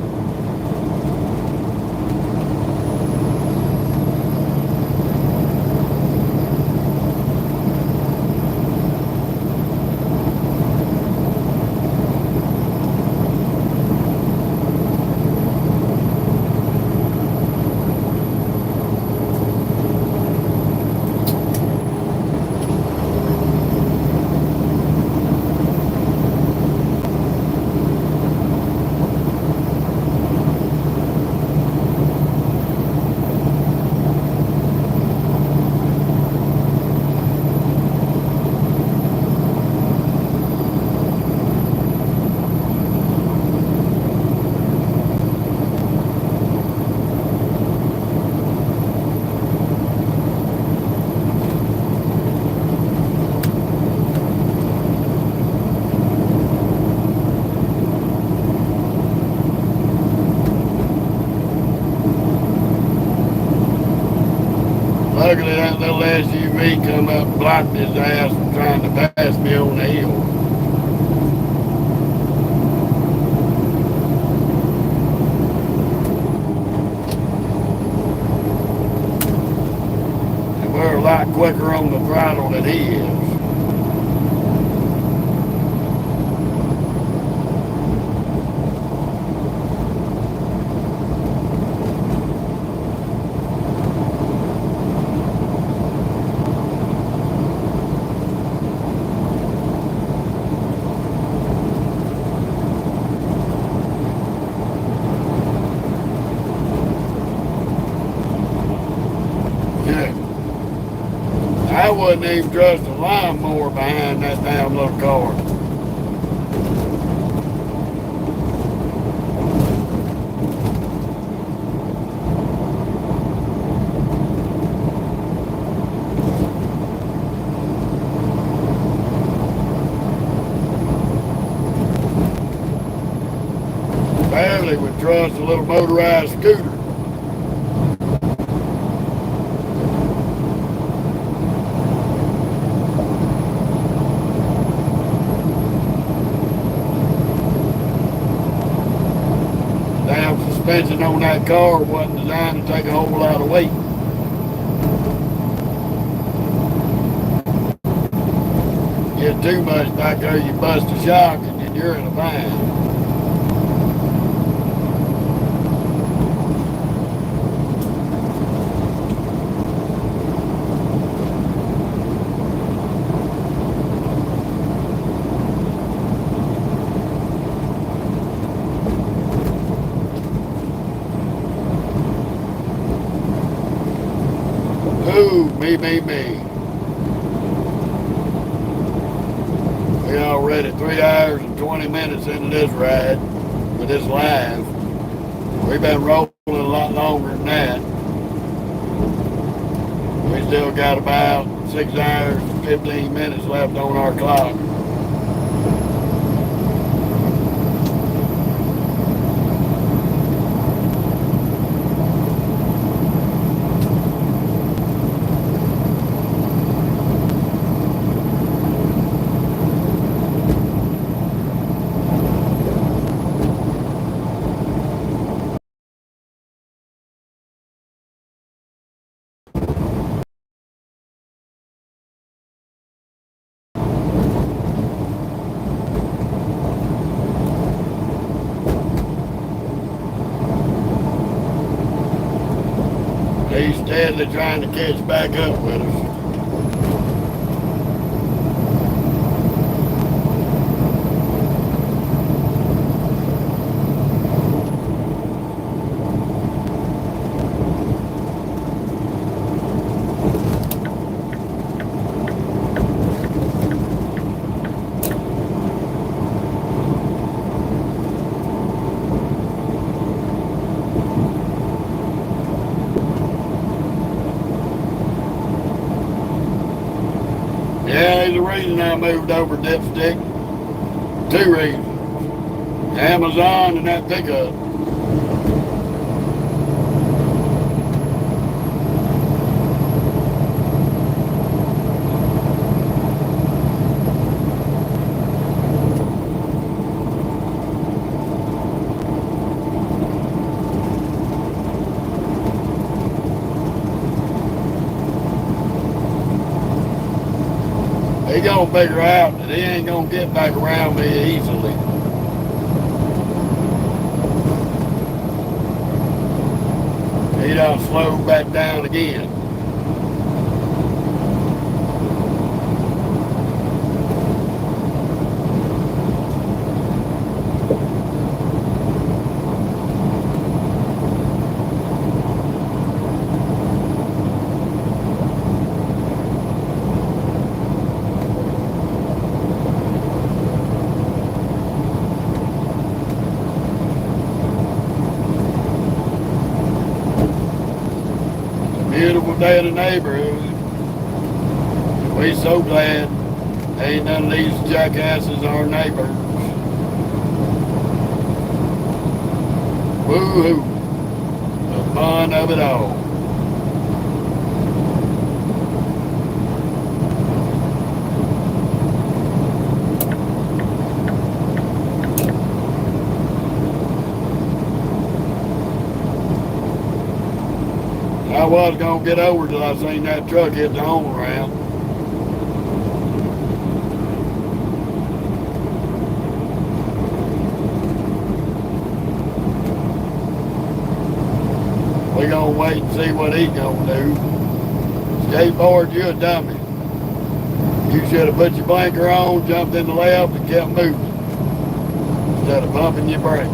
Luckily, that little SUV come up and blocked his ass from trying to pass me on the hill. And we're a lot quicker on the throttle than he is. I wouldn't even trust a lawnmower behind that damn little car. Barely would trust a little motorized scooter. Suspension on that car wasn't designed to take a whole lot of weight. Get too much back there, you bust a shock and then you're in a bind. Ooh, me. We already 3 hours and 20 minutes into this ride with this live. We've been rolling a lot longer than that. We still got about 6 hours and 15 minutes left on our clock. He's steadily trying to catch back up with us. reason I moved over to Dipstick. 2 reasons. Amazon and that pickup. He gonna figure out that he ain't gonna get back around me easily. He done slowed back down again. Beautiful day in the neighborhood. We so glad ain't none of these jackasses our neighbors. Woo-hoo. The fun of it all. I was gonna get over till I seen that truck hit the home around. We gonna wait and see what he gonna do. Skateboard, you a dummy. You should have put your blinker on, jumped in the left, and kept moving instead of bumping your brakes.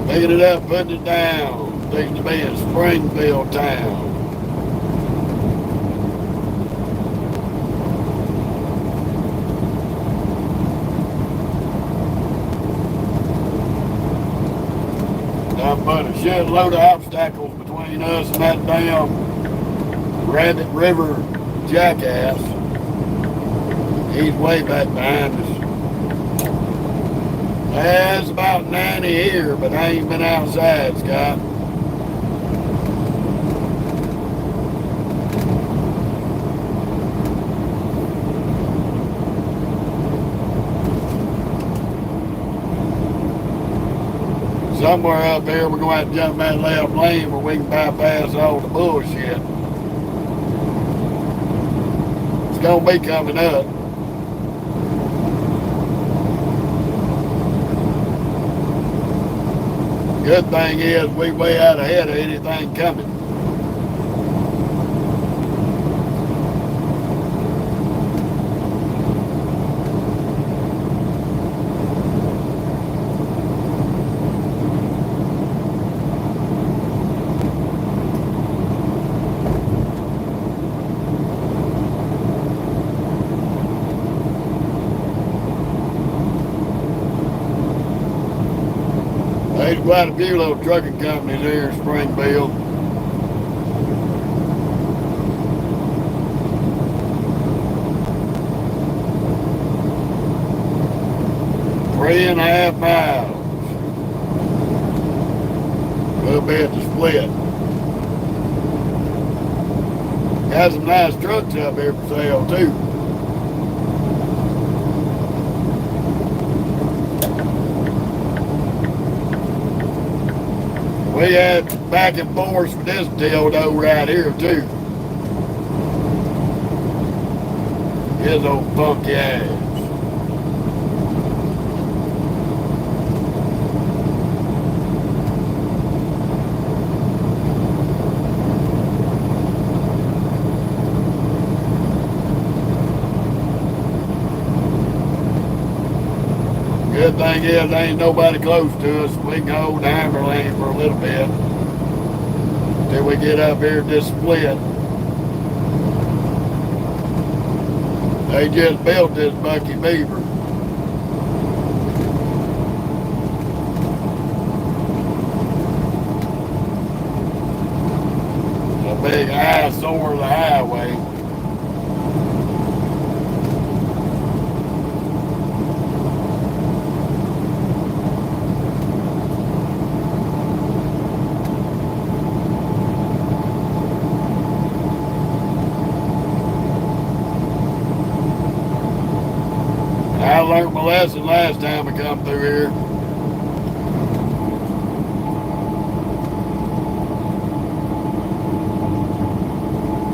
Picking it up, putting it down. Fixing to be in Springfield town. Done put a shitload of obstacles between us and that damn Rabbit River jackass. He's way back behind us. It's about 90 here, but I ain't been outside, Scott. Somewhere up here, we're going to have to jump that left lane where we can bypass all the bullshit. It's going to be coming up. Good thing is we way out ahead of anything coming. There's quite a few little trucking companies here in Springfield. Three and a half miles. We'll be at the split. Got some nice trucks up here for sale too. We had back and forth with this dildo right here too. His old funky ass. Good thing is, there ain't nobody close to us. We can hold the hammer lane for a little bit till we get up here at this split. They just built this Bucky Beaver. big eyesore of the highway. I learned my lesson last time I come through here.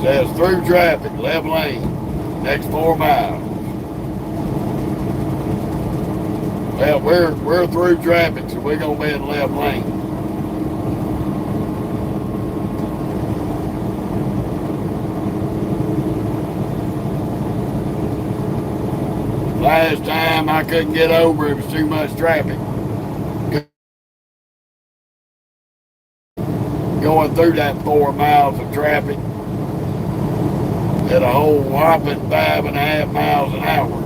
Says through traffic, left lane, next 4 miles. Well, we're through traffic, so we're gonna be in the left lane. Last time I couldn't get over, it was too much traffic. Going through that 4 miles of traffic at a whole whopping 5.5 miles an hour.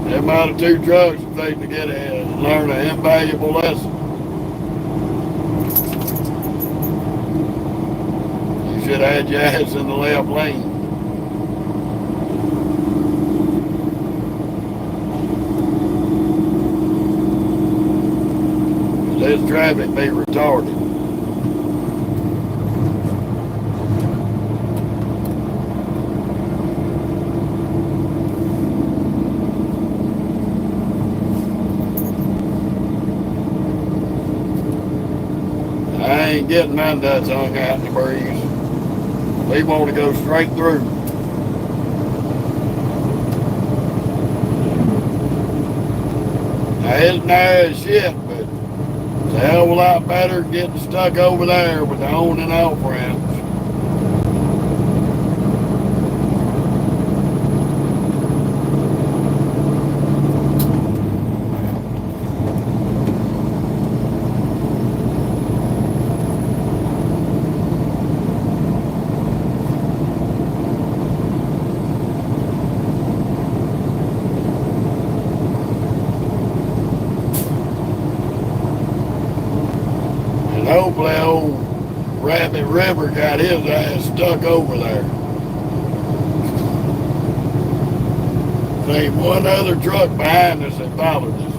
Them out of 2 trucks if they to get learn an invaluable lesson. You should have had your ass in the left lane. This traffic be retarded. I ain't getting none that's hung out in the breeze. We want to go straight through. Now, it's narrow as shit, but it's a hell of a lot better than getting stuck over there with the on and off ramps. Hopefully old Rabbit River got his ass stuck over there. There ain't one other truck behind us that followed us.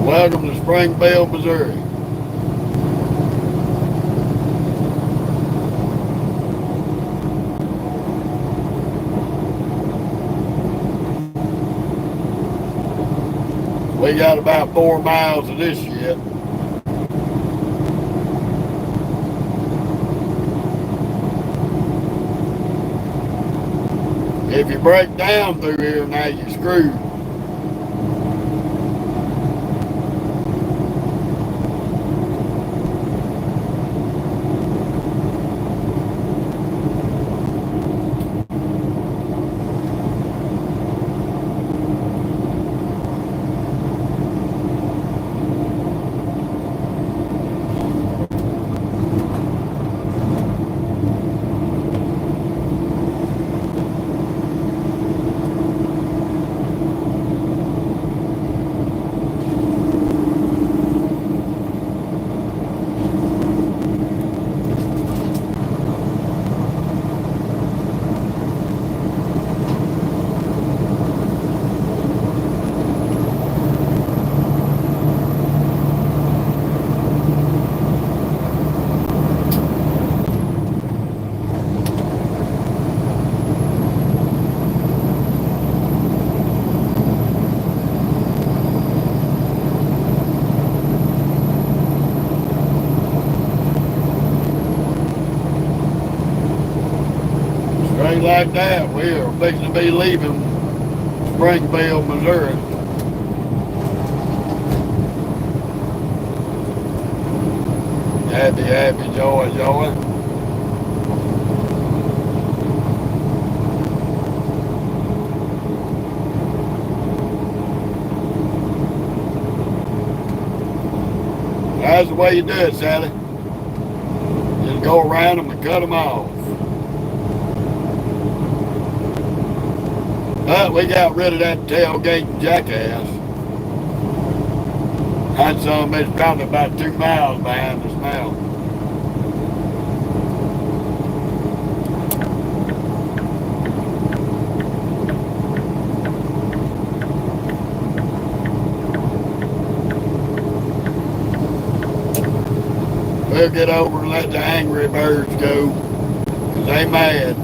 Welcome to Springfield, Missouri. We got about 4 miles of this yet. If you break down through here now, you're screwed. Straight like that, we are fixing to be leaving Springfield, Missouri. Happy, happy, joy, joy. That's the way you do it, Sally. Just go around them and cut them off. But we got rid of that tailgating jackass. That son of a bitch probably about 2 miles behind us now. We'll get over and let the angry birds go, 'cause they mad.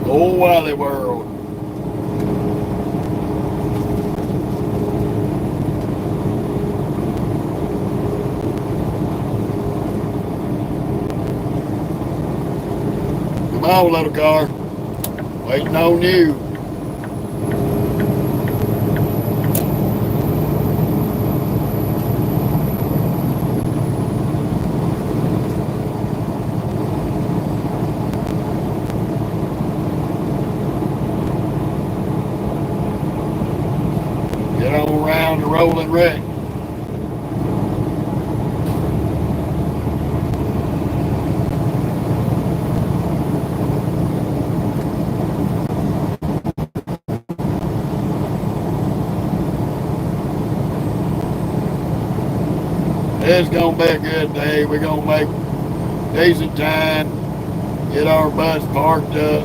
Old Wally World. Come on, little car. Waiting on you. Get on around the rolling wreck. It's gonna be a good day. We're gonna make decent time, get our bus parked up.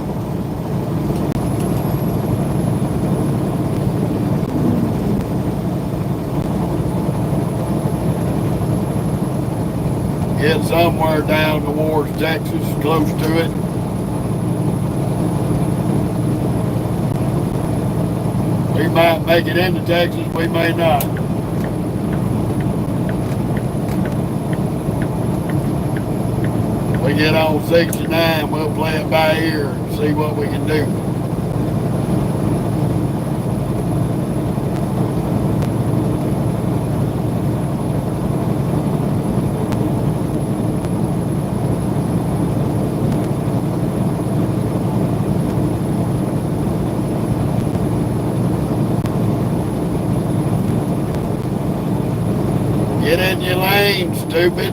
Get somewhere down towards Texas, close to it. We might make it into Texas, we may not. We get on 69, we'll play it by ear and see what we can do. Get in your lane, stupid.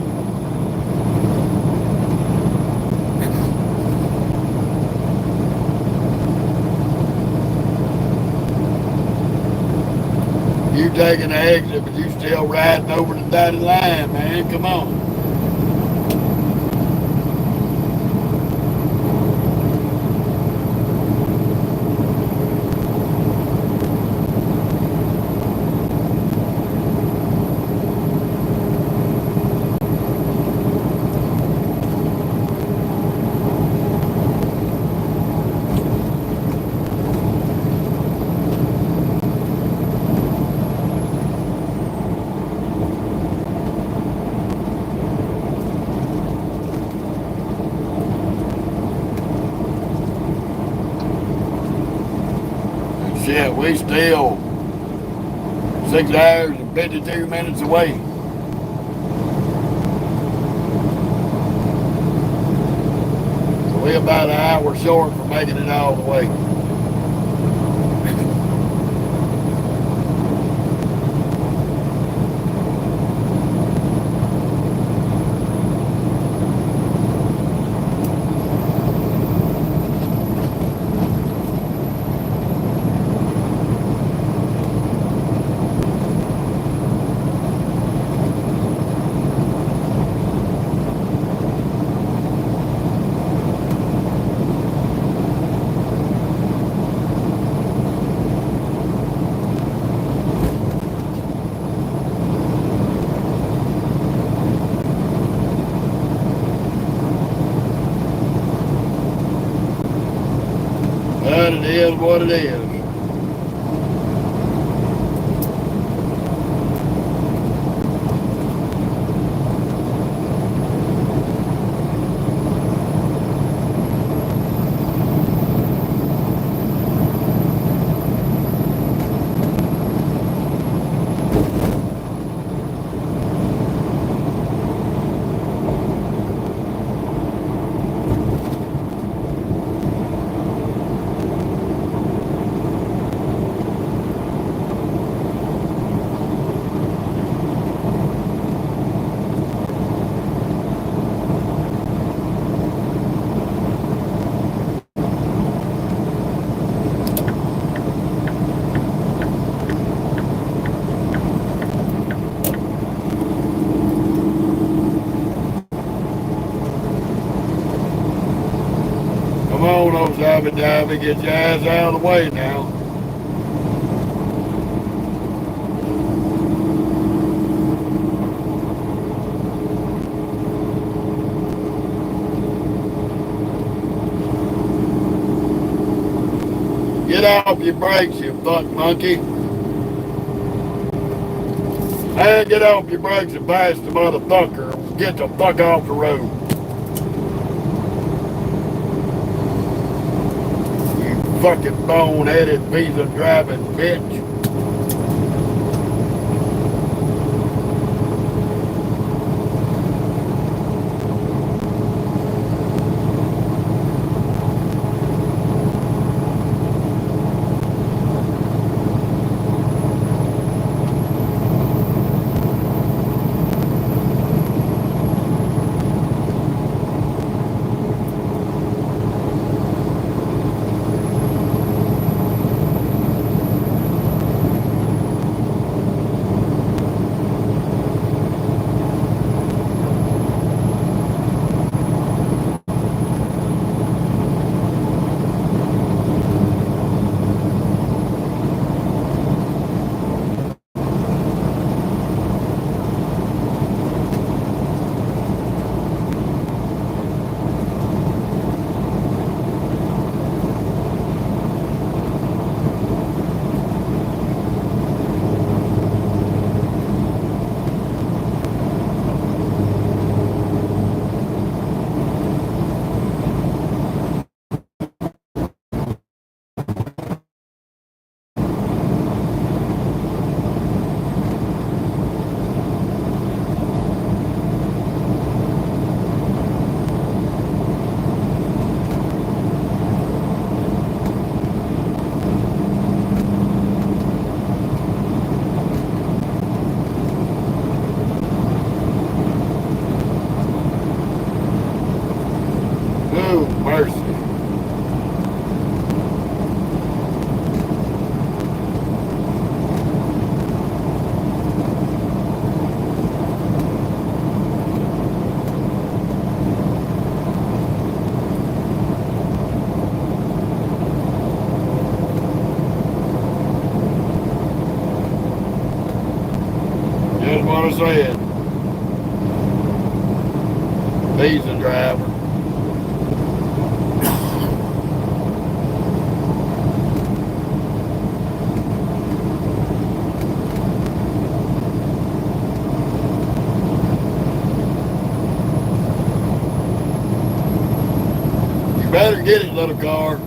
You taking the exit, but you still riding over the dotted line, man. Come on. Shit, we still 6 hours and 52 minutes away. So we're about an hour short from making it all the way. what it is. Come on, old Zabby, get your ass out of the way now. Get off your brakes, you fuck monkey. Hey, get off your brakes and pass the motherfucker. Get the fuck off the road. Fucking bone-headed visa driving bitch. Oh, mercy. Just what I said. Visa driver. You better get it, little car.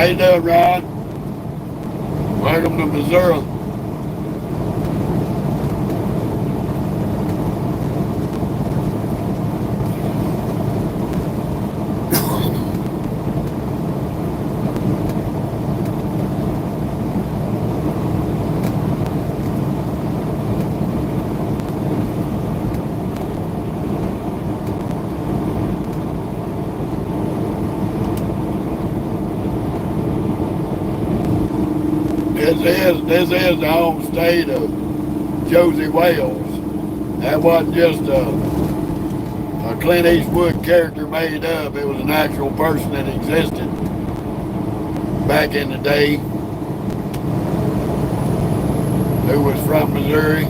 How you doing, Ryan? Welcome to Missouri. This is the home state of Josie Wales. That wasn't just a Clint Eastwood character made up. It was an actual person that existed back in the day who was from Missouri.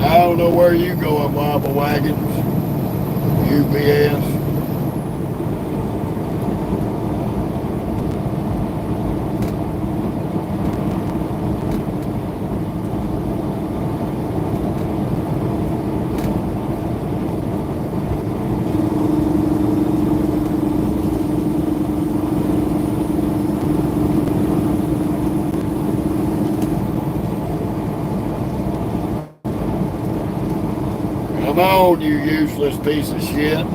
I don't know where you going, Wobble Wagons, UPS. Come on, you useless piece of shit.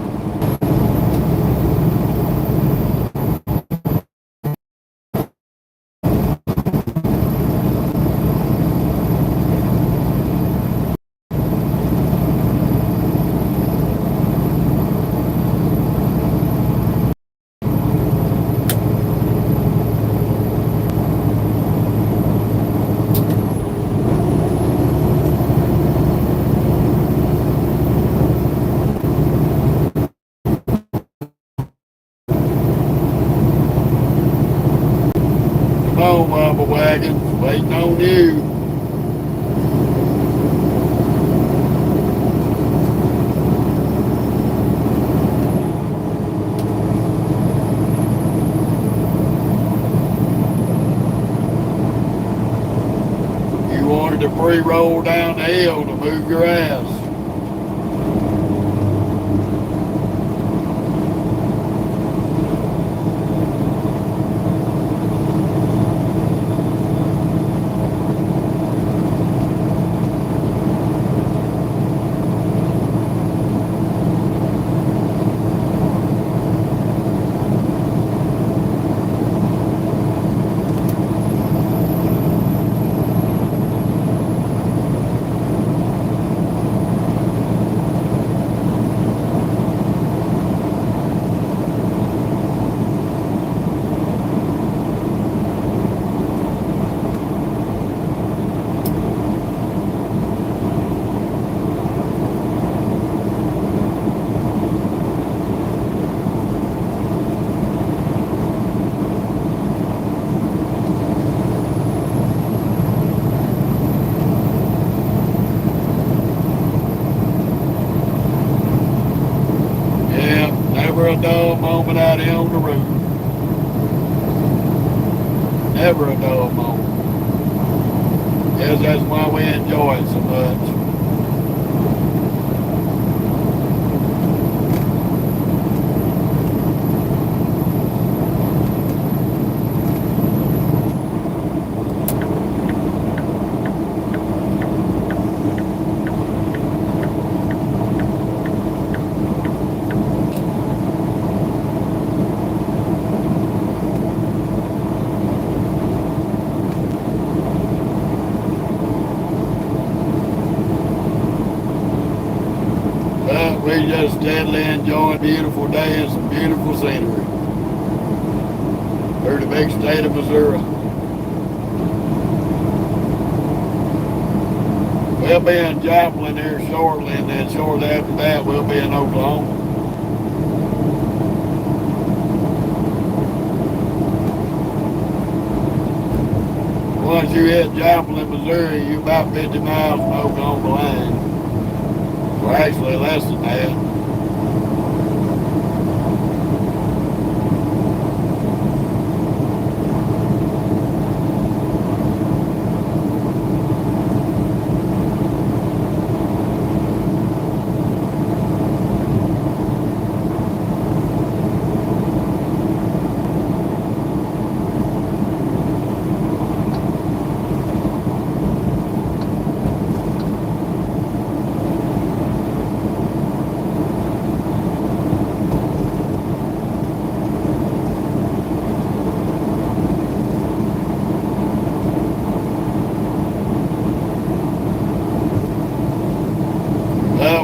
Come on, Wobble Wagons, waiting on you. You wanted to pre-roll down the hill to move your ass. Never a dull moment out here on the road. Never a dull moment. Guess that's why we enjoy it so much. We just steadily enjoying a beautiful day and some beautiful scenery through the big state of Missouri. We'll be in Joplin here shortly, and then shortly after that we'll be in Oklahoma. once you hit Joplin, Missouri, you're about 50 miles from Oklahoma line. Well, actually less than that.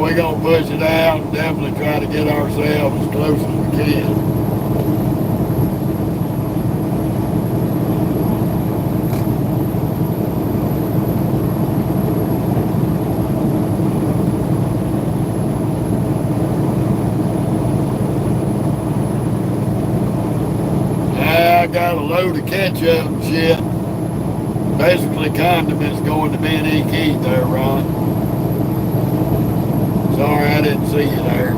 We're going to push it out and definitely try to get ourselves as close as we can. I got a load of ketchup and shit. Basically condiments going to B&E Keith there, Ron. Sorry, I didn't see you there.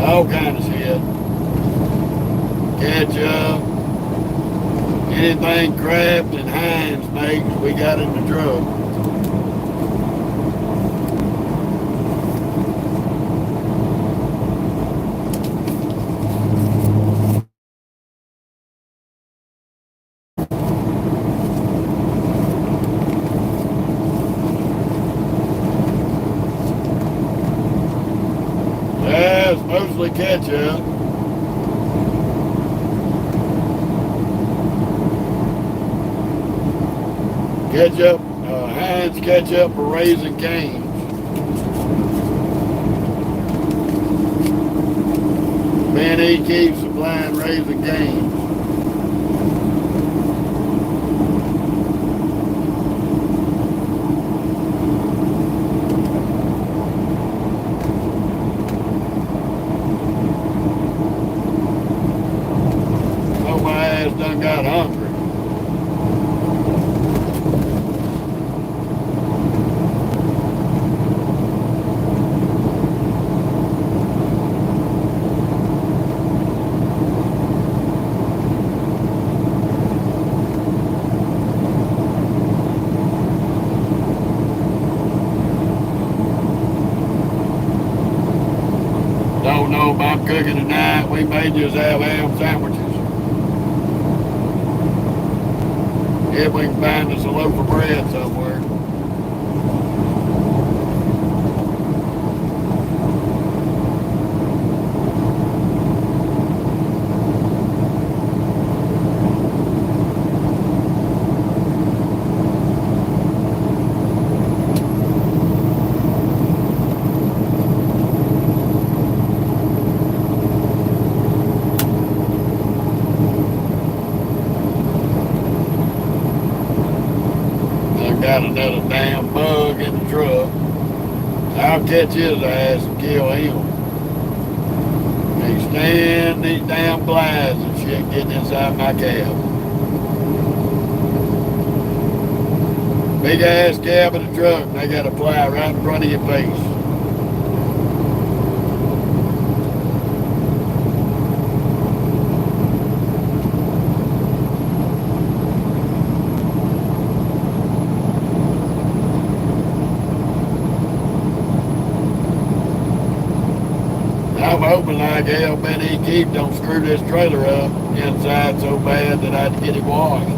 All kind of shit. Ketchup. Anything Kraft and Heinz makes, we got in the truck. Mostly ketchup. Ketchup, Heinz ketchup or Raising Cane's. B&E keeps supplying Raising Cane's. Done got hungry. Don't know if I'm cooking tonight. We may just have ham sandwiches. If we can find us a loaf of bread somewhere. Got another damn bug in the truck. I'll catch his ass and kill him. He stand these damn blinds and shit getting inside my cab. Big ass cab in the truck and they got a fly right in front of your face. I'm hoping like hell B&E Keith don't screw this trailer up inside so bad that I'd get it washed.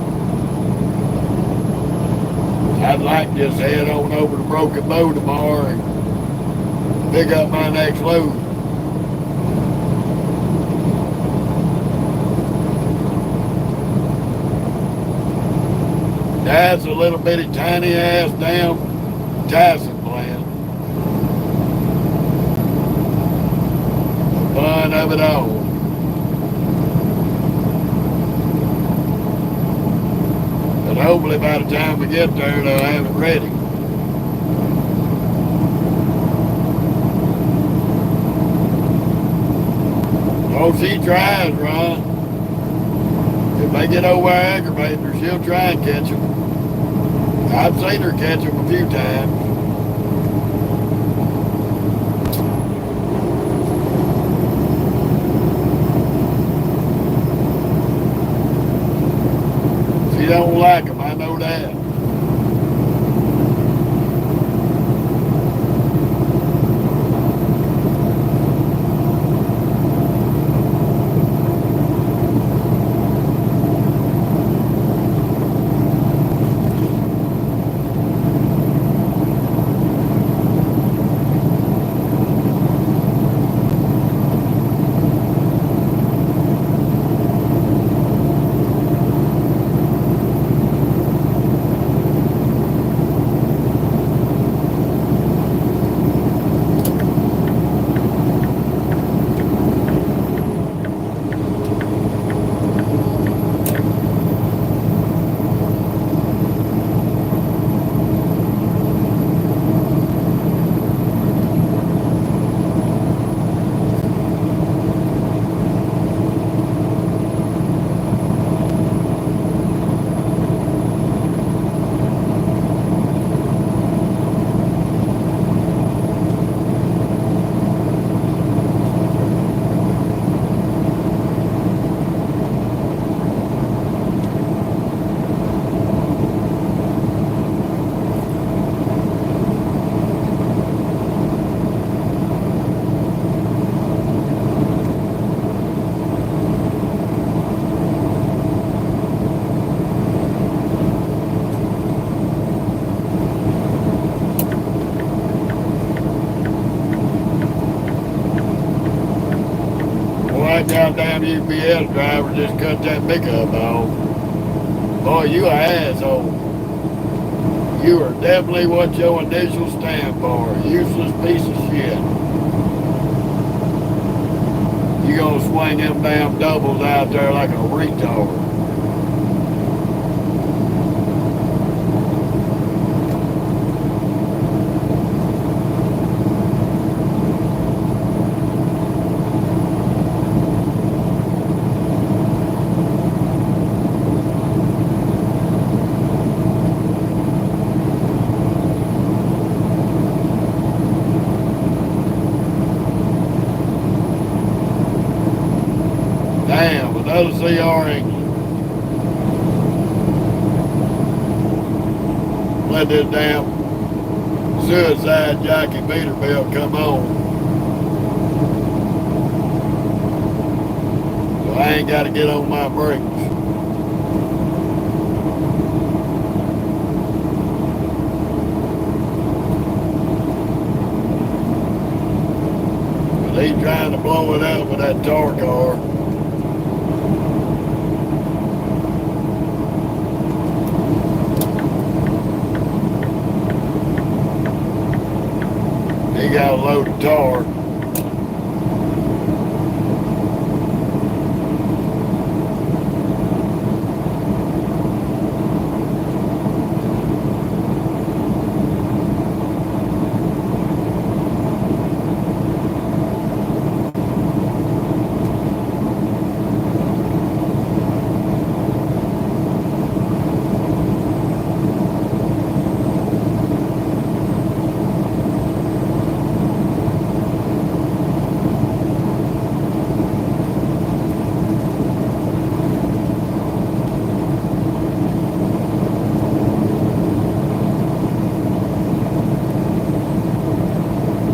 I'd like to just head on over to Broken Bow tomorrow and pick up my next load. That's a little bitty tiny ass damn Tyson plant. Fun of it all. But But hopefully by the time we get there, they'll have it ready. Oh, she tries, Ron. If they get over aggravating her, she'll try and catch them. I've seen her catch them a few times. She don't like them, I know that. That goddamn UPS driver just cut that pickup off. Boy, you a asshole. You are definitely what your initials stand for. Useless piece of shit. You gonna swing them damn doubles out there like a retard. Damn, another CR England. Let this damn suicide jockey Peterbilt come on. So I ain't got to get on my brakes. But he's trying to blow it up with that tar car. He got a load of tar.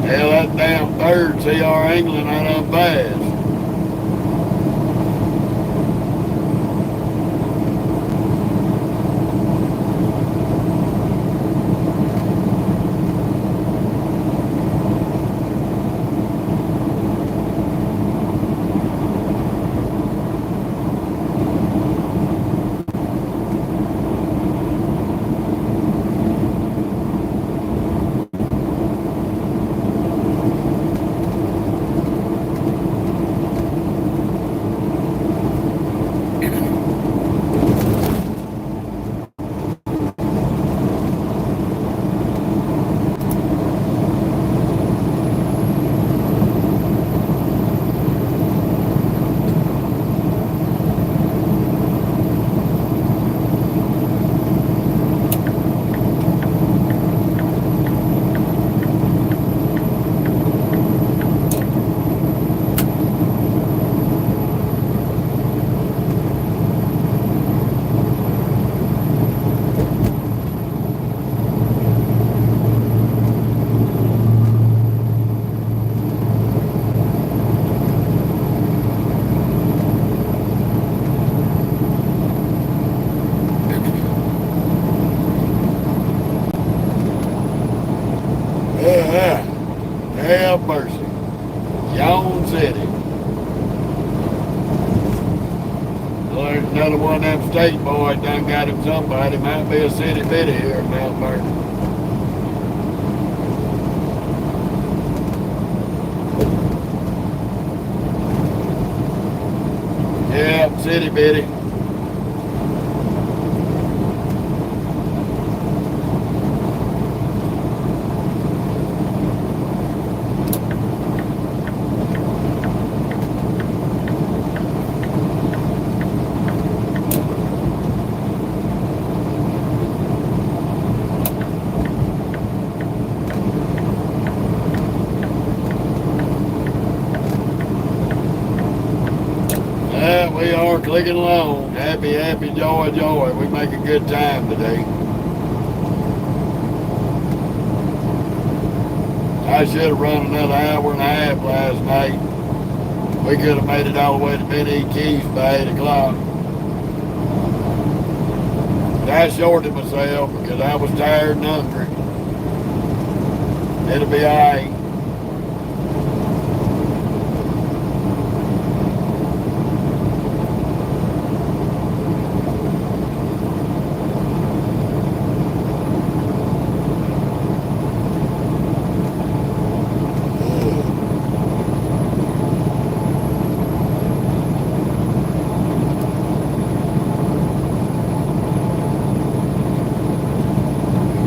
Hell, that damn third CR England out of fast. Have mercy. Yawn City. There's another one of them state boys done got him somebody. Might be a city bitty here in Mashburn. Yeah, city bitty. We are clicking along. Happy, happy, joy, joy. We make a good time today. I should have run another hour and a half last night. We could have made it all the way to Benny Keys by 8 o'clock. I shorted myself because I was tired and hungry. It'll be all right.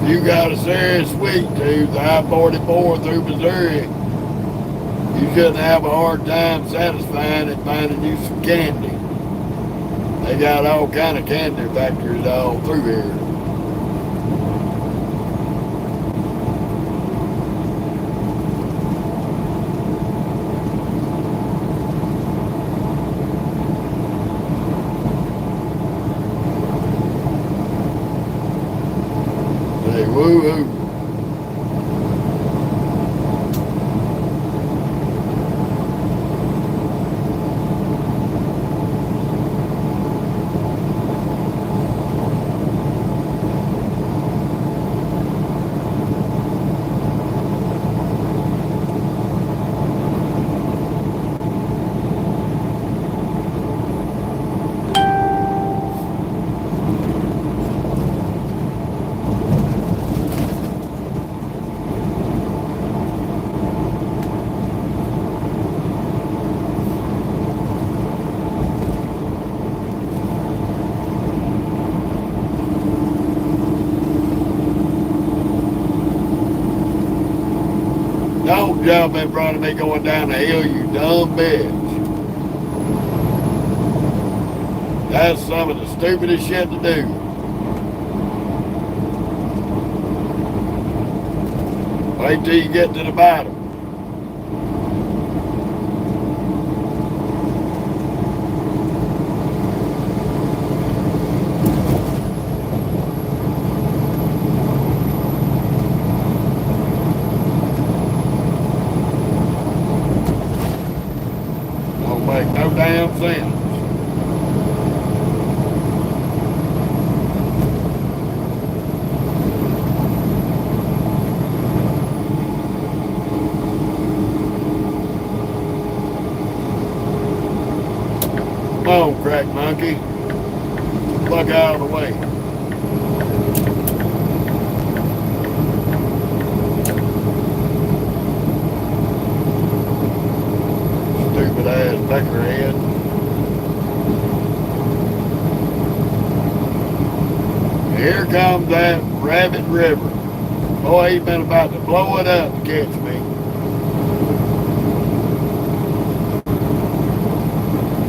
You got a serious sweet tooth, I-44 through Missouri, you shouldn't have a hard time satisfying and finding you some candy. They got all kind of candy factories all through here. Hey, woo-hoo. Don't jump in front of me going down the hill, you dumb bitch. That's some of the stupidest shit to do. Wait till you get to the bottom. Make no damn sense. Come on, crack monkey. Fuck out of the way. Stupid ass peckerhead. Here comes that Rabbit River. Boy, he's been about to blow it up to catch me.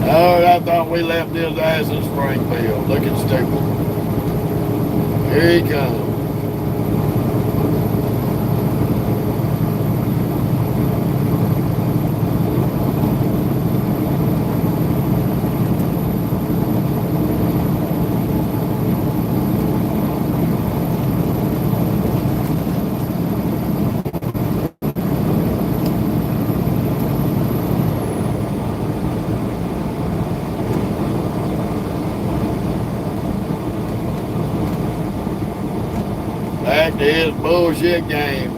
Oh, I thought we left his ass in Springfield. Looking stupid. Here he comes. Back to his bullshit games.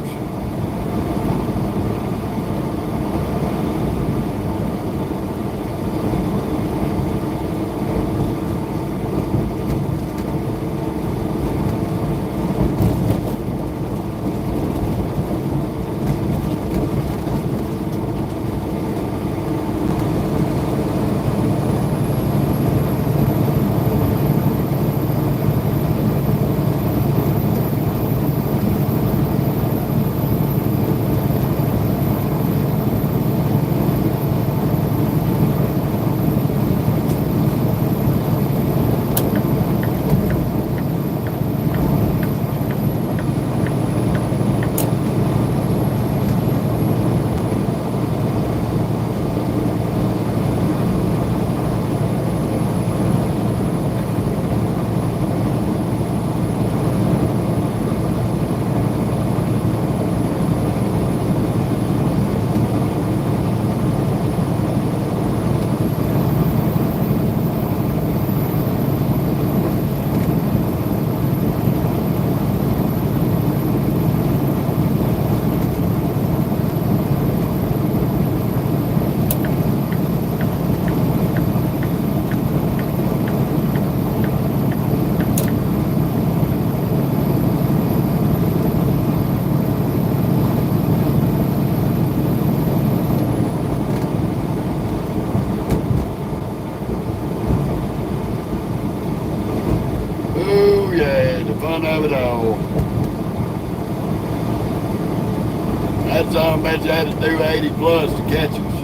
That's all bitch had to do 80 plus to catch us.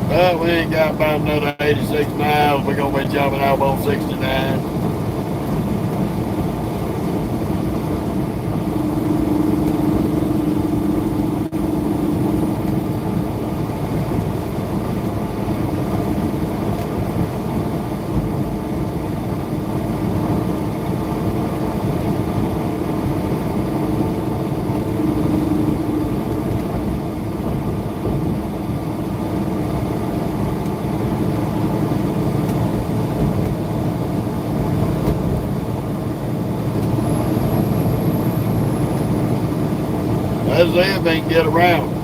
But we ain't got about another 86 miles. We're gonna be jumping off on 69. Let's see if they can get around.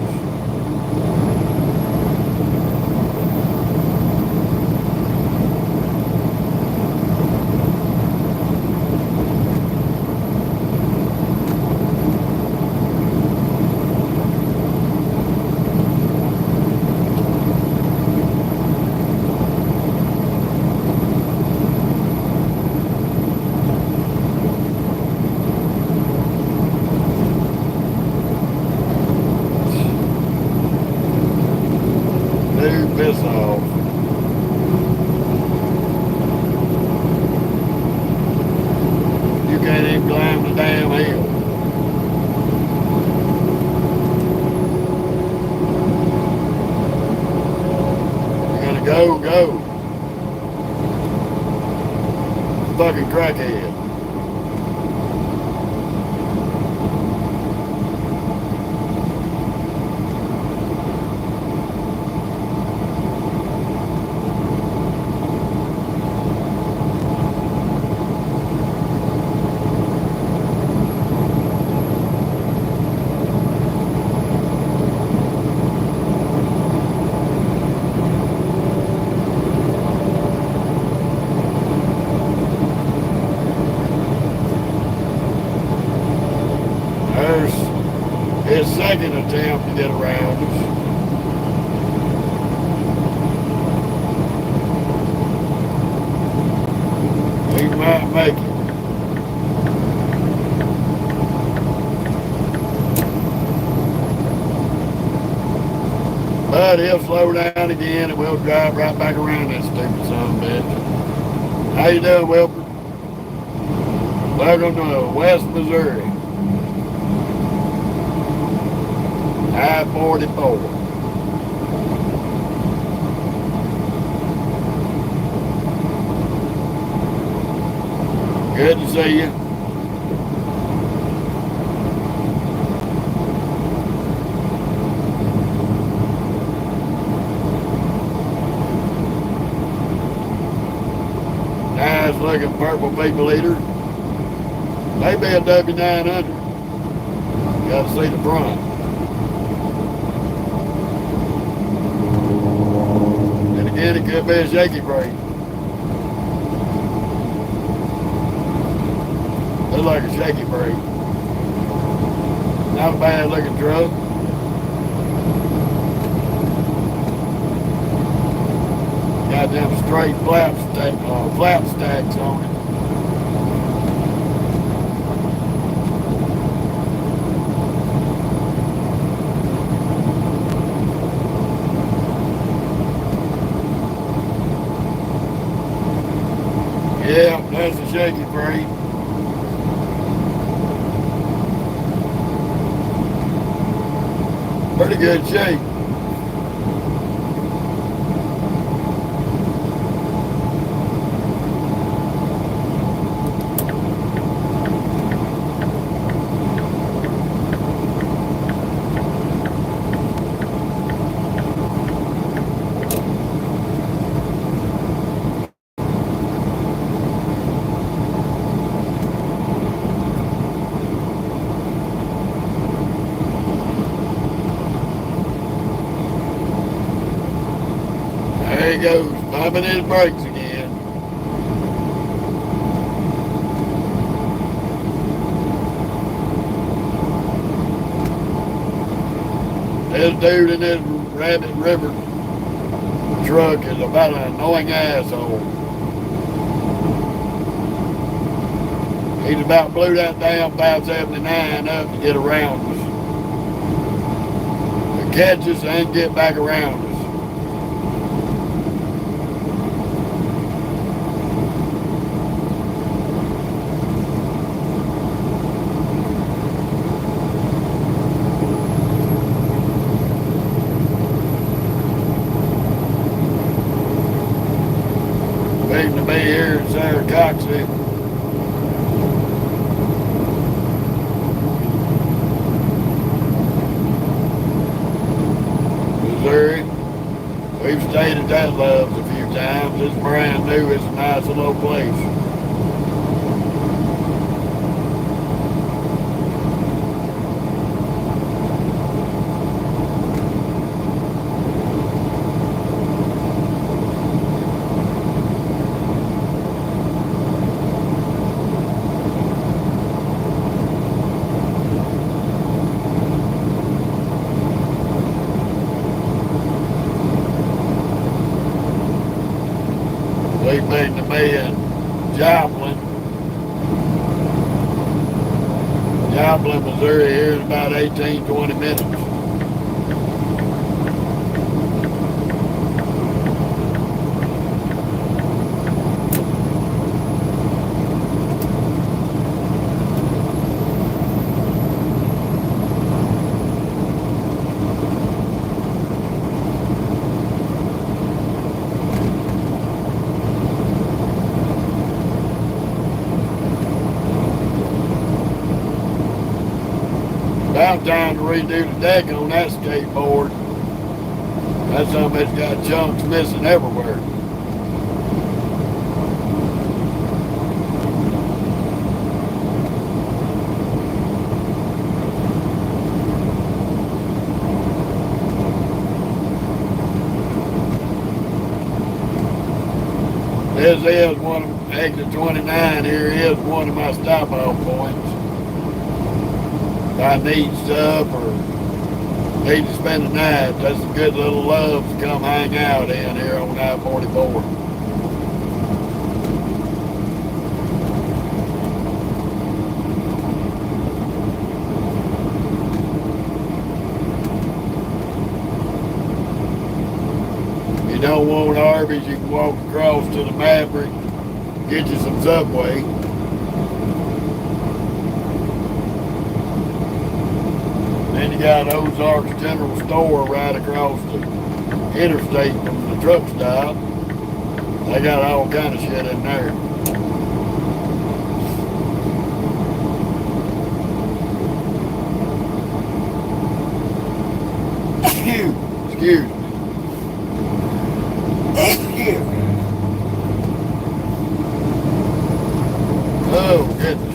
Piss off. You can't even climb the damn hill. You're gonna go. Fucking crackhead. His second attempt to get around us. He might make it. But he'll slow down again and we'll drive right back around that stupid son of a bitch. How you doing, Wilbur? Welcome to West Missouri. I-44. Good to see you. Nice looking purple people eater. Maybe a W900. You gotta see the front. And it could be a shaky brake. Looks like a shaky brake. Not a bad looking truck. Got them straight flap stacks on it. Yeah, that's a shaky brake. Pretty good shape. he goes, bumping his brakes again. This dude in this Rabbit River truck is about an annoying asshole. He's about blew that damn 579 up to get around us. To catch us and get back around us. Waiting to be here in Saracoxy. Missouri. We've stayed at that Love's a few times. It's brand new. It's a nice little place. We've been to me in Joplin, Missouri here in about 18-20 minutes. About time to redo the deck on that skateboard. That somebody's got chunks missing everywhere. This is one of exit 29 here is one of my stop off points. If I need stuff or need to spend the night, that's a good little love to come hang out in here on I-44. If you don't want Arby's, you can walk across to the Maverick, get you some Subway. Then you got Ozarks General Store right across the interstate from the truck stop. They got all kind of shit in there. Excuse me. Oh, goodness.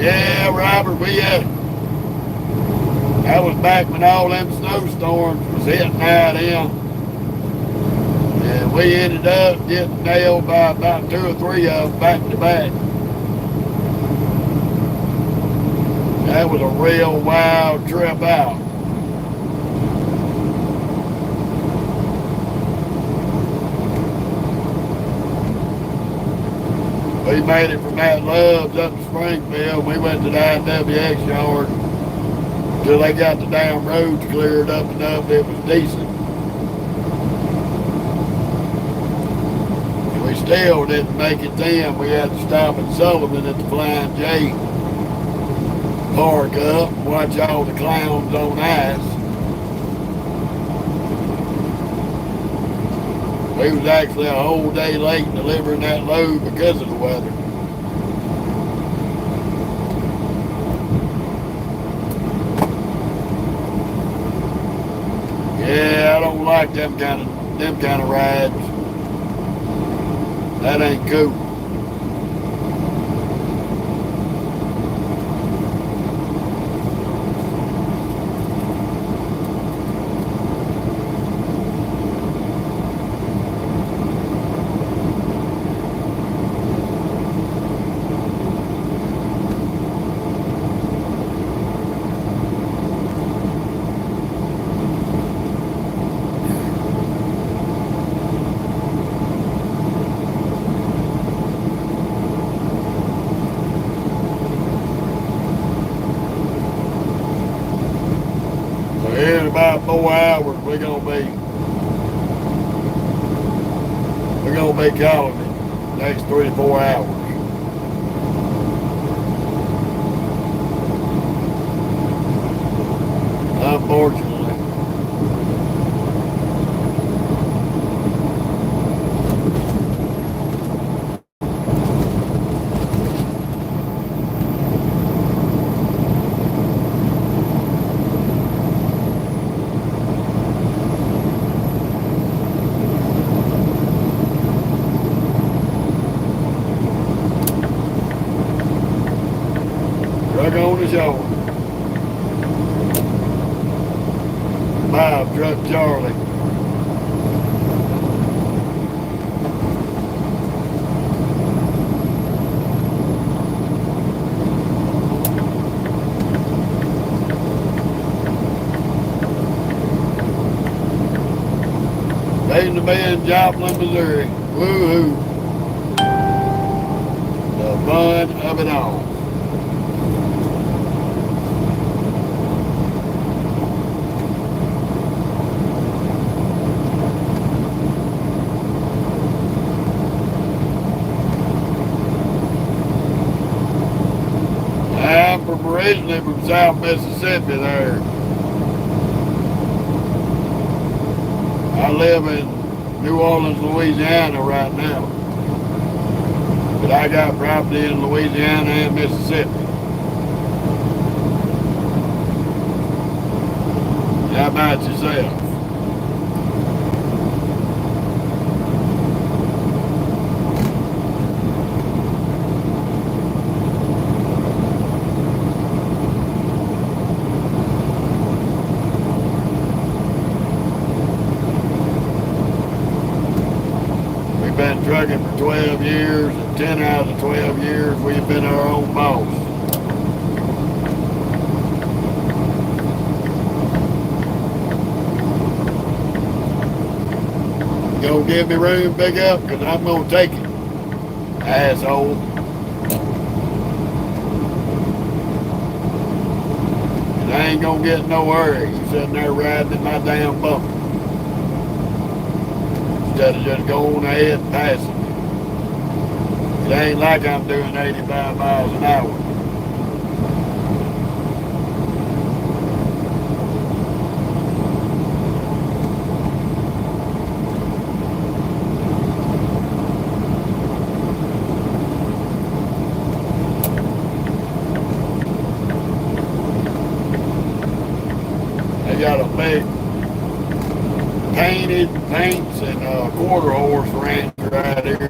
Yeah, Robert, that was back when all them snowstorms was hitting out in. And we ended up getting nailed by about 2 or 3 of them back to back. That was a real wild trip out. We made it from that Love's up to Springfield. We went to the IWX yard until they got the damn roads cleared up enough it was decent. We still didn't make it then. We had to stop at Sullivan at the Flying J, park up and watch all the clowns on ice. We was actually a whole day late delivering that load because of the weather. like them kind of rides. That ain't cool. So here in about 4 hours, we're gonna be calling it next 3 to 4 hours. Unfortunately. Truck on the show. Bob, Truck Charlie. Waiting to be in Joplin, Missouri. Woo-hoo. The fun of it all. I'm originally from South Mississippi there. I live in New Orleans, Louisiana right now. But I got property in Louisiana and Mississippi. How about yourself? Been trucking for 12 years, and 10 out of the 12 years we've been our own boss. You gonna give me room, big up, because I'm gonna take it, asshole. And I ain't gonna get no hurry. You sitting there riding in my damn bumper. Instead of just going ahead and passing me. It ain't like I'm doing 85 miles an hour. They got a big painted paints and quarter horse ranch right here.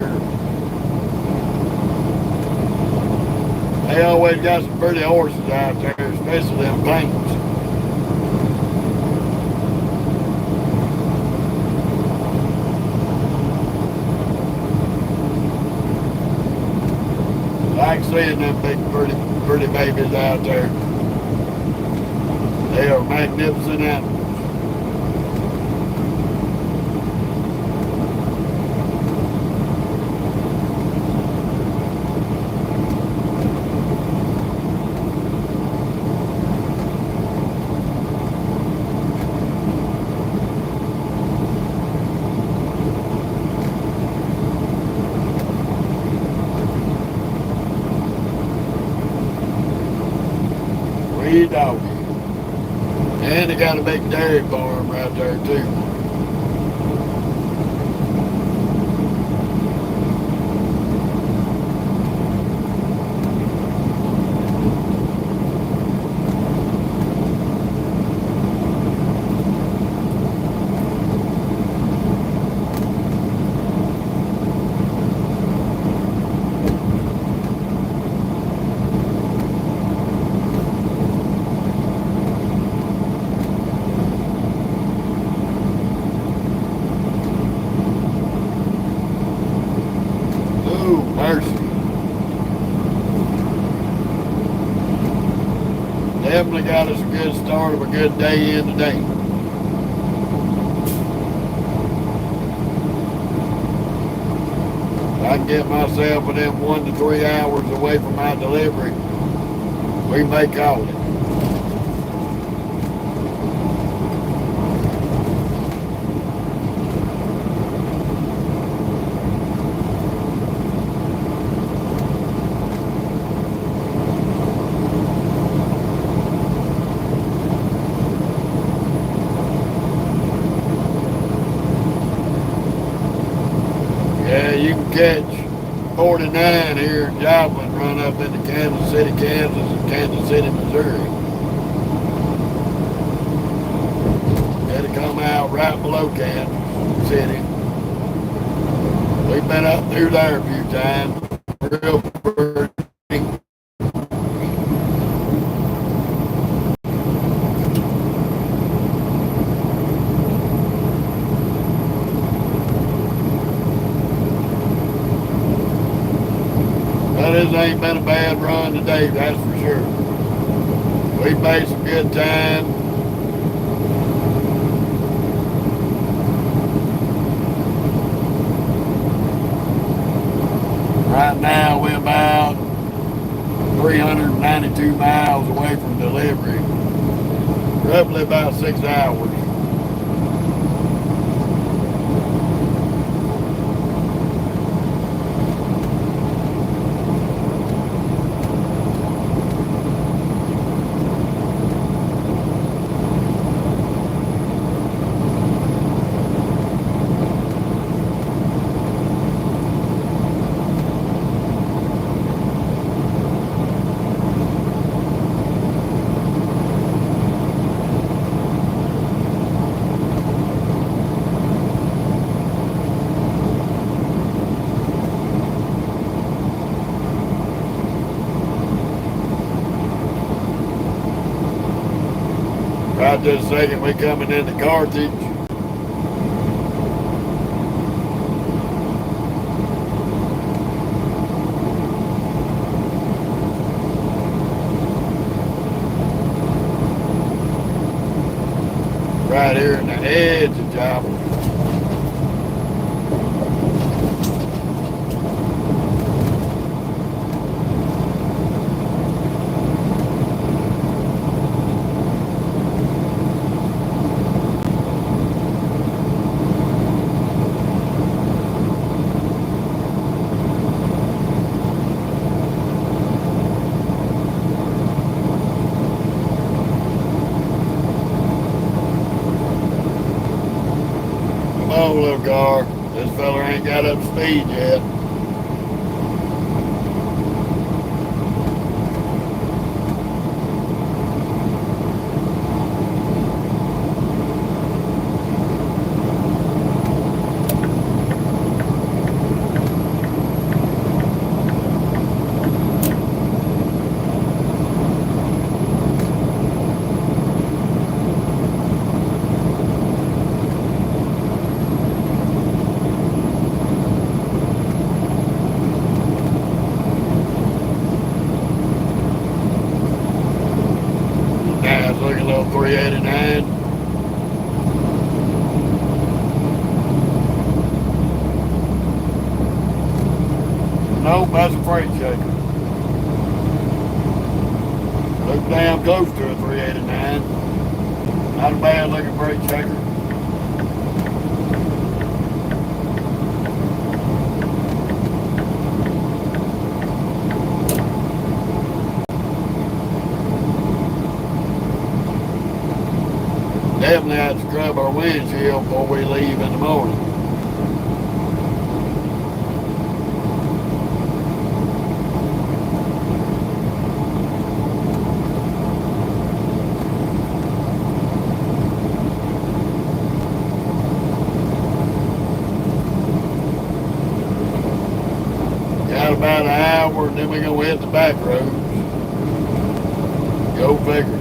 They always got some pretty horses out there, especially them paints. I like seeing them big pretty babies out there. They are magnificent animals. Doggy. And they got a big dairy farm right there too. got us a good start of a good day in today. I can get myself within 1 to 3 hours away from my delivery. We may call it. Yeah, you can catch 49 here in Joplin, run up into Kansas City, Kansas, and Kansas City, Missouri. It'll come out right below Kansas City. We've been up through there a few times. Real pretty. But this ain't been a bad run today, that's for sure. We've made some good time. Right now we're about 392 miles away from delivery. Roughly about 6 hours. Right this second, we coming into Carthage. Right here in the edge of Joplin. Come on, little car. This fella ain't got up speed yet. Now it's looking a little 389. Nope, that's a freight shaker. Look damn close to a 389. Not a bad looking freight shaker. Definitely have to scrub our windshield before we leave in the morning. Got about an hour and then we're gonna hit the back roads. Go figure.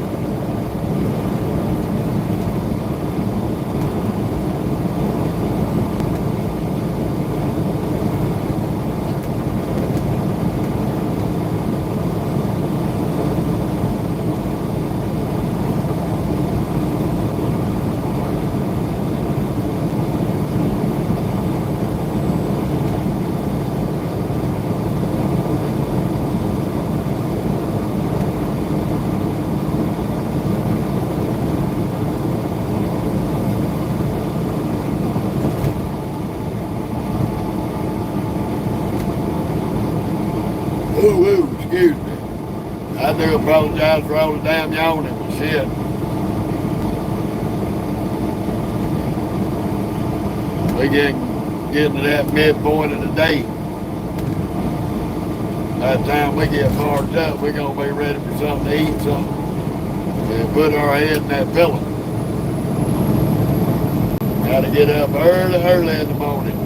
apologize for all the damn yawning and shit. We getting to that midpoint of the day. By the time we get parked up, we're gonna be ready for something to eat, something, and put our head in that pillow. Gotta get up early in the morning.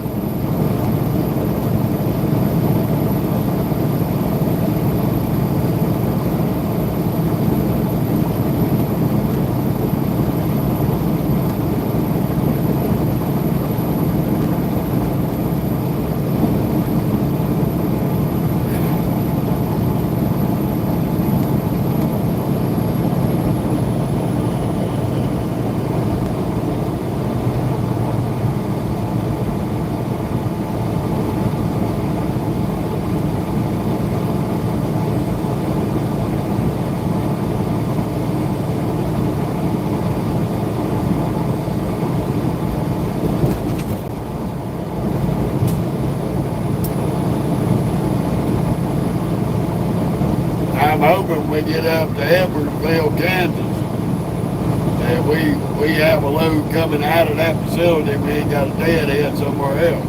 I'm hoping we get up to Edwardsville, Kansas, and we have a load coming out of that facility. We ain't got a deadhead somewhere else.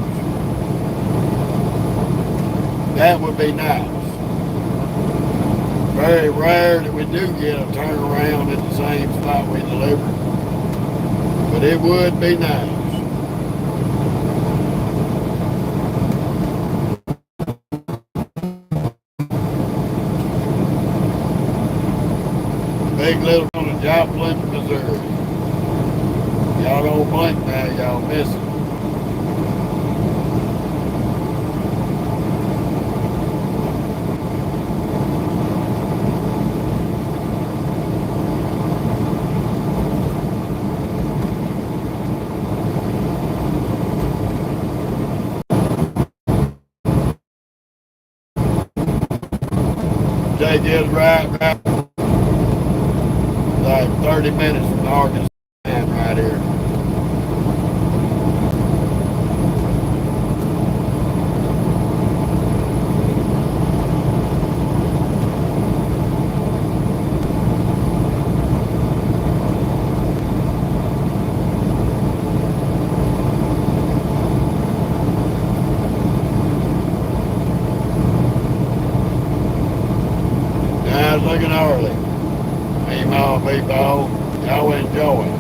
That would be nice. Very rare that we do get a turnaround at the same spot we delivered, but it would be nice. Big little one in Joplin, Missouri. Y'all don't blink now, y'all miss it. Take it right. Like 30 minutes from Arkansas right here. Now it's looking early. Meemaw, people, y'all enjoy.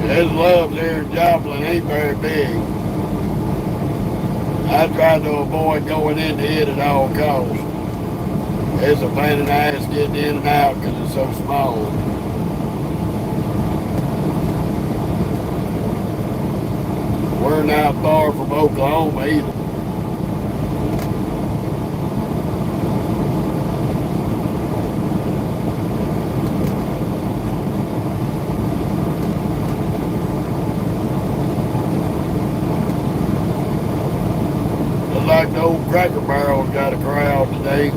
His love there in Joplin ain't very big. I try to avoid going into it at all costs. It's a pain in the ass getting in and out because it's so small. We're not far from Oklahoma either. Cracker Barrel's got a crowd today.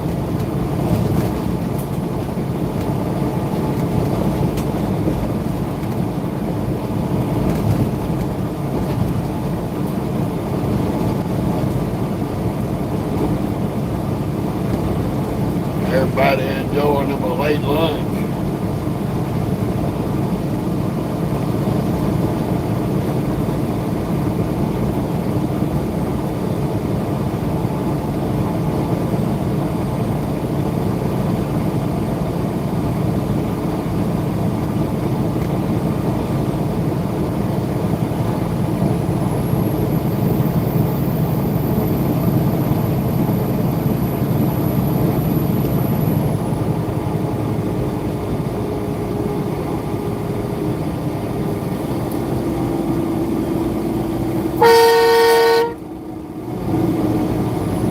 Everybody enjoying them a late lunch.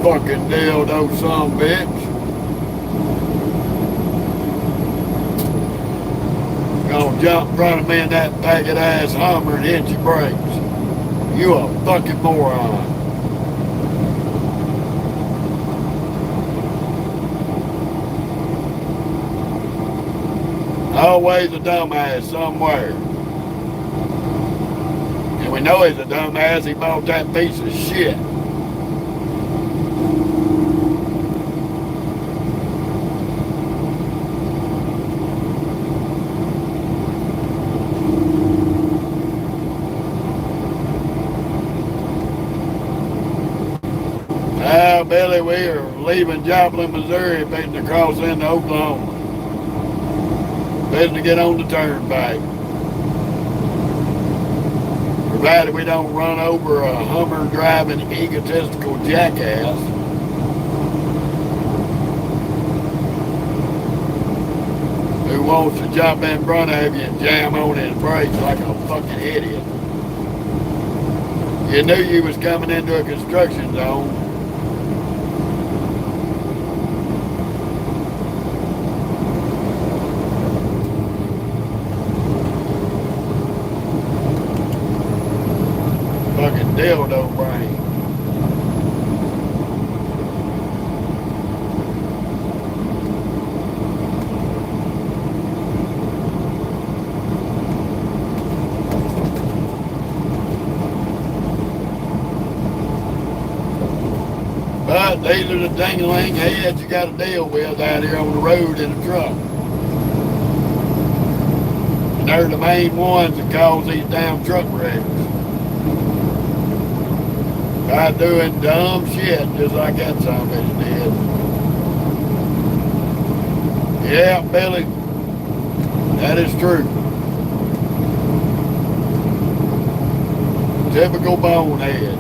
Fucking dildo son of a bitch. Gonna jump in front of me in that faggot ass Hummer and hit your brakes. You a fucking moron. Always a dumbass somewhere. And we know he's a dumbass, he bought that piece of shit. Billy, we are leaving Joplin, Missouri, fitting to cross into Oklahoma. Fitting to get on the turnpike. Provided we don't run over a Hummer driving egotistical jackass. Who wants to jump in front of you and jam on his brakes like a fucking idiot. You knew you was coming into a construction zone. Fucking dildo brain. But these are the dingling heads you got to deal with out here on the road in a truck. And they're the main ones that cause these damn truck wrecks. By doing dumb shit just like that son of a bitch did. Yeah, Billy, that is true. Typical bonehead.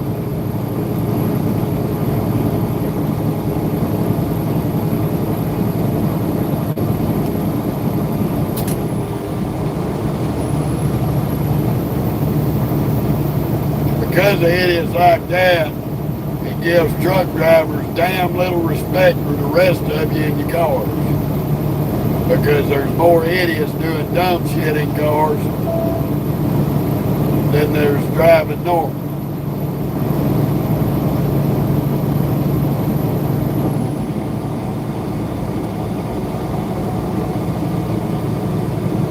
Because of idiots like that, it gives truck drivers damn little respect for the rest of you in your cars. Because there's more idiots doing dumb shit in cars than there's driving normal.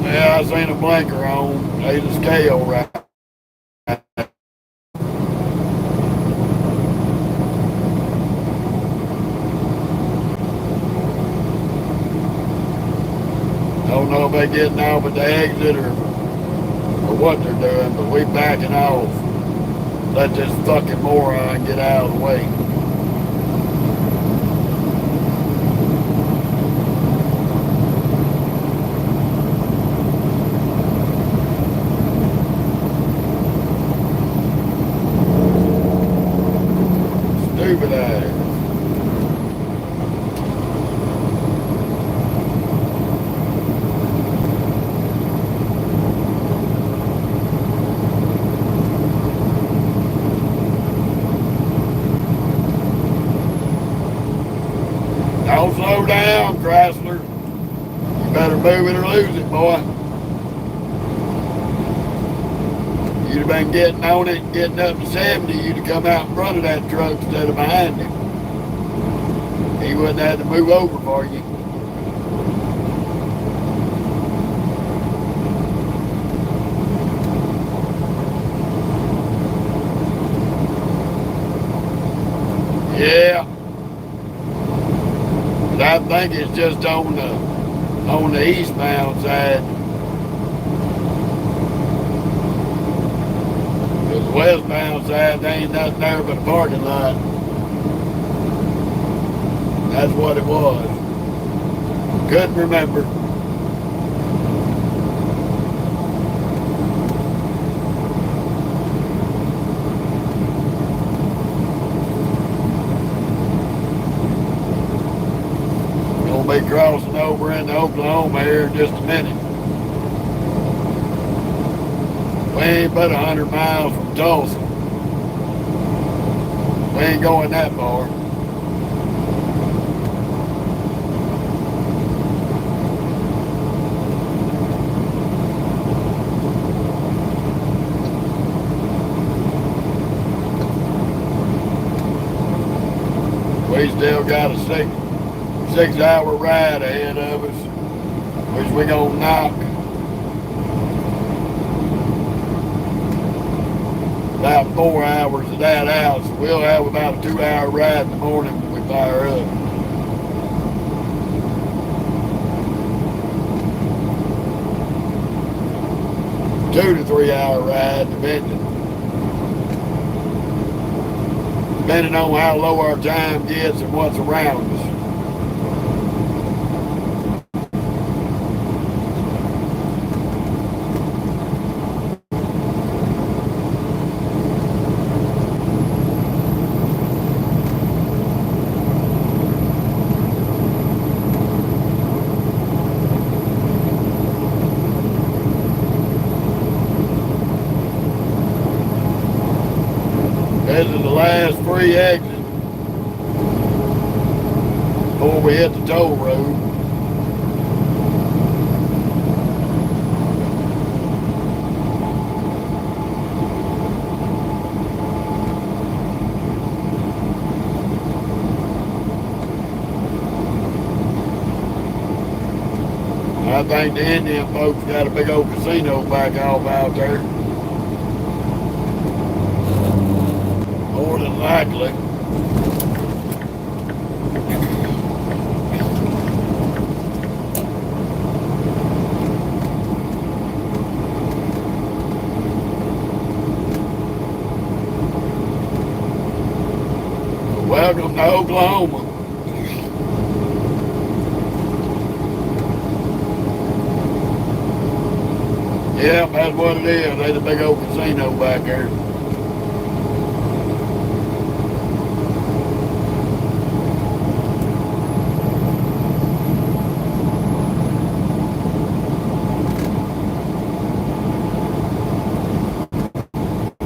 Yeah, I seen a blinker on. There's a scale right. Don't know if they're getting off at the exit or what they're doing, but we backing off. Let this fucking moron get out of the way. Stupid ass. Don't slow down, Chrysler. You better move it or lose it, boy. You'd have been getting on it, getting up to 70, you'd have come out in front of that truck instead of behind it. He wouldn't have to move over for you. Yeah. But I think it's just on the eastbound side. Because the westbound side, there ain't nothing there but a parking lot. That's what it was. Couldn't remember. Gonna be crossing over into Oklahoma here in just a minute. We ain't but 100 miles from Tulsa. We ain't going that far. We still got a 6-hour ride ahead of us, which we gonna knock about 4 hours of that out. So we'll have about a 2-hour ride in the morning when we fire up. Two to 3 hour ride, depending on how low our time gets and what's around us. This is the last free exit before we hit the toll road. I think the Indian folks got a big old casino back off out there. More than likely. Welcome to Oklahoma. Yeah, that's what it is. There's a big old casino back there.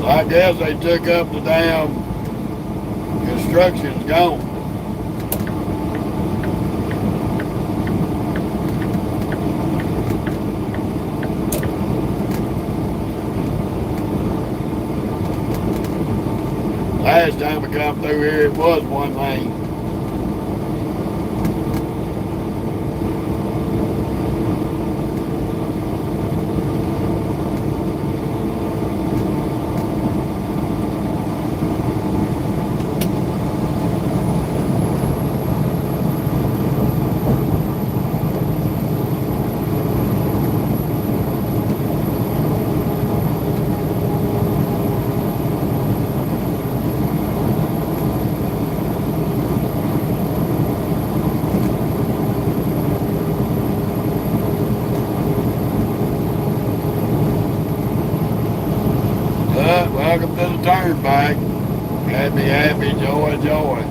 I guess they took up the damn construction's gone. Last time I come through here, it was one lane. Welcome to the turnpike. Happy, happy, joy, joy.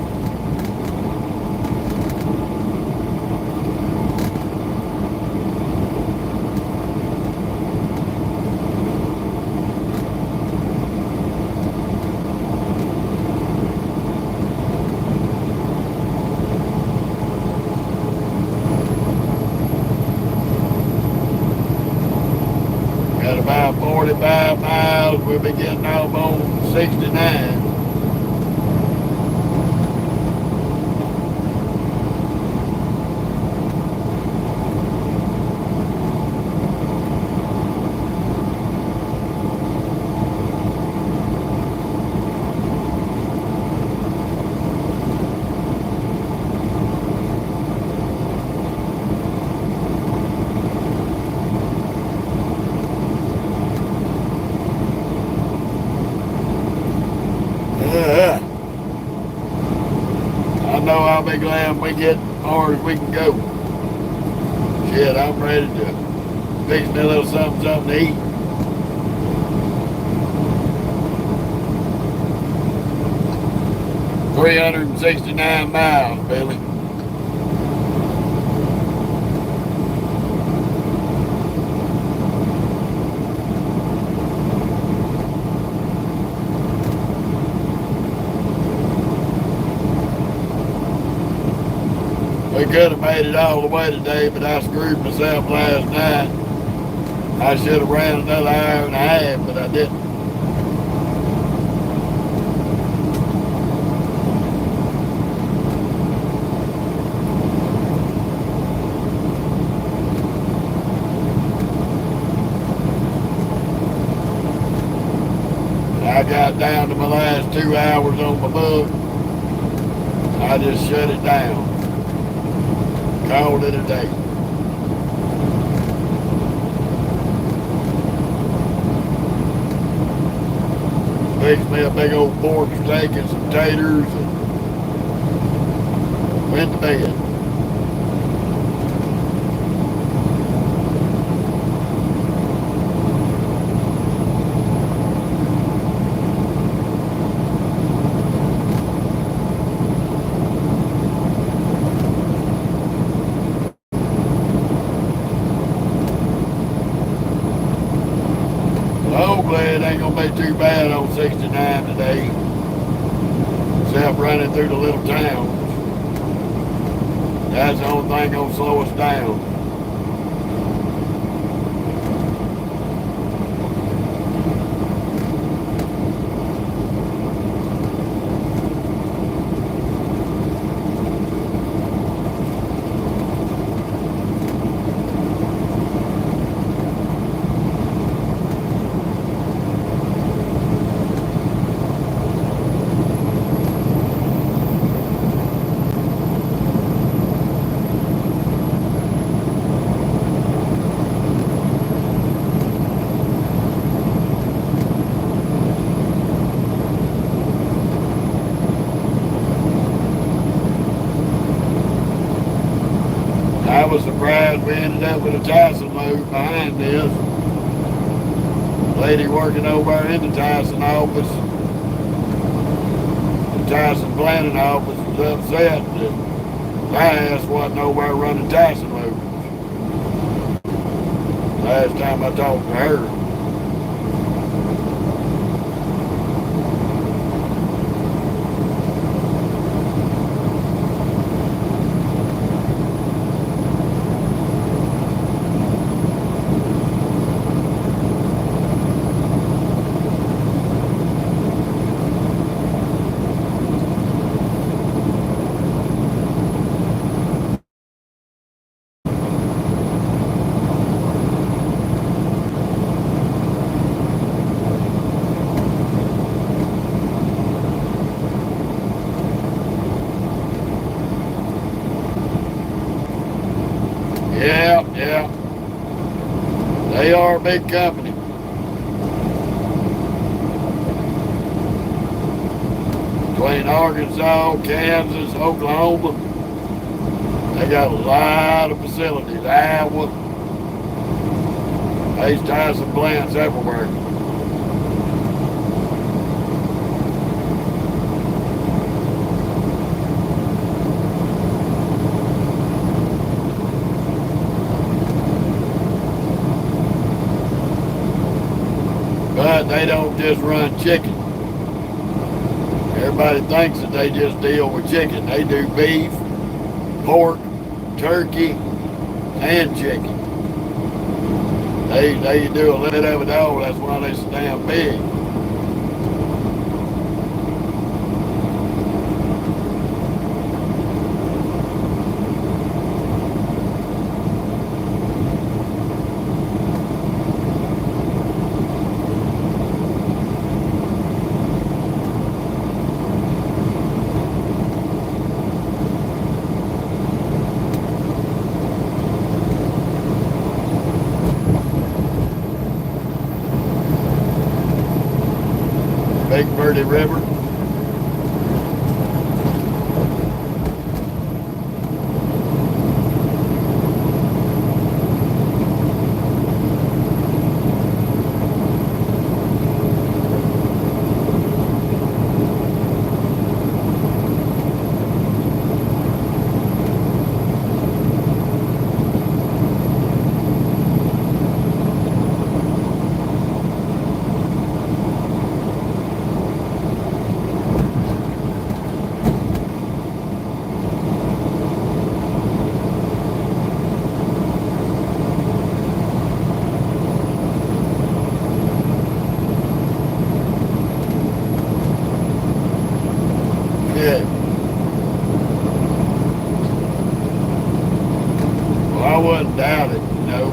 Got about 45 miles. We'll be getting off on 69. time we get as far as we can go. Shit, I'm ready to fix me a little something to eat. $369 miles, Billy. We could have made it all the way today, but I screwed myself last night. I should have ran another hour and a half, but I didn't. I got down to my last 2 hours on my book. I just shut it down. Called it a day. Fixed me a big old pork steak and some taters and went to bed. Hopefully it ain't gonna be too bad on 69 today. Except running through the little towns. That's the only thing gonna slow us down. I was surprised we ended up with a Tyson load behind this. Lady working over in the Tyson office, the Tyson planning office, was upset that my ass wasn't nowhere running Tyson loads. Last time I talked to her. Yeah. They are a big company. Between Arkansas, Kansas, Oklahoma, they got a lot of facilities. Iowa. There's Tyson plants everywhere. But they don't just run chicken. Everybody thinks that they just deal with chicken. They do beef, pork, turkey, and chicken. They do a little of it all. That's why they're so damn big. Big Verde River. wouldn't doubt it, you know.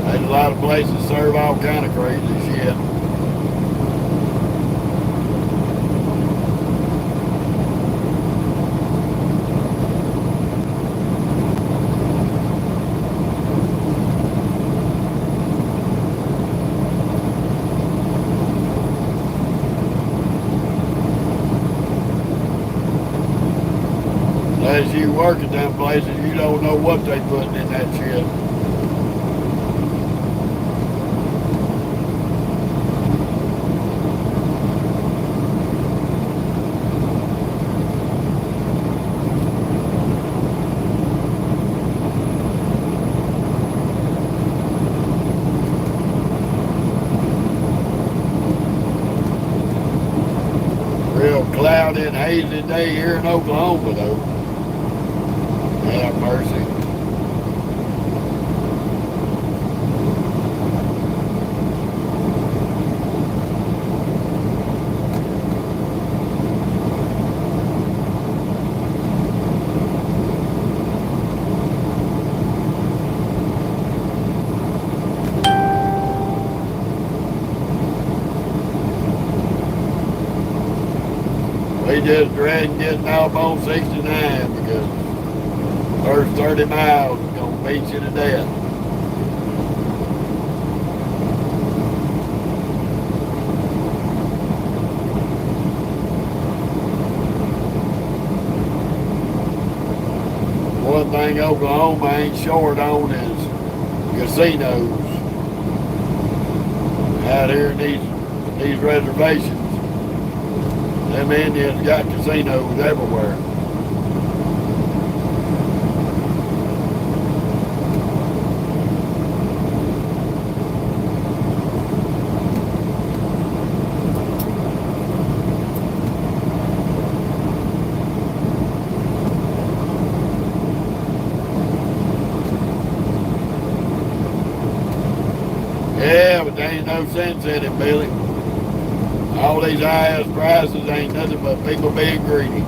There's a lot of places serve all kind of crazy shit. As you work at them places, you don't know what they putting in that shit. Real cloudy and hazy day here in Oklahoma, though. Have mercy. We just dreading getting off on 69 because first 30 miles is gonna beat you to death. One thing Oklahoma ain't short on is casinos. Out here in these reservations, them Indians got casinos everywhere. Yeah, but there ain't no sense in it, Billy. All these high-ass prices ain't nothing but people being greedy.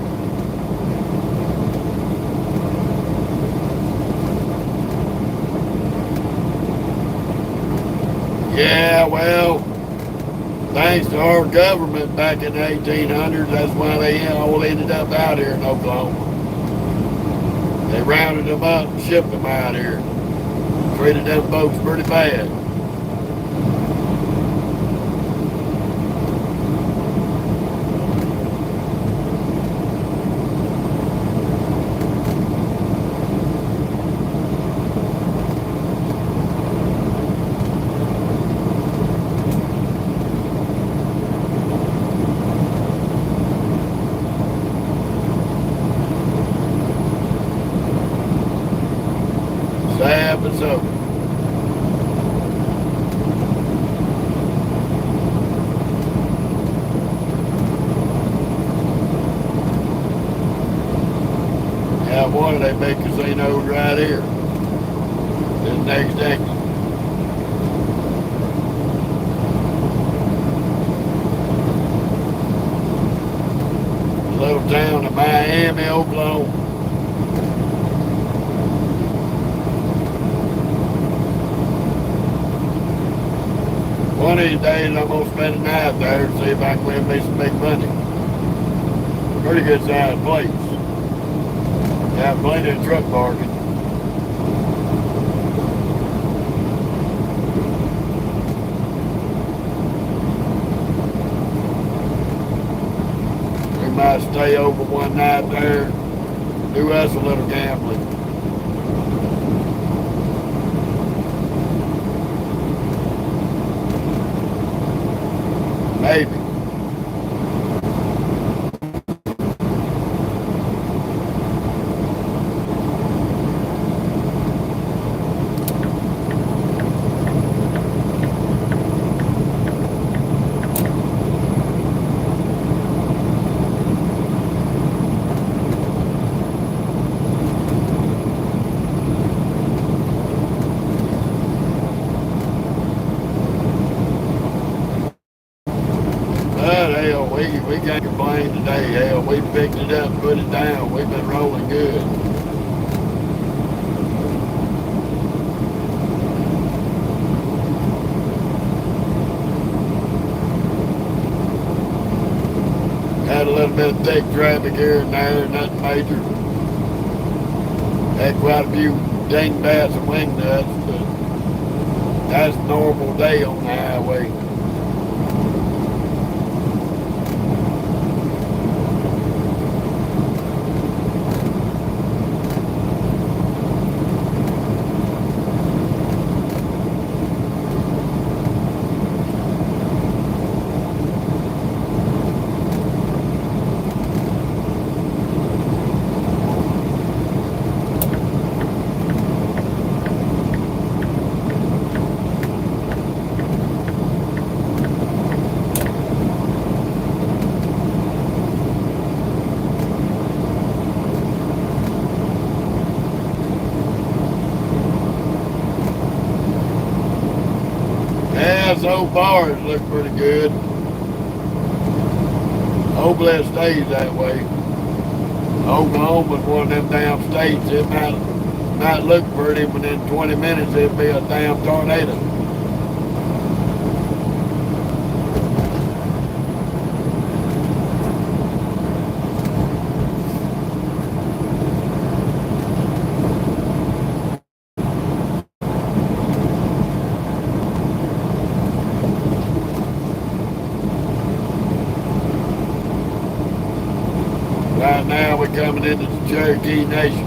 Yeah, well, thanks to our government back in the 1800s, that's why they all ended up out here in Oklahoma. They rounded them up and shipped them out here. Treated them folks pretty bad. Sad but so. Have one of them big casinos right here this next decade. Little town of Miami, Oklahoma. One of these days I'm going to spend a night there and see if I can win me some big money. Pretty good sized place. Got plenty of truck parking. We might stay over one night there, do us a little gambling. Maybe. But hell, we can't complain today. Hell, we picked it up and put it down. We've been rolling good. bit of thick traffic here and there, nothing major. Had quite a few dingbats and wingnuts, but that's a normal day on the highway. Yeah, so far it looks pretty good. Hopefully it stays that way. Oklahoma's one of them damn states. It might look pretty, but in 20 minutes it'll be a damn tornado. Right now we're coming into the Cherokee Nation.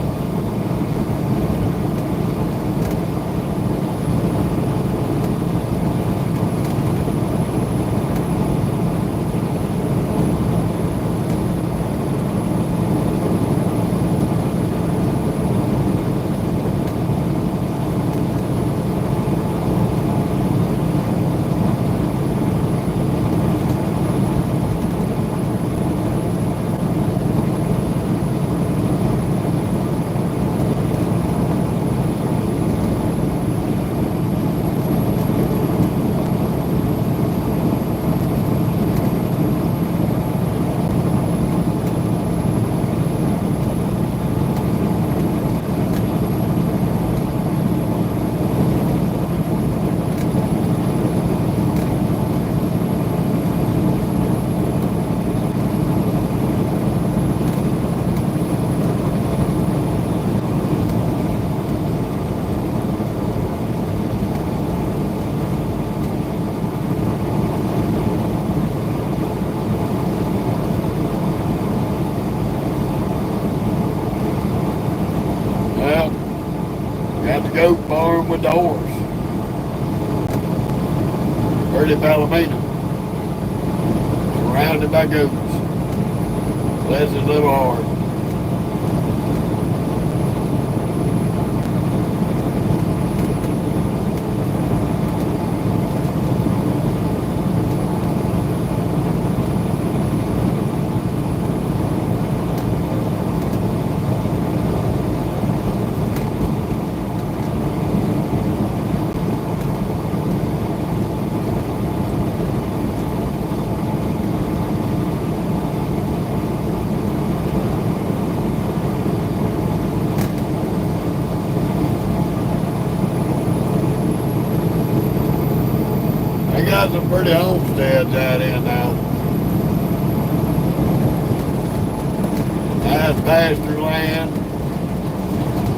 Well, got the goat farm with the horse. Pretty Palomino. Surrounded by goats. Bless his little heart. They got some pretty homesteads out here now. Nice pasture land,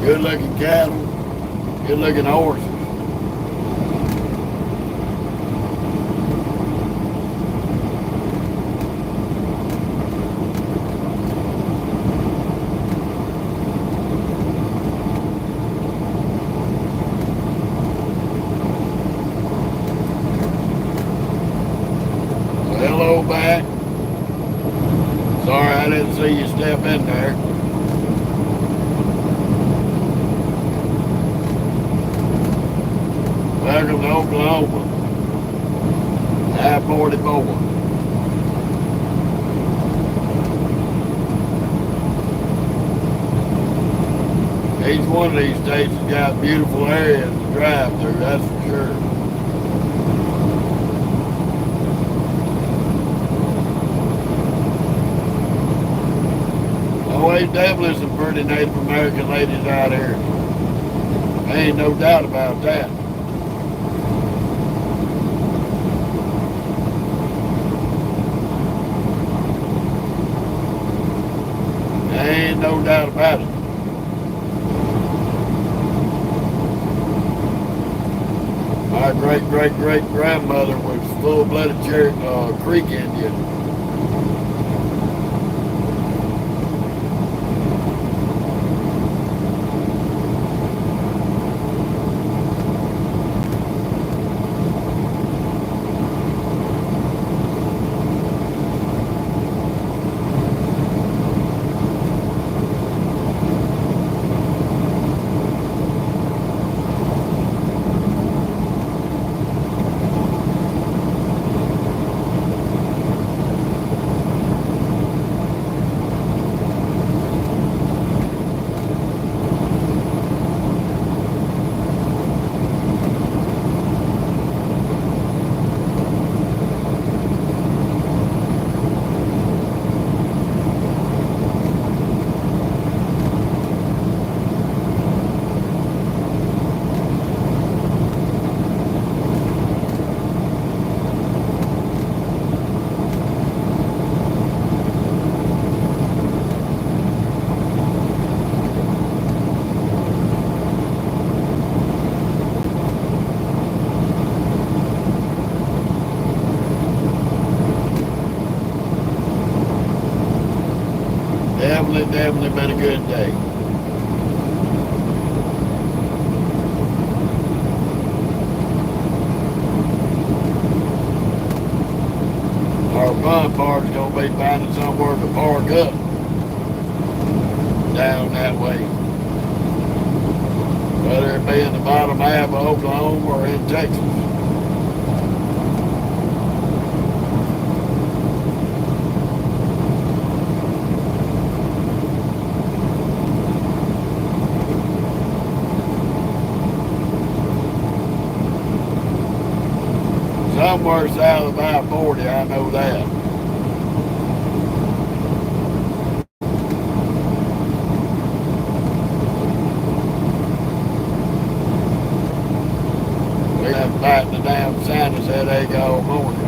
good looking cattle, good looking horses. Hello back. Sorry I didn't see you step in there. Welcome to Oklahoma. I-44. Each one of these states has got beautiful areas to drive through, that's for sure. Oh, there's definitely some pretty Native American ladies out here. Ain't no doubt about that. Ain't no doubt about it. My great-great-great-grandmother was full-blooded Creek Indian. Definitely been a good day. Our fun part's gonna be finding somewhere to park up down that way. Whether it be in the bottom half of Oklahoma or in Texas. Somewhere south of I-40, I know that. We been fighting the damn sinus headache all morning.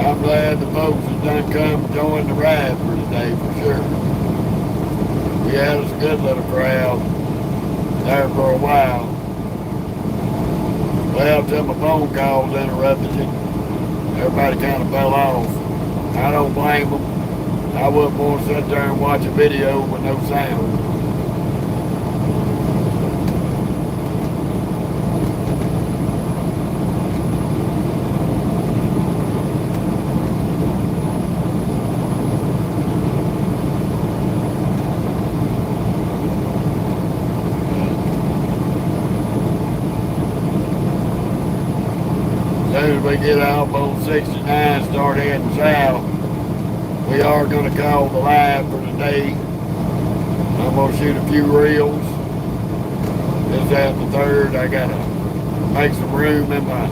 I'm glad the folks have done come and joined the ride for today for sure. We had us a good little crowd there for a while. Well, till my phone calls interrupted it, everybody kind of fell off. I don't blame them. I wouldn't want to sit there and watch a video with no sound. As soon as we get off on 69, start heading south, we are going to call the live for today. I'm going to shoot a few reels. This, that, and the third. I got to make some room in my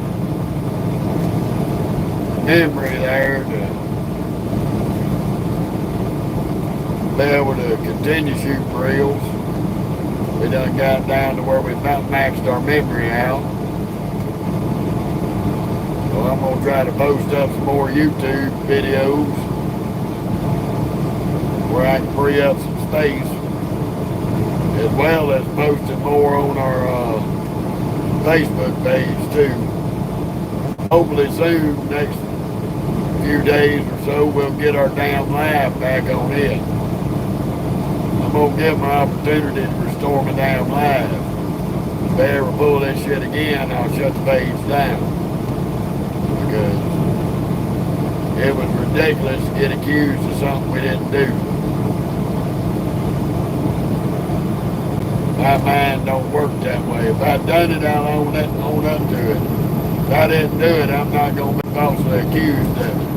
memory there to be able to continue shooting reels. We done got down to where we about maxed our memory out. So I'm going to try to post up some more YouTube videos where I can free up some space, as well as posting more on our Facebook page too. Hopefully soon, next few days or so, we'll get our damn live back on it. I'm going to give my opportunity to restore my damn live. If I ever pull this shit again, I'll shut the page down. Because it was ridiculous to get accused of something we didn't do. My mind don't work that way. If I'd done it, I'll own up to it. If I didn't do it, I'm not going to be falsely accused of it.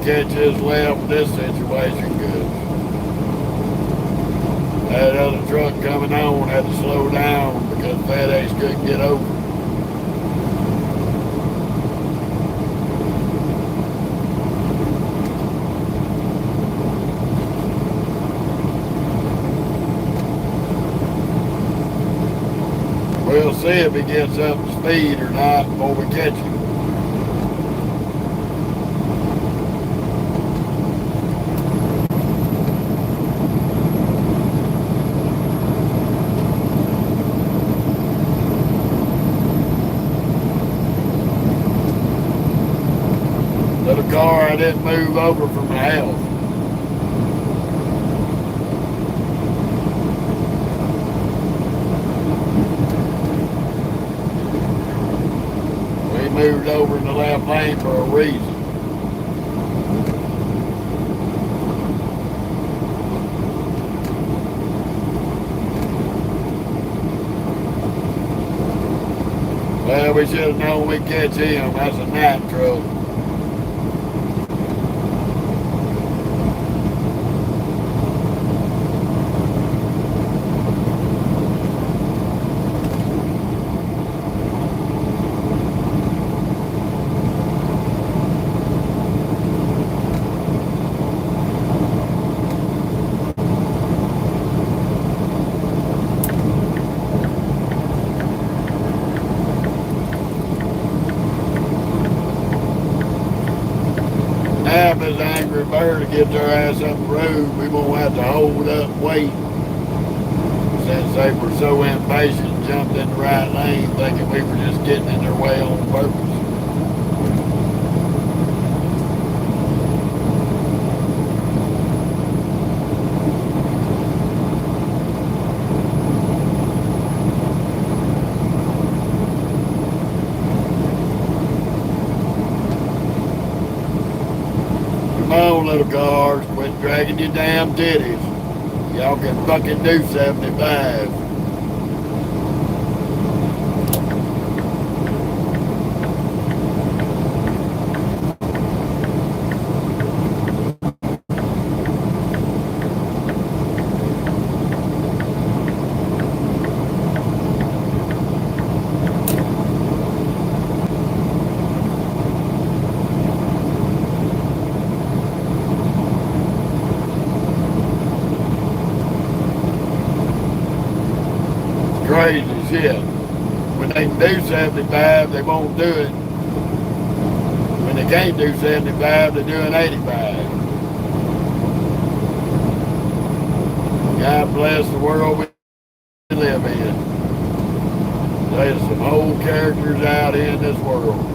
catch his left with this situation good. That other truck coming on had to slow down because FedEx couldn't get over. We'll see if he gets up to speed or not before we catch him. Little car I didn't move over from the house. Moved over in the left lane for a reason. Well, we should have known we'd catch him. That's a night truck. Now, if this angry bird gets their ass up the road, we won't have to hold up and wait. Since they were so impatient and jumped in the right lane thinking we were just getting in their way on purpose. Come on, little cars, quit dragging your damn titties. Y'all can fucking do 75. Crazy shit. When they can do 75, they won't do it. When they can't do 75, they're doing 85. God bless the world we live in. There's some old characters out here in this world.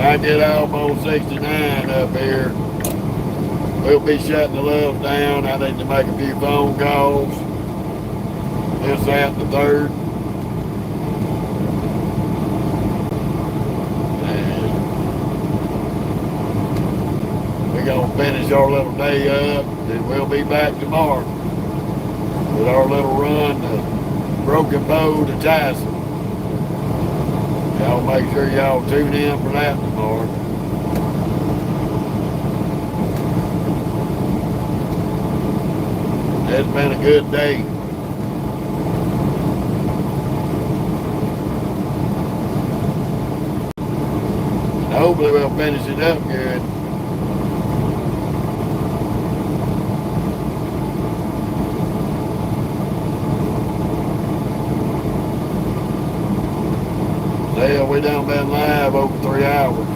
I get off on 69 up here. We'll be shutting the love down. I need to make a few phone calls. This, that, and the third. And we're going to finish our little day up. And we'll be back tomorrow with our little run to Broken Bow to Tyson. Y'all make sure y'all tune in for that tomorrow. It's been a good day. Hopefully we'll finish it up good. Hell, we done been live over 3 hours.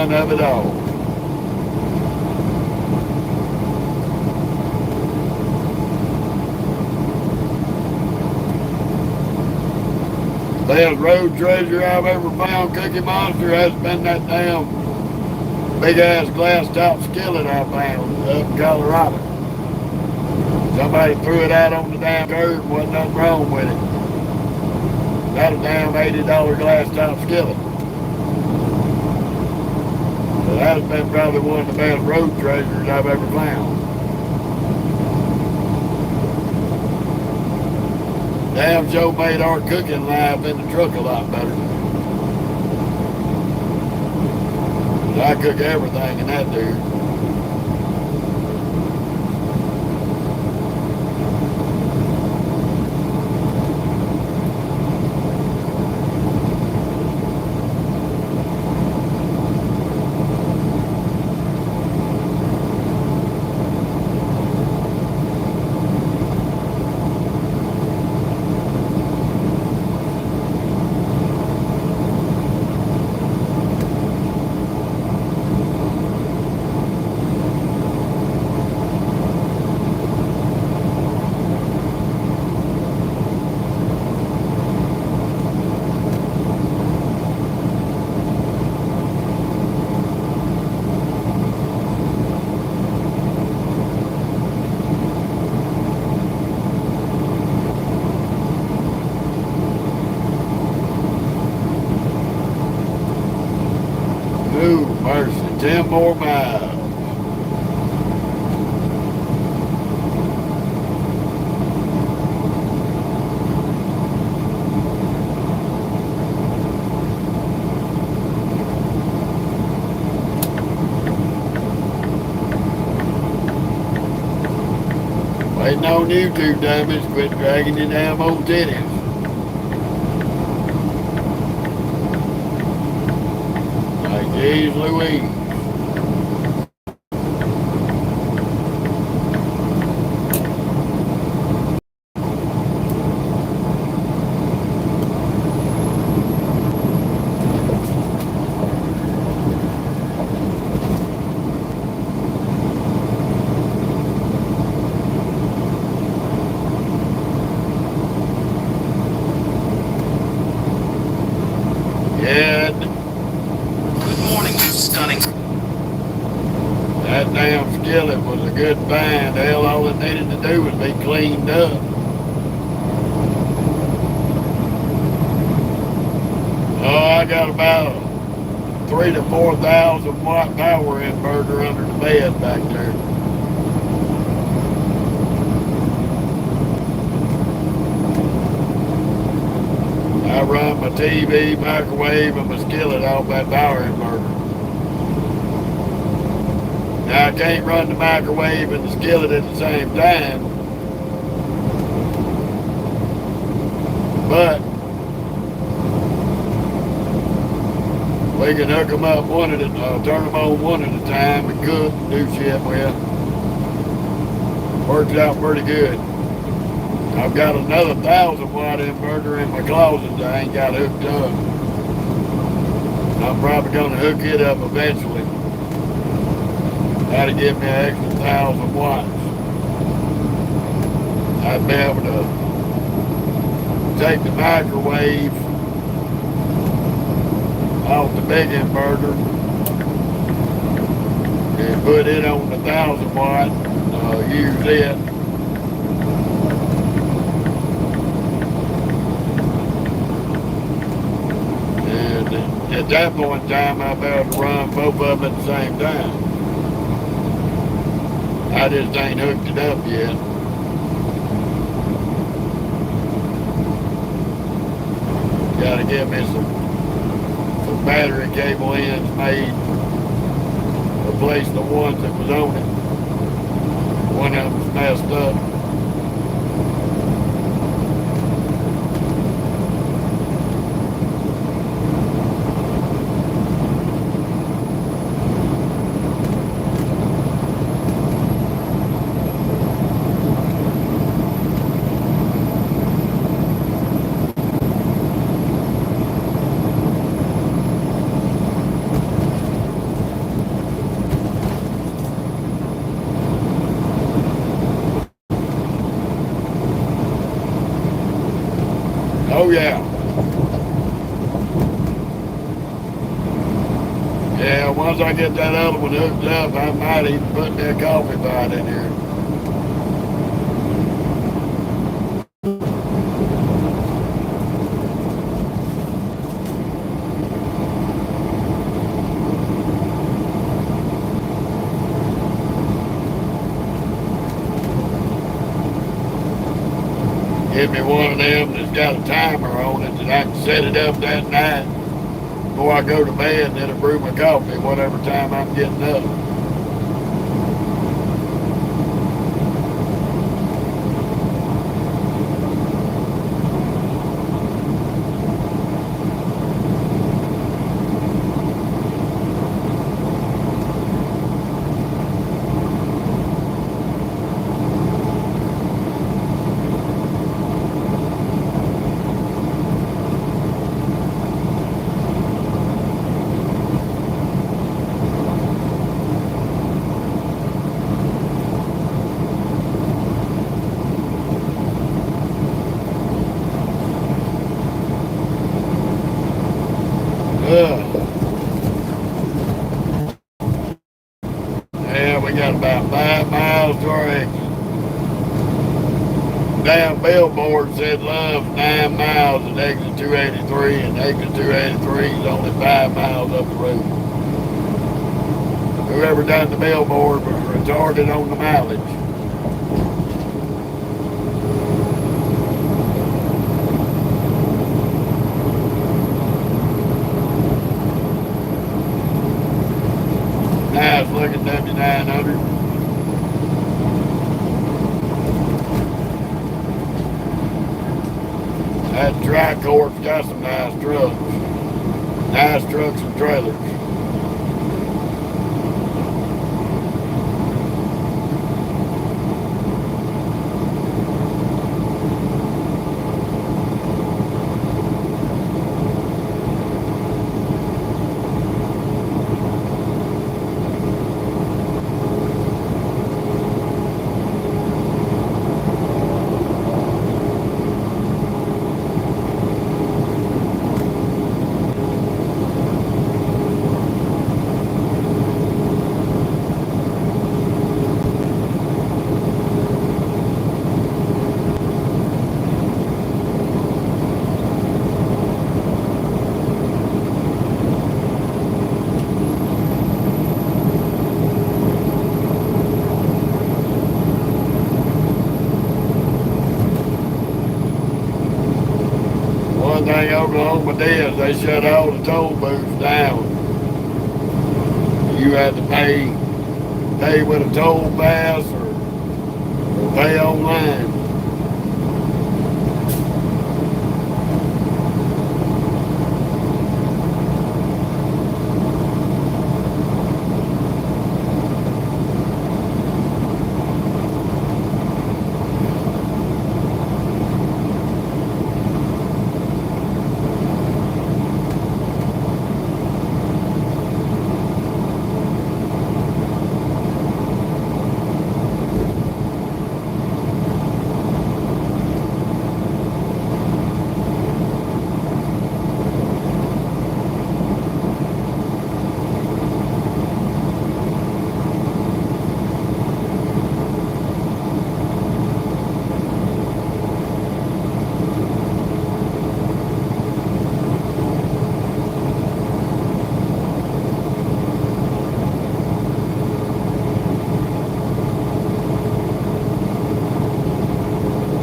fun of it all. Best road treasure I've ever found, Cookie Monster, has been that damn big ass glass top skillet I found up in Colorado. Somebody threw it out on the damn curb and wasn't nothing wrong with it. Got a damn $80 glass top skillet. So that's been probably one of the best road treasures I've ever found. Damn show made our cooking life in the truck a lot better. I cook everything in that dude. Ooh, mercy, 10 more miles. Waiting on you two dummies, quit dragging your damn old titties. Jeez Louise. Yeah. Good morning, you stunning. That damn skillet was a good find. Hell, all it needed to do was be cleaned up. Oh, I got about a 3,000 to 4,000 watt power inverter under the bed back there. I run my TV, microwave, and my skillet off that power inverter. Now I can't run the microwave and the skillet at the same time, but we can hook them up turn them on one at a time and cook and do shit with. Works out pretty good. I've got another 1,000 watt inverter in my closet that I ain't got hooked up. I'm probably gonna hook it up eventually. That'll give me an extra 1,000 watts. I'd be able to take the microwave off the big inverter and put it on the 1,000 watt, use it. And at that point in time, I'll be able to run both of them at the same time. I just ain't hooked it up yet. Gotta get me some battery cable ends made. Replace the ones that was on it. One of them's messed up. Oh yeah. Yeah, once I get that other one hooked up, I might even put me a coffee pot in here. Give me one of them that's got a timer on it that I can set it up that night before I go to bed, and it'll brew my coffee whatever time I'm getting up. Yeah, we got about 5 miles to our exit. Damn billboard said Love's 9 miles at exit 283, and exit 283 is only 5 miles up the road. Whoever done the billboard was retarded on the mileage. Nice looking W900. That Tricorp's got some nice trucks. Nice trucks and trailers. One thing Oklahoma did, they shut all the toll booths down. You had to pay with a toll pass or pay online.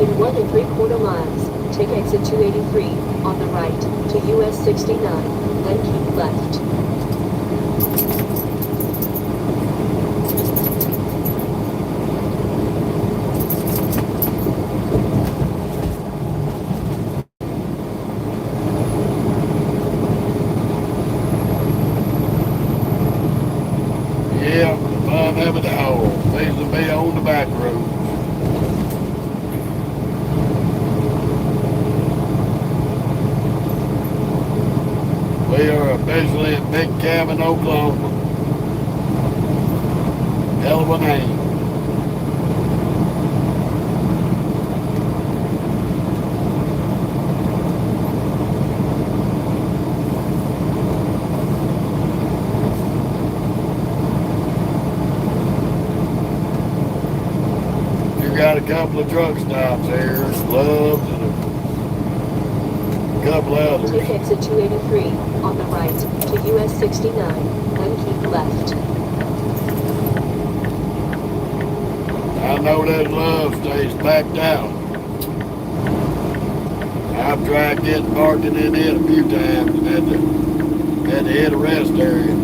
In 1 3/4 miles, take exit 283 on the right to US 69, then keep left. Yeah, fun of it all. Things will be on the back road. We are officially in Big Cabin, Oklahoma. Hell of a name. We've got a couple of truck stops here, Love's and a couple others. Take exit 283 on the right to US 69, then keep left. I know that Love stays packed out. I've tried getting parking in it a few times and had to hit a rest area.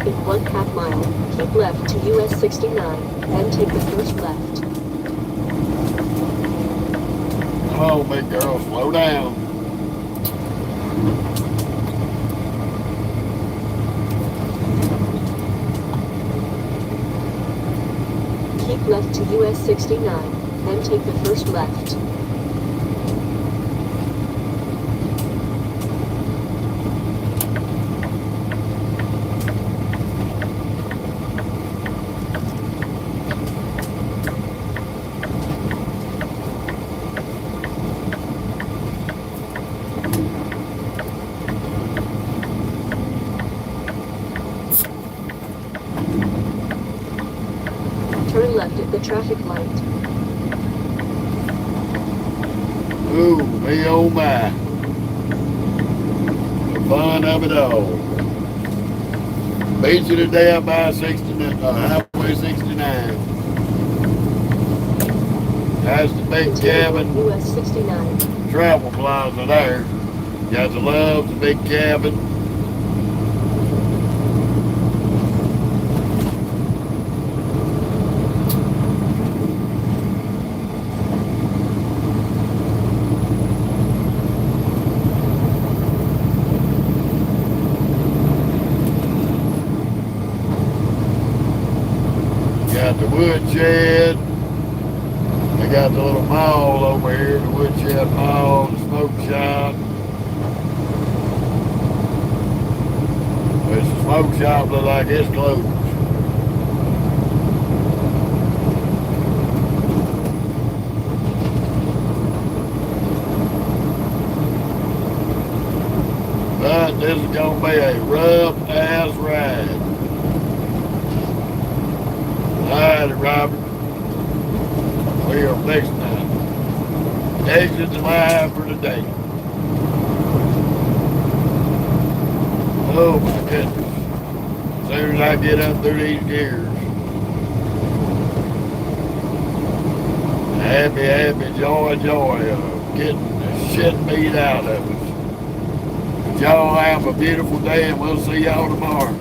In 1/2 mile, keep left to US 69, then take the first left. Come on, big girl, slow down. Keep left to US 69, then take the first left. Turn left at the traffic light. Ooh, me oh my. The fun of it all. Beat you to death by Highway 69. That's the big cabin US 69. travel plaza there. Got the Love's, the big cabin. Got the woodshed. They got the little mall over here, the woodshed mall, the smoke shop. Which the smoke shop look like it's closed. But this is gonna be a rough ass ride. Alright, Robert. We are fixing to exit the line for the day. Oh my goodness. As soon as I get up through these gears. Happy, happy, joy, joy of getting the shit beat out of us. But y'all have a beautiful day and we'll see y'all tomorrow.